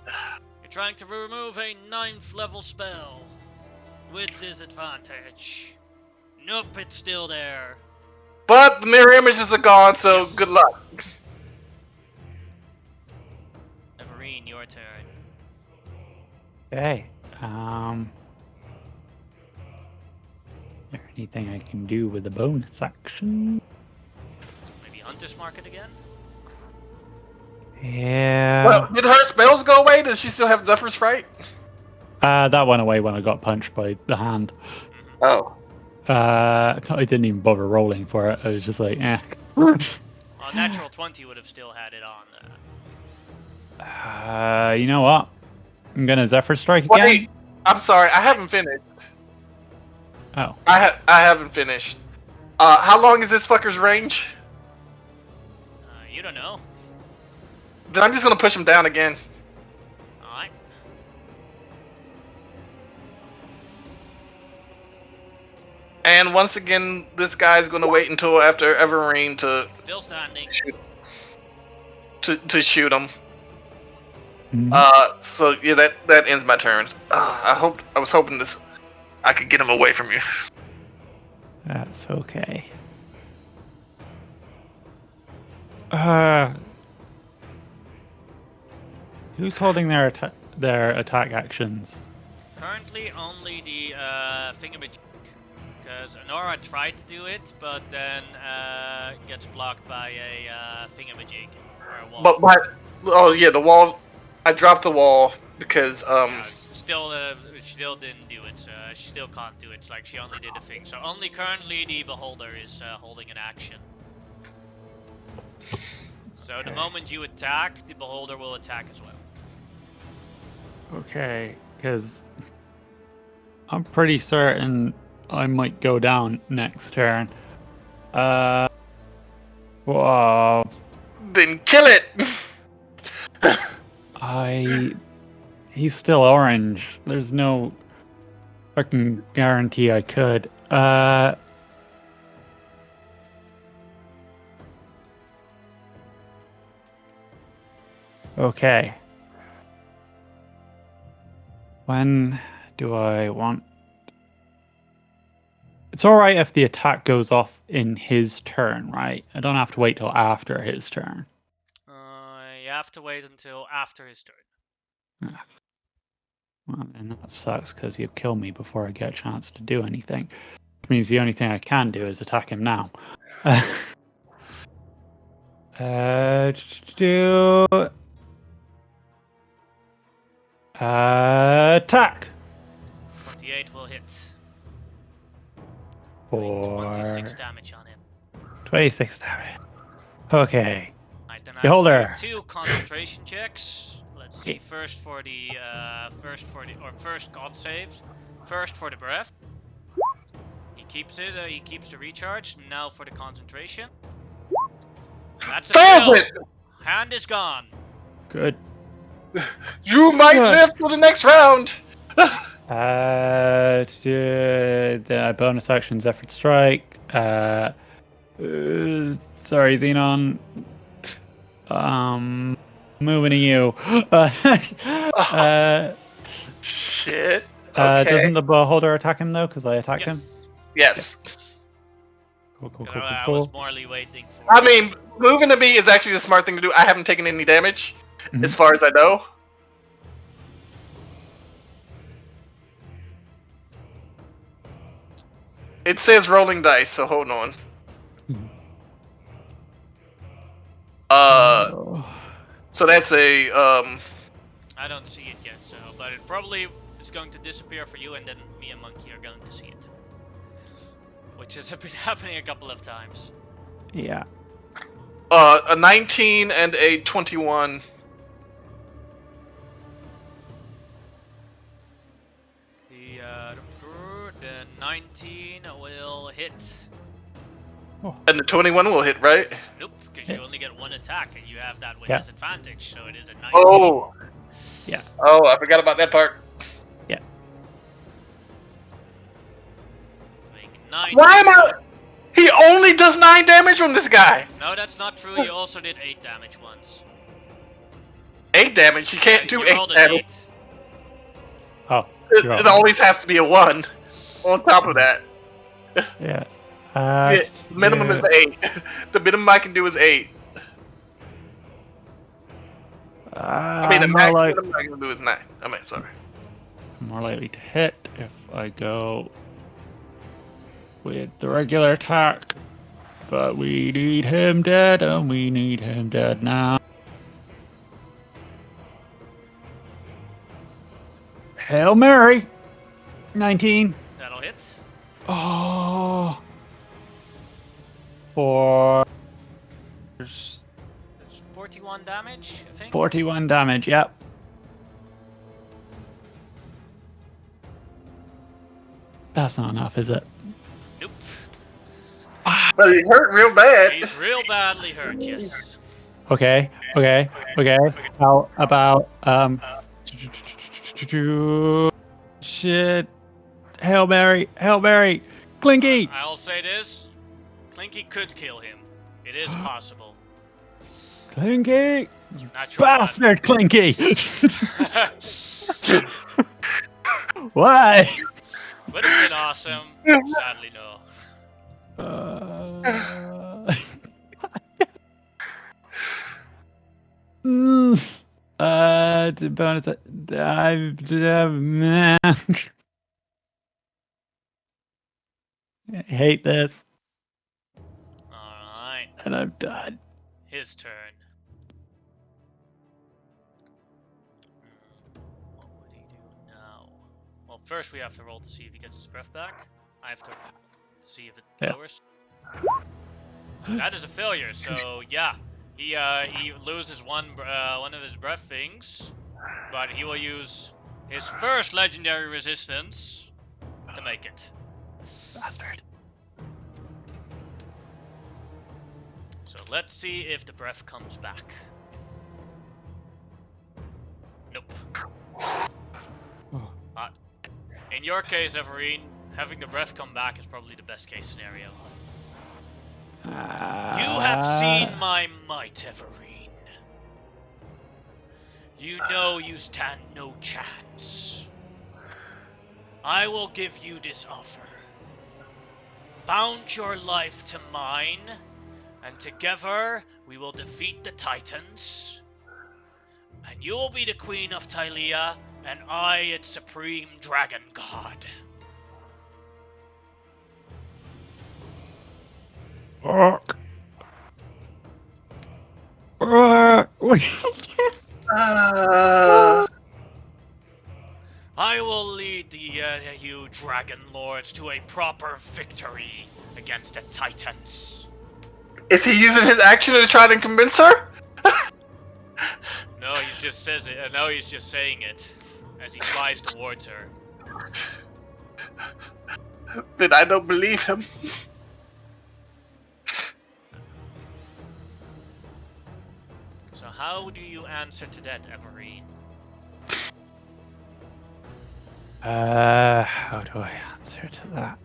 You're trying to remove a 9th level spell with disadvantage. Nope, it's still there.
but the mirror images are gone, so
Yes.
good luck.
Everine, your turn.
Okay. Is there anything I can do with the bonus action?
Maybe Hunter's Market again?
Yeah.
Well, did her spells go away? Does she still have Zephyr's Fright?
That went away when I got punched by the hand.
Oh.
I didn't even bother rolling for it. I was just like, eh.
Well, natural 20 would have still had it on.
You know what? I'm gonna Zephyr Strike again.
Wait, I'm sorry, I haven't finished.
Oh.
I haven't finished. How long is this fucker's range?
You don't know.
Then I'm just gonna push him down again.
Alright.
And once again, this guy's gonna wait until after Everine to
Still standing.
shoot him.
Mhm.
So yeah, that ends my turn. I was hoping I could get him away from you.
That's okay. Who's holding their attack actions?
Currently, only the thingamajig, because Honora tried to do it, but then gets blocked by a thingamajig or a wall.
Oh yeah, the wall. I dropped the wall because
Yeah, it's still she still didn't do it. She still can't do it. Like she only did a thing. So only currently the beholder is holding an action. So the moment you attack, the beholder will attack as well.
Okay, because I'm pretty certain I might go down next turn. Whoa.
Then kill it.
He's still orange. There's no fucking guarantee I could. Okay. When do I want... It's alright if the attack goes off in his turn, right? I don't have to wait till after his turn.
You have to wait until after his turn.
Well, and that sucks because he'll kill me before I get a chance to do anything. Which means the only thing I can do is attack him now. Attack!
28 will hit.
For
26 damage on him.
26 damage. Okay.
Right, then I
Beholder.
have to do 2 concentration checks. Let's see. First for the first God saves. First for the breath. He keeps it. He keeps the recharge. Now for the concentration. That's a
Stop
kill.
it!
Hand is gone.
Good.
You might
Good.
live for the next round.
The bonus actions, effort strike. Sorry, Xenon. Moving to you.
Shit. Okay.
Doesn't the beholder attack him though? Because I attacked him.
Yes.
Cool.
I was morally waiting for.
I mean, moving to B is actually the smart thing to do. I haven't taken any damage,
Mhm.
as far as I know. It says rolling dice, so hold on. So that's a
I don't see it yet, so but it probably is going to disappear for you, and then me and Monkey are going to see it, which has been happening a couple of times.
Yeah.
a 19 and a 21.
The 19 will hit.
And the 21 will hit, right?
Nope, because you only get 1 attack, and you have that with
Yeah.
disadvantage, so it is a 19.
Oh.
Yeah.
Oh, I forgot about that part.
Yeah.
Doing 9.
Why am I? He only does 9 damage on this guy.
No, that's not true. You also did 8 damage once.
8 damage. He can't do
You
8
rolled an
damage.
8.
Oh.
It always has to be a 1 on top of that.
Yeah.
Yeah, minimum is 8. The minimum I can do is 8. I mean, the max minimum I can do is 9. I mean, sorry.
More likely to hit if I go with the regular attack. But we need him dead, and we need him dead now. Hail Mary! 19.
That'll hit.
Oh. For
It's 41 damage, I think.
41 damage, yep. That's not enough, is it?
Nope.
But he hurt real bad.
He's real badly hurt, yes.
Okay. How about shit. Hail Mary, Clinky!
I'll say this. Clinky could kill him. It is possible.
Clinky! You
Natural one.
bastard, Clinky! Why?
Would have been awesome. Sadly, no.
The bonus. Man. I hate this,
Alright.
and I'm done.
His turn. What would he do now? Well, first we have to roll to see if he gets his breath back. I have to see if it
Yeah.
lowers. That is a failure, so yeah. He loses one of his breath things, but he will use his first legendary resistance to make it.
Bastard.
So let's see if the breath comes back. Nope.
Oh.
In your case, Everine, having the breath come back is probably the best case scenario. You have seen my might, Everine. You know you stand no chance. I will give you this offer. Bound your life to mine, and together we will defeat the Titans. And you'll be the Queen of Tylea, and I its supreme dragon god. I will lead you dragon lords to a proper victory against the Titans.
Is he using his action to try to convince her?
No, he just says it. No, he's just saying it as he flies towards her.
Then I don't believe him.
So how do you answer to that, Everine?
How do I answer to that?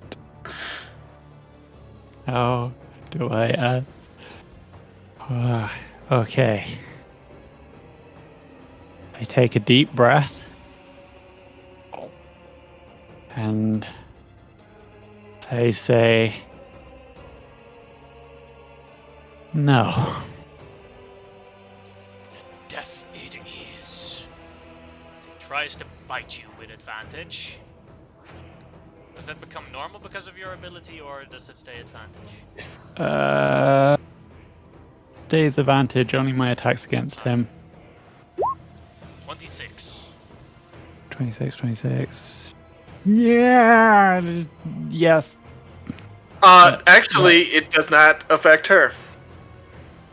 How do I answer? Okay. I take a deep breath. And I say, no.
Death it is. He tries to bite you with advantage. Does that become normal because of your ability, or does it stay advantage?
Stays advantage, only my attacks against him.
26.
26. Yeah! Yes.
Actually, it does not affect her.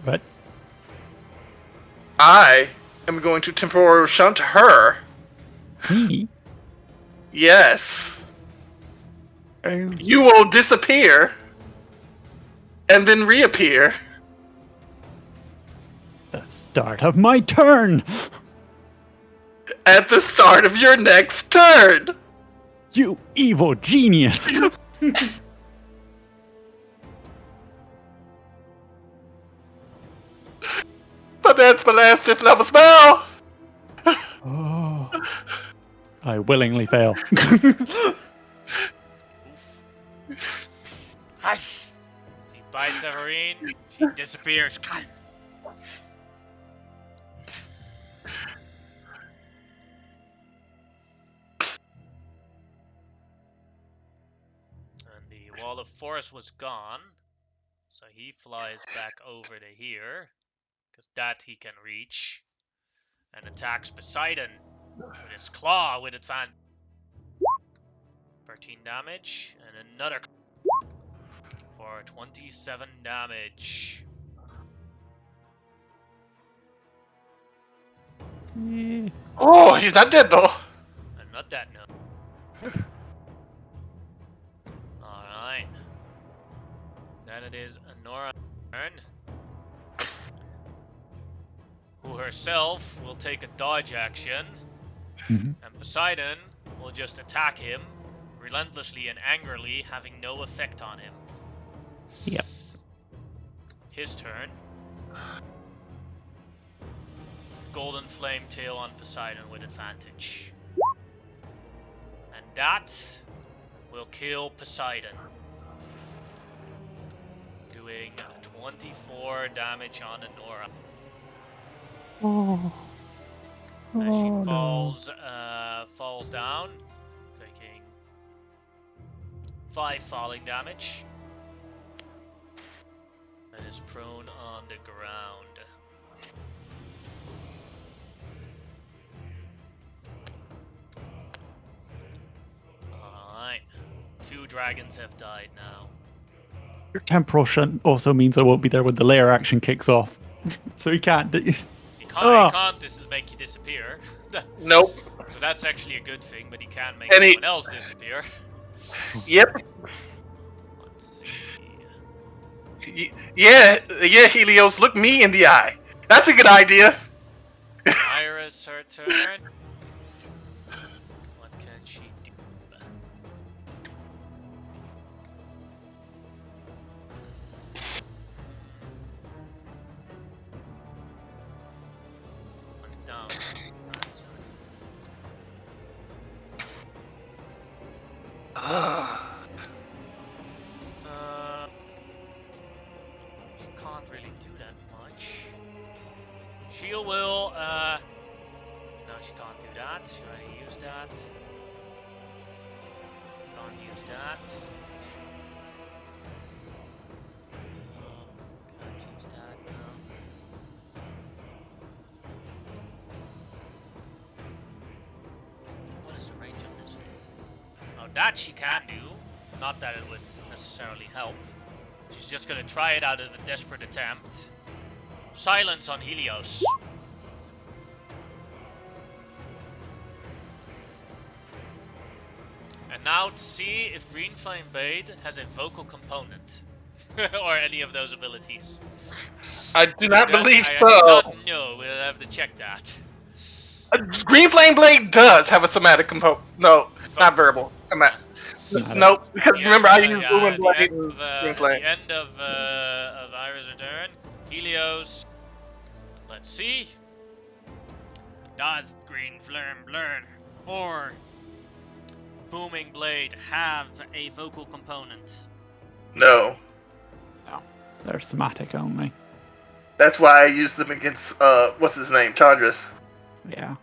What?
I am going to temporal shunt her.
Me?
Yes.
Oh.
You will disappear. And then reappear.
The start of my turn!
At the start of your next turn.
You evil genius!
But that's my last fifth level spell.
Oh. I willingly fail.
Hush! She bites Everine. She disappears. And the wall of forest was gone, so he flies back over to here, because that he can reach, and attacks Poseidon with his claw with advantage. 13 damage, and another for 27 damage.
Oh, he's not dead though.
And not that, no. Alright. Then it is Anora's turn, who herself will take a dodge action,
Mhm.
and Poseidon will just attack him relentlessly and angrily, having no effect on him.
Yep.
His turn. Golden Flame Tail on Poseidon with advantage. And that will kill Poseidon. Doing 24 damage on Anora.
Oh.
As she
Oh, no.
falls down, taking 5 falling damage. And is prone on the ground. Alright. 2 dragons have died now.
Your temporal shunt also means I won't be there when the layer action kicks off. So he can't.
He can't make you disappear.
Nope.
So that's actually a good thing, but he can't make
And
anyone else disappear.
Yep.
Let's see.
Yeah, Helios, look me in the eye. That's a good idea.
Iris, her turn. What can she do? One down. She can't really do that much. She will, no, she can't do that. She already used that. Can't use that. Can't use that, no. What is the range on this thing? Oh, that she can do. Not that it would necessarily help. She's just gonna try it out of a desperate attempt. Silence on Helios. And now to see if Green Flame Blade has a vocal component. Or any of those abilities.
I do not believe
I
so.
do not know. We'll have to check that.
Green Flame Blade does have a somatic component. No, not verbal. Nope, because remember I used Booming Blade and Green Flame.
The end of Iris' return. Helios. Let's see. Does Green Flame Blade or Booming Blade have a vocal component?
No.
No, they're somatic only.
That's why I used them against, what's his name? Tadras.
Yeah.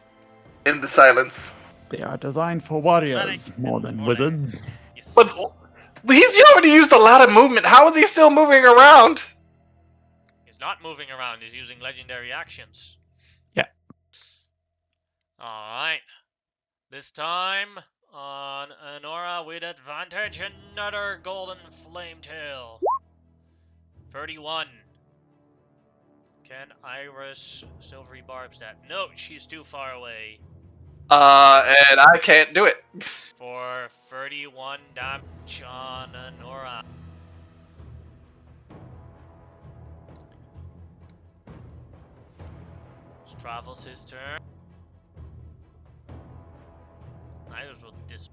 In the silence.
They are designed for warriors more than wizards.
Yes.
But he's already used a lot of movement. How is he still moving around?
He's not moving around. He's using legendary actions.
Yeah.
Alright. This time on Anora with advantage, another golden flame tail. 31. Can Iris silvery barbs that? No, she's too far away.
And I can't do it.
For 31 damage on Anora. Stravos' his turn. Iris will dis.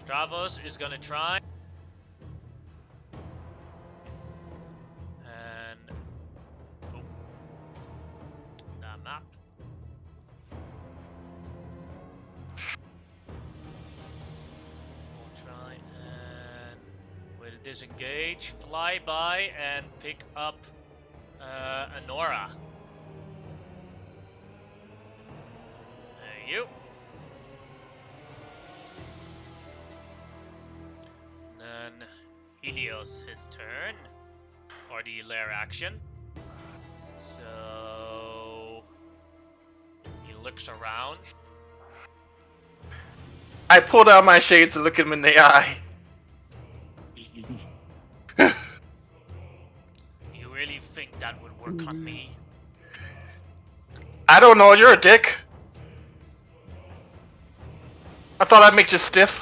Stravos is gonna try. And that map. We'll try and with a disengage, fly by and pick up Anora. There you. Then Helios his turn. Or the lair action. So he looks around.
I pulled out my shades to look him in the eye.
You really think that would work on me?
I don't know, you're a dick. I thought I'd make you stiff.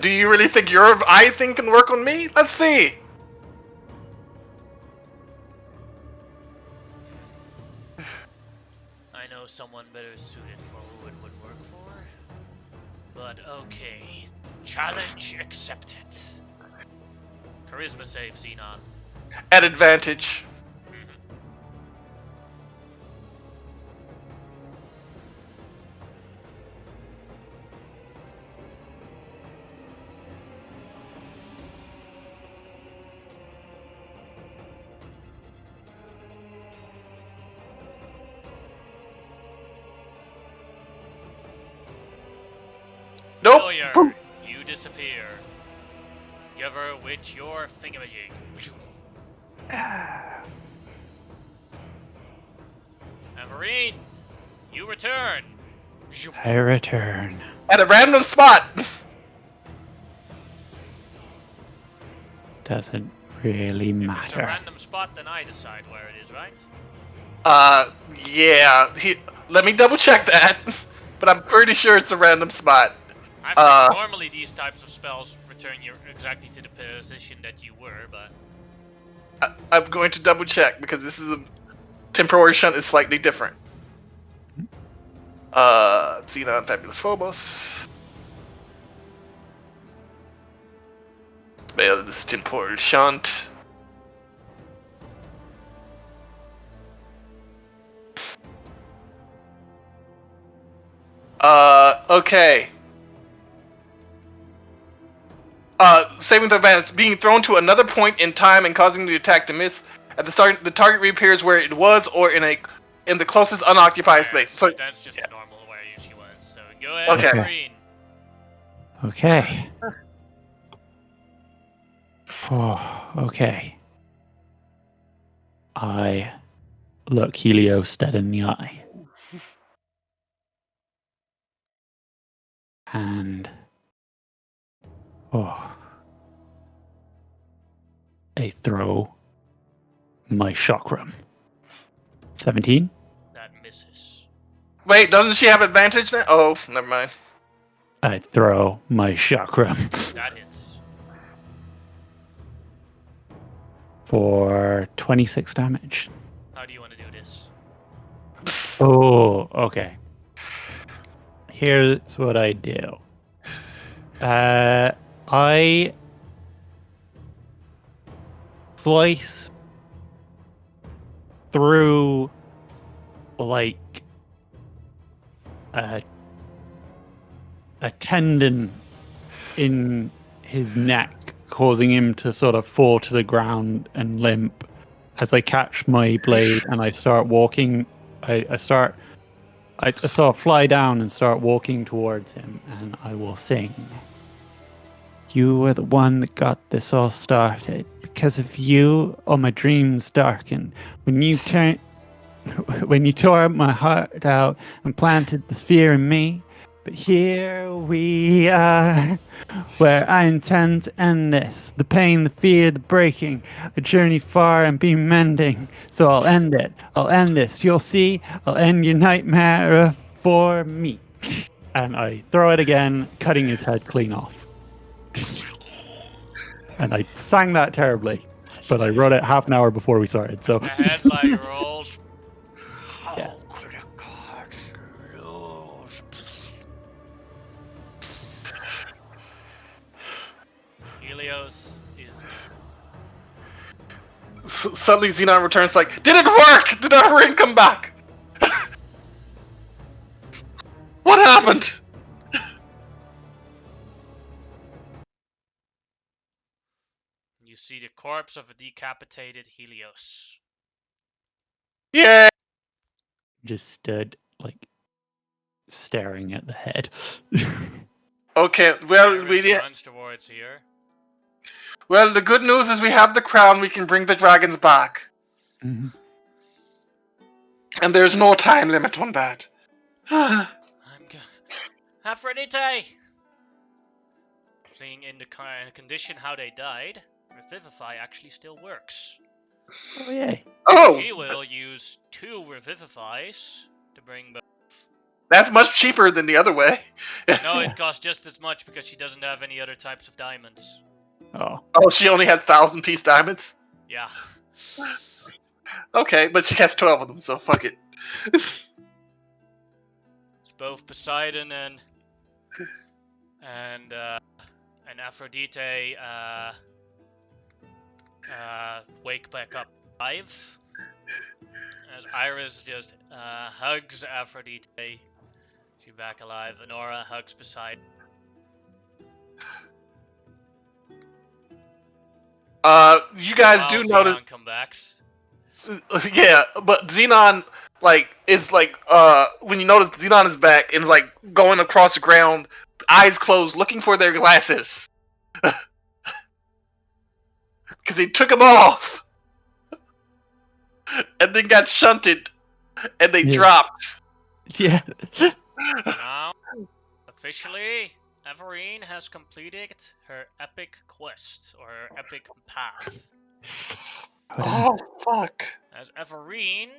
Do you really think your eye thing can work on me? Let's see.
I know someone better suited for who it would work for. But okay. Challenge accepted. Charisma save, Xenon.
At advantage. Nope.
Failure. You disappear. Together with your thingamajig. Everine, you return.
I return.
At a random spot.
Doesn't really
If it's a
matter.
random spot, then I decide where it is, right?
Yeah. Let me double check that. But I'm pretty sure it's a random spot.
I think normally these types of spells return you exactly to the position that you were, but...
I'm going to double check because this is a temporary shunt is slightly different. Xenon Fabulous Phobos. Well, this temporal shunt. Okay. Saving the advantage, being thrown to another point in time and causing the attack to miss. At the start, the target reappears where it was or in the closest unoccupied space. So
that's just the normal where she was. So go ahead,
Okay.
Everine.
Okay. Oh, okay. I look Helios dead in the eye. And I throw my chakram. 17?
That misses.
wait, doesn't she have advantage now? Oh, never mind.
I throw my chakram
That hits.
for 26 damage.
How do you want to do this?
Oh, okay. Here's what I do. I slice through like a tendon in his neck, causing him to sort of fall to the ground and limp. As I catch my blade and I start walking, I sort of fly down and start walking towards him, and I will sing. You were the one that got this all started. Because of you, all my dreams darkened. When you tore my heart out and planted this fear in me. But here we are, where I intend to end this. The pain, the fear, the breaking. A journey far and be mending. So I'll end it. I'll end this. You'll see. I'll end your nightmare for me. And I throw it again, cutting his head clean off. And I sang that terribly, but I wrote it half an hour before we started. So
The headlight rolls.
Yeah.
How could a god lose? Helios is dead.
Suddenly Xenon returns like, did it work? Did our ring come back? What happened?
You see the corpse of a decapitated Helios.
Yeah.
just stood like staring at the head.
Okay, well,
Iris runs towards here.
well, the good news is we have the crown. We can bring the dragons back,
Mhm.
and there's no time limit on that.
I'm good. Aphrodite! Seeing in the condition how they died, Revivify actually still works.
Oh yay!
Oh,
She will use 2 Revivifies to bring back.
that's much cheaper than the other way.
No, it costs just as much because she doesn't have any other types of diamonds.
Oh,
Oh, she only has 1,000-piece diamonds.
Yeah.
Okay, but she has 12 of them, so fuck it.
It's both Poseidon and Aphrodite wake back up alive. As Iris just hugs Aphrodite. She's back alive. Honora hugs beside.
You guys
While
do
Xenon
notice.
comebacks.
Yeah, but Xenon, like, is like, when you notice Xenon is back and is like going across the ground, eyes closed, looking for their glasses. Because they took them off. And then got shunted. And they dropped.
Yeah.
Now, officially, Everine has completed her epic quest, or her epic path.
Oh, fuck.
As Everine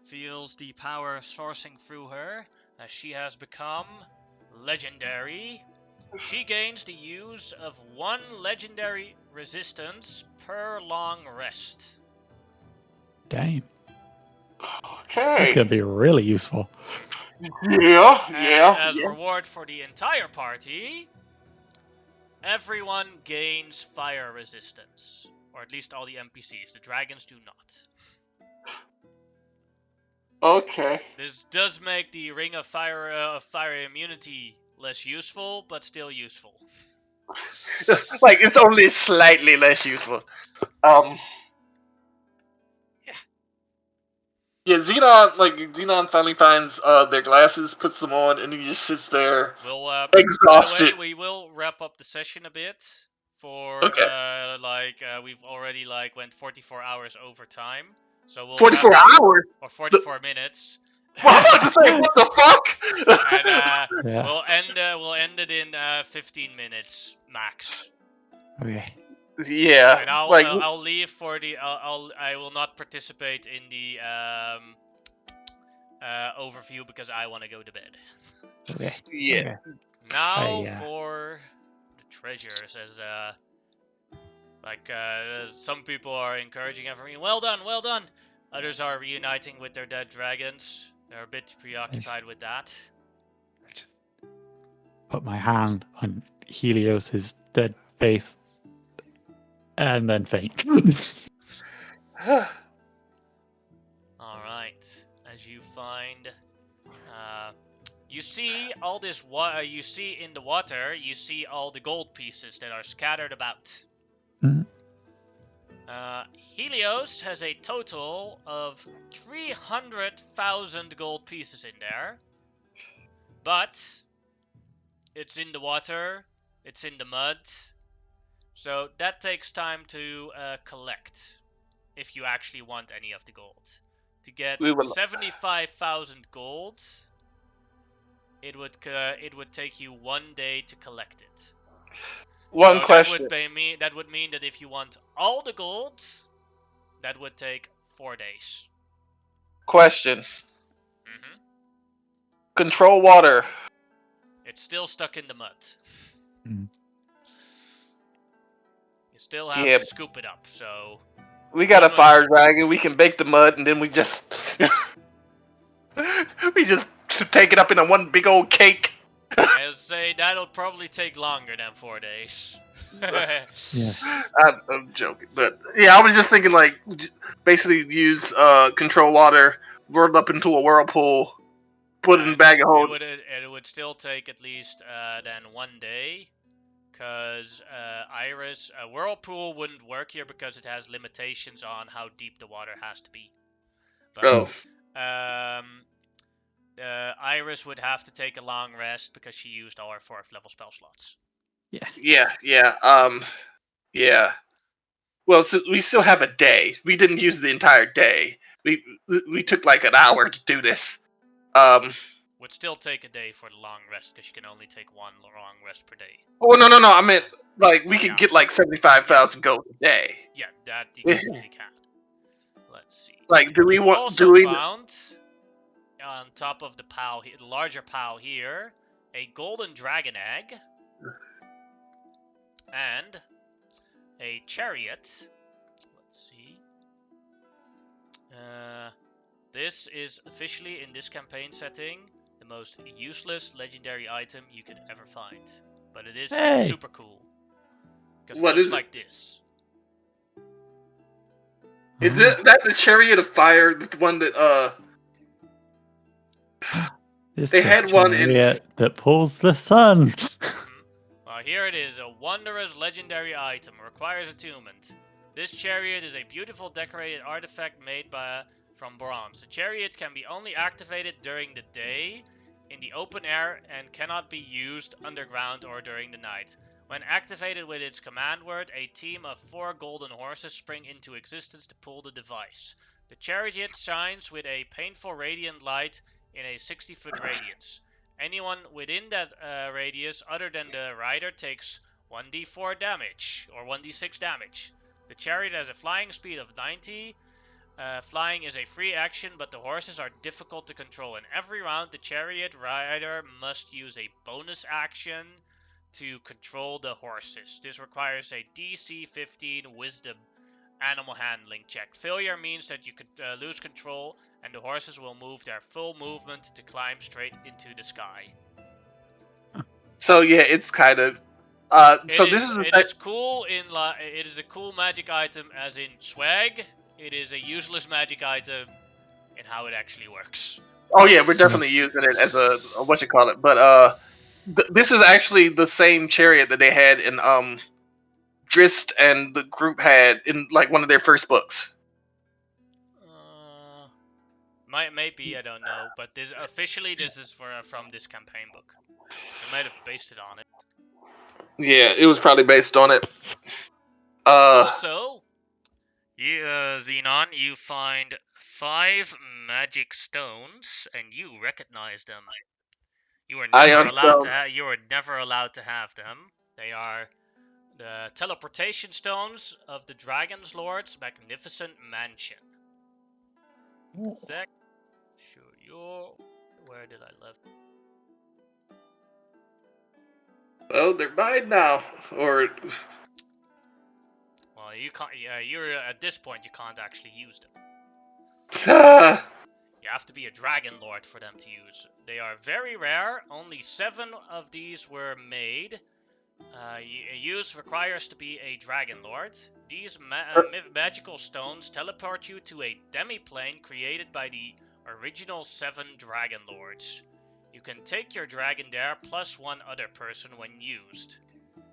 feels the power sourcing through her, as she has become legendary, she gains the use of 1 legendary resistance per long rest.
Damn.
Okay.
That's gonna be really useful.
Yeah.
As reward for the entire party, everyone gains fire resistance. Or at least all the NPCs. The dragons do not.
Okay.
This does make the Ring of Fire immunity less useful, but still useful.
Like, it's only slightly less useful. Yeah, Xenon finally finds their glasses, puts them on, and he just sits there
We'll,
exhausted.
by the way, we will wrap up the session a bit. For we've already went 44 hours over time, so we'll
44 hours?
or 44 minutes.
Well, I'm about to say, what the fuck?
And
Yeah.
we'll end it in 15 minutes max.
Okay.
Yeah,
And I'll leave for the I will not participate in the overview because I want to go to bed.
Okay.
yeah.
Okay.
Now for the treasures, as some people are encouraging everyone. Well done. Others are reuniting with their dead dragons. They're a bit preoccupied with that.
I just put my hand on Helios's dead face and then faint.
All right. As you find, you see all this. You see in the water. You see all the gold pieces that are scattered about.
Mhm.
Helios has a total of 300,000 gold pieces in there, but it's in the water. It's in the mud. So that takes time to collect, if you actually want any of the gold. To get 75,000 gold, it would take you 1 day to collect it.
One question.
That would mean that if you want all the gold, that would take 4 days.
Question.
Mm-hmm.
Control water.
It's still stuck in the mud.
Mm.
You still have to scoop it up, so...
We got a fire dragon, we can bake the mud, and then we just... we just take it up in a one big old cake.
I'd say that'll probably take longer than 4 days.
Yeah.
I'm joking, but yeah, I was just thinking basically use control water, whirl up into a whirlpool, put it in a bag of holding.
It would still take at least then 1 day, because Iris whirlpool wouldn't work here because it has limitations on how deep the water has to be. But Iris would have to take a long rest because she used all her 4th level spell slots.
Yeah. Well, so we still have a day. We didn't use the entire day. We took like an hour to do this.
Would still take a day for the long rest because you can only take 1 long rest per day.
Oh no! I meant we could get 75,000 gold a day.
Yeah, that you definitely can. Let's see.
Do we want?
Also found on top of the larger pile here, a golden dragon egg and a chariot. Let's see. This is officially in this campaign setting the most useless legendary item you could ever find, but it is super cool because it looks like this.
Is that the chariot of fire? The one that
This
they
the
had one in.
chariot that pulls the sun.
Well, here it is. A wondrous legendary item. Requires attunement. This chariot is a beautiful decorated artifact made from bronze. The chariot can be only activated during the day in the open air and cannot be used underground or during the night. When activated with its command word, a team of 4 golden horses spring into existence to pull the device. The chariot shines with a painful radiant light in a 60-foot radius. Anyone within that radius other than the rider takes 1d4 damage, or 1d6 damage. The chariot has a flying speed of 90. Flying is a free action, but the horses are difficult to control. In every round, the chariot rider must use a bonus action to control the horses. This requires a DC 15 Wisdom animal handling check. Failure means that you could lose control, and the horses will move their full movement to climb straight into the sky.
So yeah, it's kind of. This is
It is cool it is a cool magic item as in swag. It is a useless magic item in how it actually works.
Oh yeah, we're definitely using it as a what you call it. But this is actually the same chariot that they had in Drist and the group had in like one of their first books.
Might be, I don't know, but this is from this campaign book. They might have based it on it.
Yeah, it was probably based on it.
Also, Xenon, you find 5 magic stones, and you recognize them. You are never allowed to have them. They are the teleportation stones of the dragonlord's magnificent mansion. Sec. Show you. Where did I leave?
Oh, they're mine now. Or
Well, you can't. You're at this point. You can't actually use them. You have to be a dragonlord for them to use. They are very rare. Only 7 of these were made. Use requires to be a dragonlord. These magical stones teleport you to a demi-plane created by the original 7 dragonlords. You can take your dragon there plus 1 other person when used.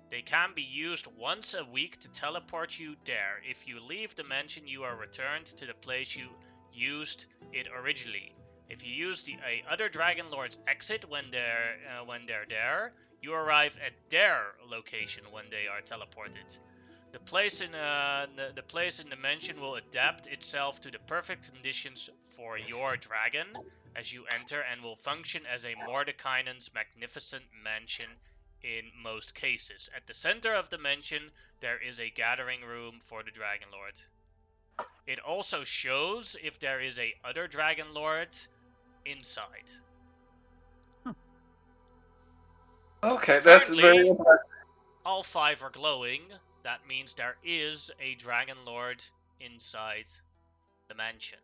They can be used once a week to teleport you there. If you leave the mansion, you are returned to the place you used it originally. If you use the other dragonlord's exit when they're there, you arrive at their location when they are teleported. The place in the mansion will adapt itself to the perfect conditions for your dragon as you enter, and will function as a Mordekainen's magnificent mansion in most cases. At the center of the mansion, there is a gathering room for the dragonlord. It also shows if there is a other dragonlord inside.
Okay, that's very important.
All 5 are glowing. That means there is a dragonlord inside the mansion.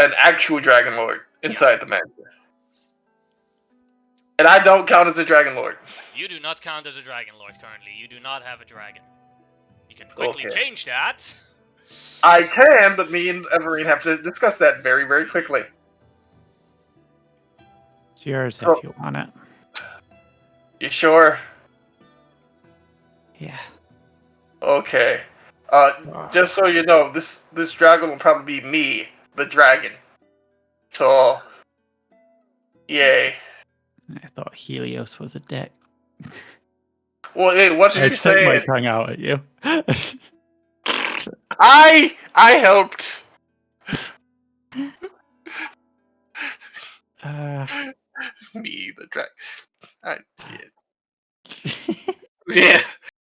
An actual dragonlord inside the mansion. And I don't count as a dragonlord.
You do not count as a dragonlord currently. You do not have a dragon. You can quickly change that.
I can, but me and Everine have to discuss that very, very quickly.
It's yours if you want it.
You sure?
Yeah.
Okay. Just so you know, this dragon will probably be me, the dragon. So, yay.
I thought Helios was a dick.
Well, hey, what did you
stuck
say?
my tongue out at you.
I helped. Me, the dragon. I did. Yeah.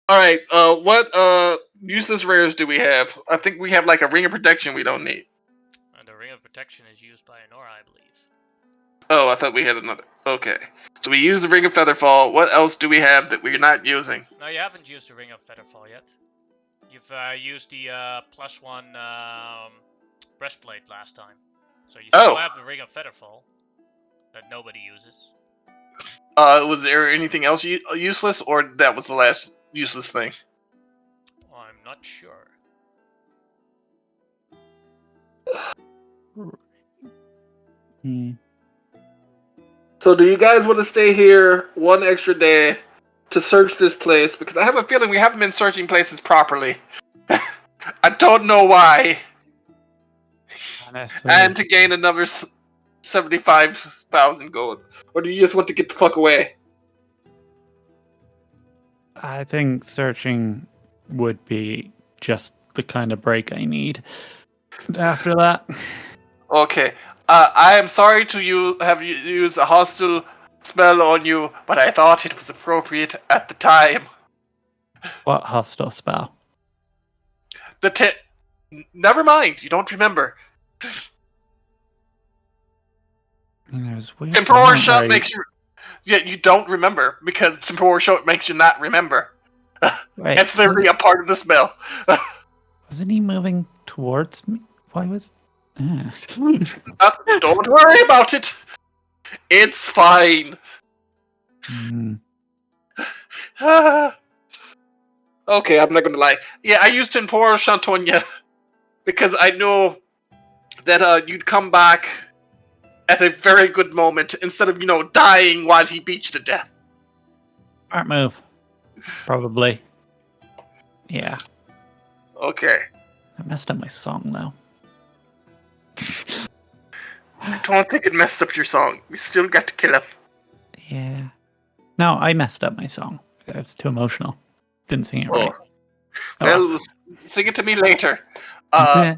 All right. What useless rares do we have? I think we have like a ring of protection we don't need.
And the ring of protection is used by Anora, I believe.
Oh, I thought we had another. Okay. So we use the ring of Featherfall. What else do we have that we're not using?
No, you haven't used the ring of Featherfall yet. You've used the +1 breastplate last time. So you still have the ring of Featherfall that nobody uses.
Was there anything else useless, or that was the last useless thing?
I'm not sure.
So do you guys want to stay here one extra day to search this place? Because I have a feeling we haven't been searching places properly. I don't know why.
Honestly,
And to gain another 75,000 gold. Or do you just want to get the fuck away?
I think searching would be just the kind of break I need. After that,
Okay. I am sorry to have used a hostile spell on you, but I thought it was appropriate at the time.
what hostile spell?
Never mind, you don't remember.
There's weird.
Temporal Shot makes you... Yeah, you don't remember, because Temporal Shot makes you not remember.
Wait,
It's literally a part of the spell.
wasn't he moving towards me? Why was?
Don't worry about it. It's fine.
Hmm.
Okay, I'm not gonna lie. Yeah, I used Temporal Shot on you because I know that you'd come back at a very good moment instead of, dying while he beat you to death.
Smart move. Probably. Yeah.
Okay.
I messed up my song though.
I don't think it messed up your song. We still got to kill him.
Yeah. No, I messed up my song. I was too emotional. Didn't sing it right.
Well, sing it to me later.
Yeah.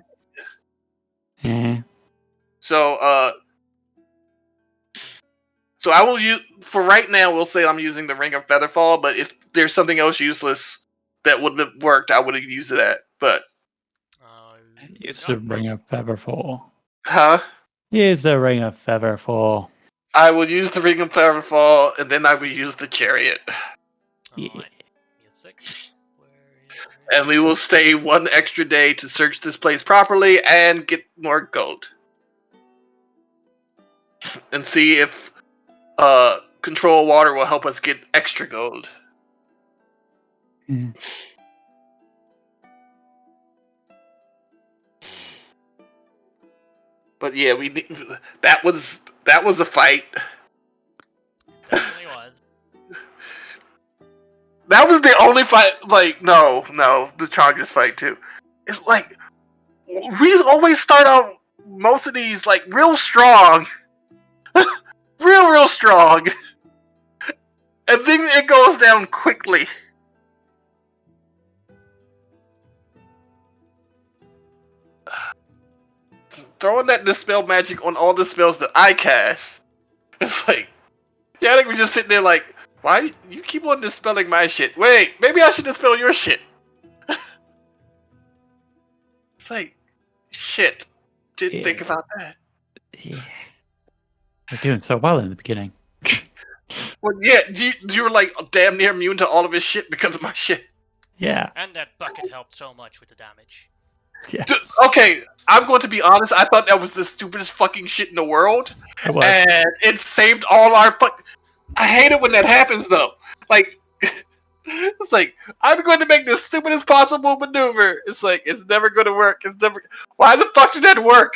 So I will use, for right now, we'll say I'm using the Ring of Featherfall, but if there's something else useless that wouldn't have worked, I would have used it at, but...
Use the Ring of Featherfall.
Huh?
Use the Ring of Featherfall.
I will use the Ring of Featherfall, and then I will use the Chariot.
Yeah.
And we will stay one extra day to search this place properly and get more gold. And see if Control Water will help us get extra gold.
Yeah.
But yeah, that was a fight.
Definitely was.
That was the only fight. Like, no, the Chargers fight too. It's like we always start out most of these like real strong, real strong, and then it goes down quickly. Throwing that dispel magic on all the spells that I cast, it's like, yeah, I think we just sitting there like, why do you keep on dispelling my shit? Wait, maybe I should dispel your shit. It's like, shit. Didn't think about that.
Yeah. We're doing so well in the beginning.
Well, yeah, you were like damn near immune to all of his shit because of my shit.
Yeah.
And that bucket helped so much with the damage.
Yeah.
Dude, okay, I'm going to be honest. I thought that was the stupidest fucking shit in the world,
It was.
and it saved all our I hate it when that happens though. Like, it's like I'm going to make the stupidest possible maneuver. It's like it's never going to work. It's never. Why the fuck did that work?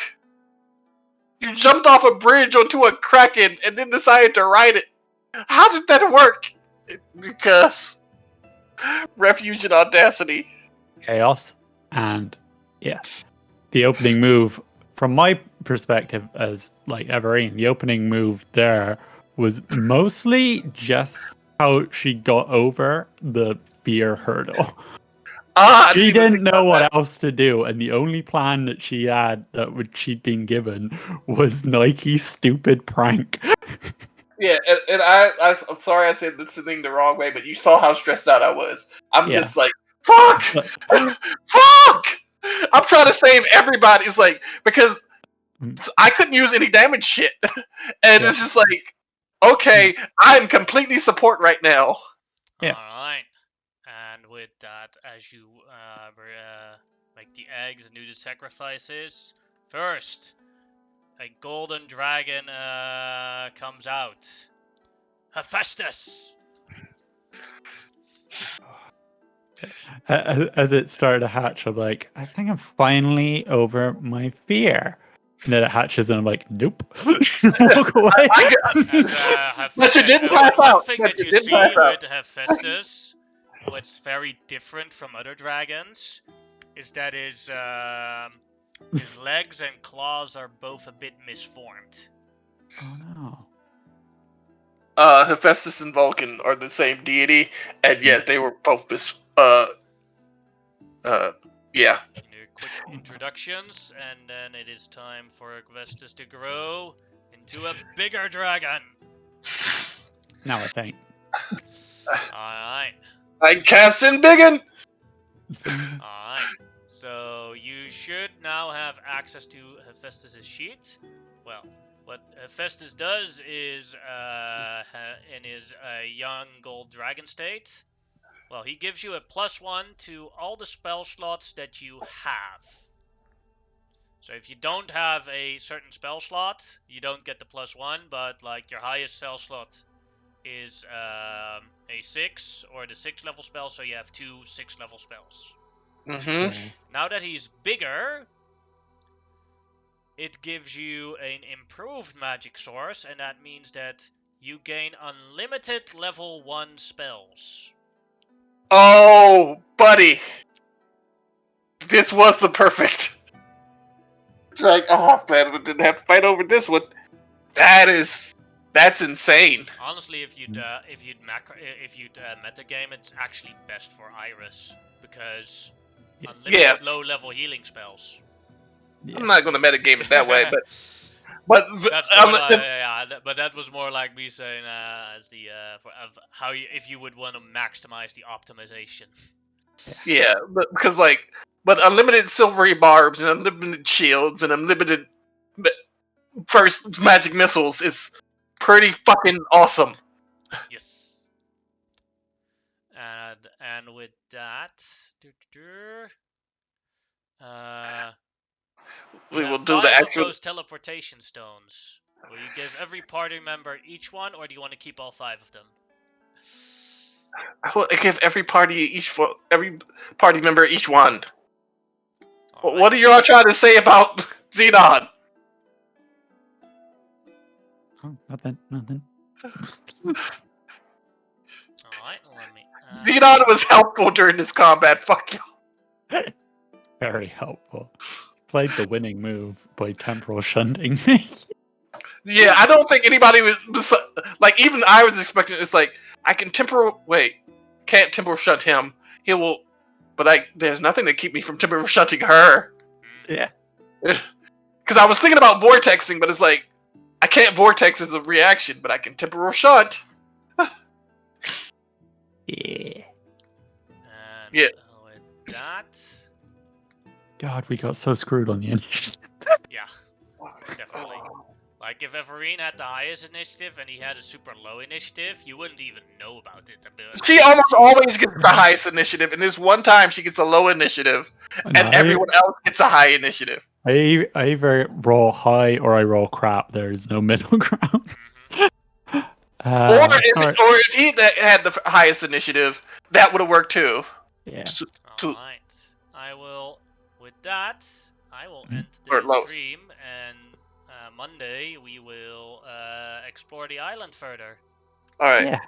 You jumped off a bridge onto a kraken and then decided to ride it. How did that work? Because refuge and audacity.
Chaos. And yeah. The opening move, from my perspective as like Everine, the opening move there was mostly just how she got over the fear hurdle. She didn't know what else to do, and the only plan that she had she'd been given was Nike's stupid prank.
Yeah, and I'm sorry I said this thing the wrong way, but you saw how stressed out I was. I'm just like, fuck! Fuck! I'm trying to save everybody. It's like, because I couldn't use any damage shit. And it's just like, okay, I'm completely support right now.
Yeah.
Alright. And with that, as you make the eggs and do the sacrifices, first, a golden dragon comes out. Hephaestus!
As it started to hatch, I'm like, I think I'm finally over my fear. And then it hatches, and I'm like, nope. Walk away.
But you didn't pass
one
out.
thing
But
that
you
you
didn't
see
pass out.
with Hephaestus, what's very different from other dragons, is that his legs and claws are both a bit misformed.
Oh no.
Hephaestus and Vulcan are the same deity, and yet they were both yeah.
Quick introductions, and then it is time for Hephaestus to grow into a bigger dragon.
Now I think.
Alright.
I'm casting Biggin!
Alright. So you should now have access to Hephaestus' sheet. Well, what Hephaestus does is, in his young gold dragon state, well, he gives you a +1 to all the spell slots that you have. So if you don't have a certain spell slot, you don't get the +1, but like your highest spell slot is a 6 or the 6th level spell, so you have 2 6th level spells.
Mm-hmm.
Now that he's bigger, it gives you an improved magic source, and that means that you gain unlimited level 1 spells.
Oh, buddy. This was the perfect. Like, oh, I'm glad we didn't have to fight over this one. That's insane.
Honestly, if you'd metagame, it's actually best for Iris because unlimited low-level healing spells.
Yeah.
I'm not going to metagame it that way, but
That's more but that was more like me saying as the if you would want to maximize the optimization.
yeah, because but unlimited silvery barbs and unlimited shields and unlimited first magic missiles is pretty fucking awesome.
Yes. And with that,
We will
have
do the
5 of
actual.
those teleportation stones. Will you give every party member each one, or do you want to keep all 5 of them?
I will give every party member each one.
All
What are you all trying to say about Xenon?
Oh, nothing.
Alright, let me...
Xenon was helpful during this combat, fuck you.
Very helpful. Played the winning move by temporal shunting me.
Yeah, I don't think anybody was like, even I was expecting it's like, I can can't temporal shunt him. He will, but there's nothing to keep me from temporal shunting her.
Yeah.
Because I was thinking about vortexing, but it's like, I can't vortex as a reaction, but I can temporal shunt.
Yeah.
And
Yeah.
with that...
God, we got so screwed on the initiative.
Yeah, definitely. Like, if Everine had the highest initiative and he had a super low initiative, you wouldn't even know about it.
She almost always gets the highest initiative, and this one time she gets a low initiative, and everyone else gets a high initiative.
I either roll high or I roll crap. There's no middle ground.
Or if he had the highest initiative, that would have worked too.
Yeah.
Alright. With that, I will end
Or
today's
Lois.
stream, and Monday we will explore the island further.
Alright.
Yeah.